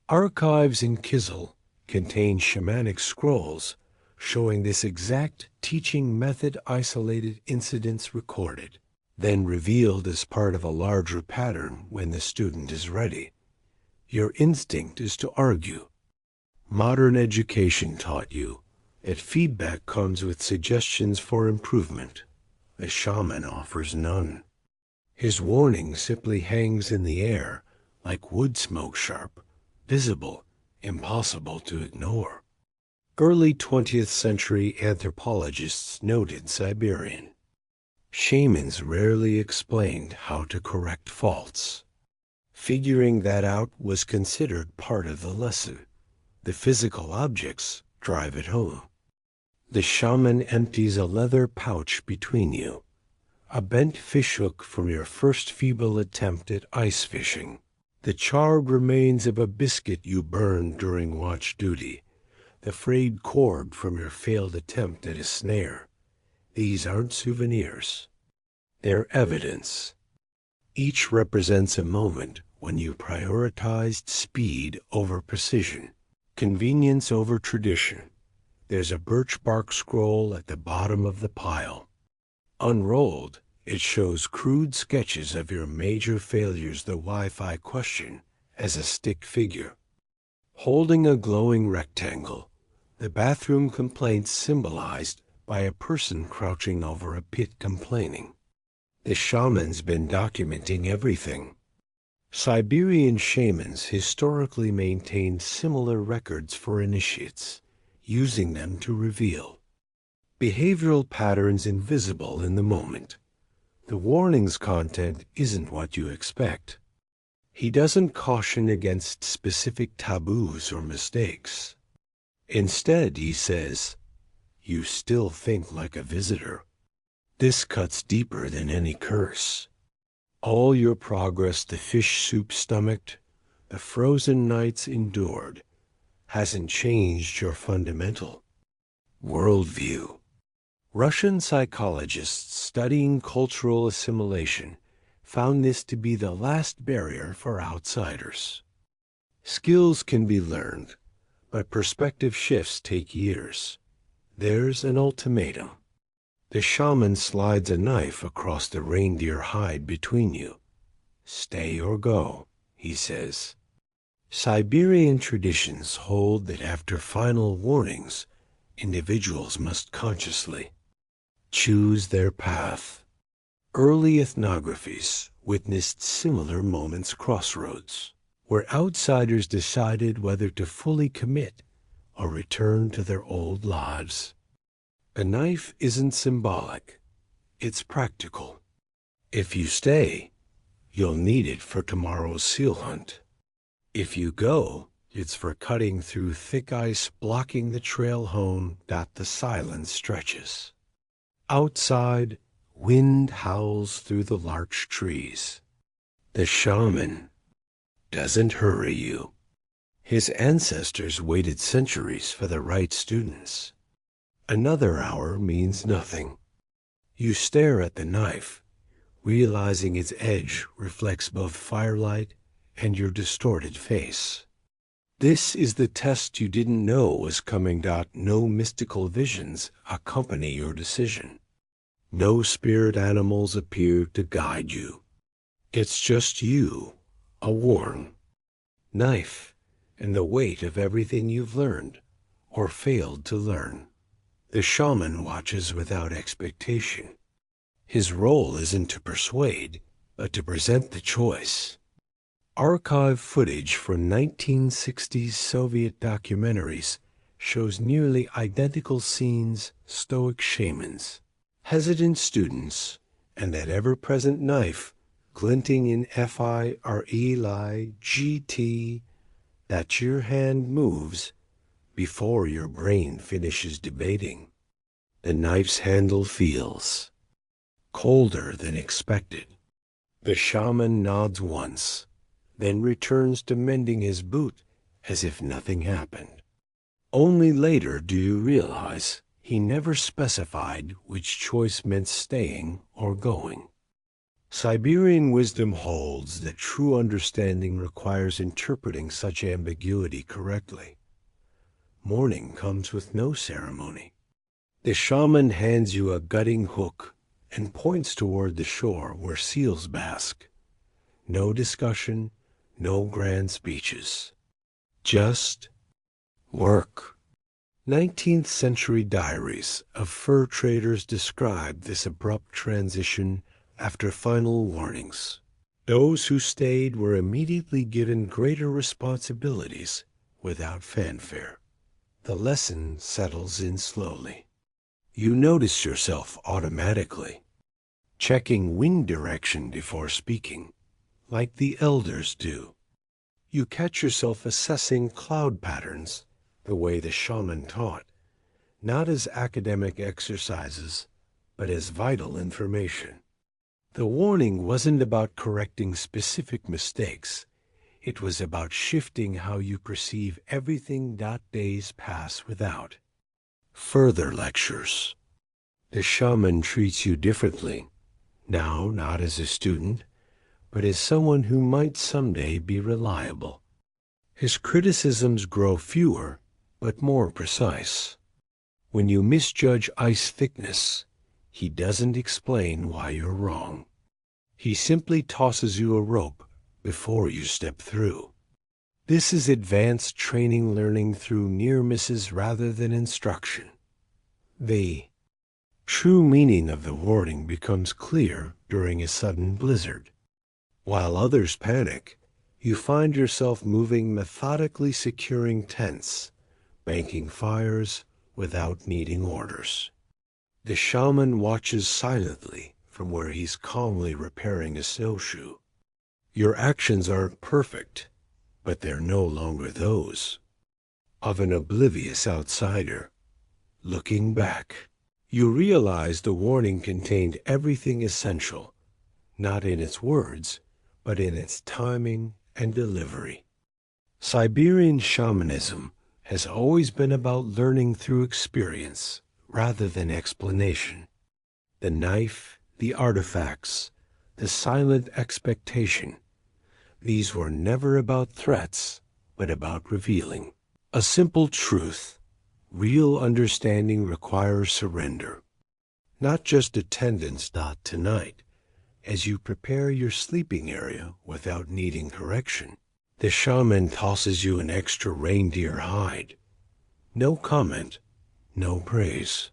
Archives in Kizil contain shamanic scrolls showing this exact teaching method, isolated incidents recorded, then revealed as part of a larger pattern when the student is ready. Your instinct is to argue. Modern education taught you that feedback comes with suggestions for improvement. The shaman offers none. His warning simply hangs in the air like wood smoke, sharp, visible, impossible to ignore. Early 20th century anthropologists noted Siberian shamans rarely explained how to correct faults. Figuring that out was considered part of the lesson. The physical objects drive it home. The shaman empties a leather pouch between you, a bent fishhook from your first feeble attempt at ice fishing, the charred remains of a biscuit you burned during watch duty, the frayed cord from your failed attempt at a snare. These aren't souvenirs. They're evidence. Each represents a moment when you prioritized speed over precision, convenience over tradition. There's a birch bark scroll at the bottom of the pile. Unrolled, it shows crude sketches of your major failures, the Wi-Fi question, as a stick figure. Holding a glowing rectangle, the bathroom complaints symbolized by a person crouching over a pit complaining. The shaman's been documenting everything. Siberian shamans historically maintained similar records for initiates, using them to reveal behavioral patterns invisible in the moment. The warning's content isn't what you expect. He doesn't caution against specific taboos or mistakes. Instead, he says, "You still think like a visitor." This cuts deeper than any curse. All your progress, the fish soup stomached, the frozen nights endured, hasn't changed your fundamental worldview. Russian psychologists studying cultural assimilation found this to be the last barrier for outsiders. Skills can be learned, but perspective shifts take years. There's an ultimatum. The shaman slides a knife across the reindeer hide between you. Stay or go, he says. Siberian traditions hold that after final warnings, individuals must consciously choose their path. Early ethnographies witnessed similar moments crossroads, where outsiders decided whether to fully commit or return to their old lives. A knife isn't symbolic, it's practical. If you stay, you'll need it for tomorrow's seal hunt. If you go, it's for cutting through thick ice blocking the trail home that the silence stretches. Outside, wind howls through the larch trees. The shaman doesn't hurry you. His ancestors waited centuries for the right students. Another hour means nothing. You stare at the knife, realizing its edge reflects both firelight and your distorted face. This is the test you didn't know was coming. No mystical visions accompany your decision. No spirit animals appear to guide you. It's just you, a worn knife, and the weight of everything you've learned or failed to learn. The shaman watches without expectation. His role isn't to persuade, but to present the choice. Archive footage from 1960s Soviet documentaries shows nearly identical scenes, stoic shamans, hesitant students, and that ever-present knife glinting in FIRELIGT that your hand moves before your brain finishes debating. The knife's handle feels colder than expected. The shaman nods once, then returns to mending his boot as if nothing happened. Only later do you realize he never specified which choice meant staying or going. Siberian wisdom holds that true understanding requires interpreting such ambiguity correctly. Mourning comes with no ceremony. The shaman hands you a gutting hook and points toward the shore where seals bask. No discussion, no grand speeches. Just work. 19th century diaries of fur traders describe this abrupt transition after final warnings. Those who stayed were immediately given greater responsibilities without fanfare. The lesson settles in slowly. You notice yourself automatically, checking wind direction before speaking, like the elders do. You catch yourself assessing cloud patterns the way the shaman taught, not as academic exercises, but as vital information. The warning wasn't about correcting specific mistakes. It was about shifting how you perceive everything. Days pass without further lectures. The shaman treats you differently, now not as a student, but as someone who might someday be reliable. His criticisms grow fewer, but more precise. When you misjudge ice thickness, he doesn't explain why you're wrong. He simply tosses you a rope before you step through. This is advanced training learning through near misses rather than instruction. The true meaning of the warning becomes clear during a sudden blizzard. While others panic, you find yourself moving methodically, securing tents, banking fires without needing orders. The shaman watches silently from where he's calmly repairing a snowshoe. Your actions aren't perfect, but they're no longer those of an oblivious outsider. Looking back, you realize the warning contained everything essential, not in its words, but in its timing and delivery. Siberian shamanism has always been about learning through experience rather than explanation. The knife, the artifacts, the silent expectation, these were never about threats, but about revealing a simple truth. Real understanding requires surrender, not just attendance. Tonight, as you prepare your sleeping area without needing correction, the shaman tosses you an extra reindeer hide. No comment, no praise.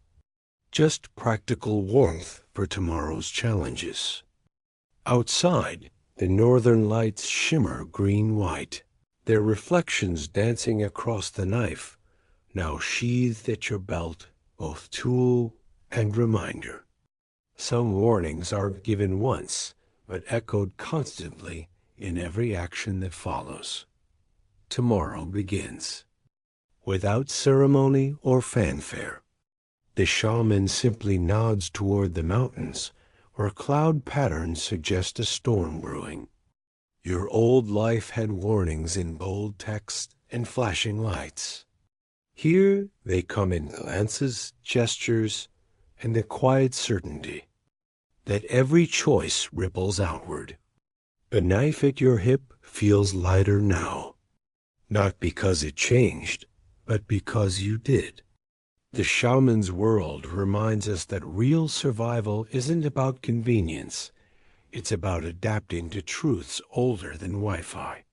Just practical warmth for tomorrow's challenges. Outside, the northern lights shimmer green-white, their reflections dancing across the knife, now sheathed at your belt, both tool and reminder. Some warnings are given once, but echoed constantly in every action that follows. Tomorrow begins. Without ceremony or fanfare, the shaman simply nods toward the mountains, where cloud patterns suggest a storm brewing. Your old life had warnings in bold text and flashing lights. Here they come in glances, gestures, and the quiet certainty that every choice ripples outward. The knife at your hip feels lighter now, not because it changed, but because you did. The shaman's world reminds us that real survival isn't about convenience. It's about adapting to truths older than Wi-Fi.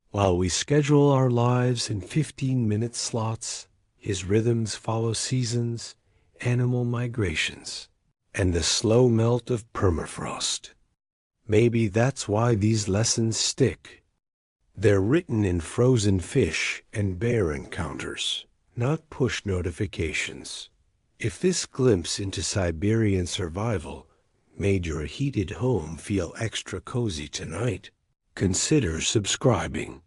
While we schedule our lives in 15-minute slots, his rhythms follow seasons, animal migrations, and the slow melt of permafrost. Maybe that's why these lessons stick. They're written in frozen fish and bear encounters, not push notifications. If this glimpse into Siberian survival made your heated home feel extra cozy tonight, consider subscribing.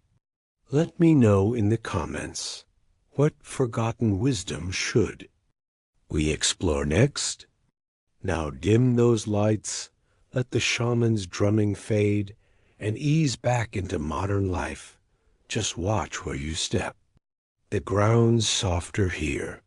Let me know in the comments what forgotten wisdom should we explore next. Now dim those lights, let the shaman's drumming fade, and ease back into modern life. Just watch where you step. The ground's softer here,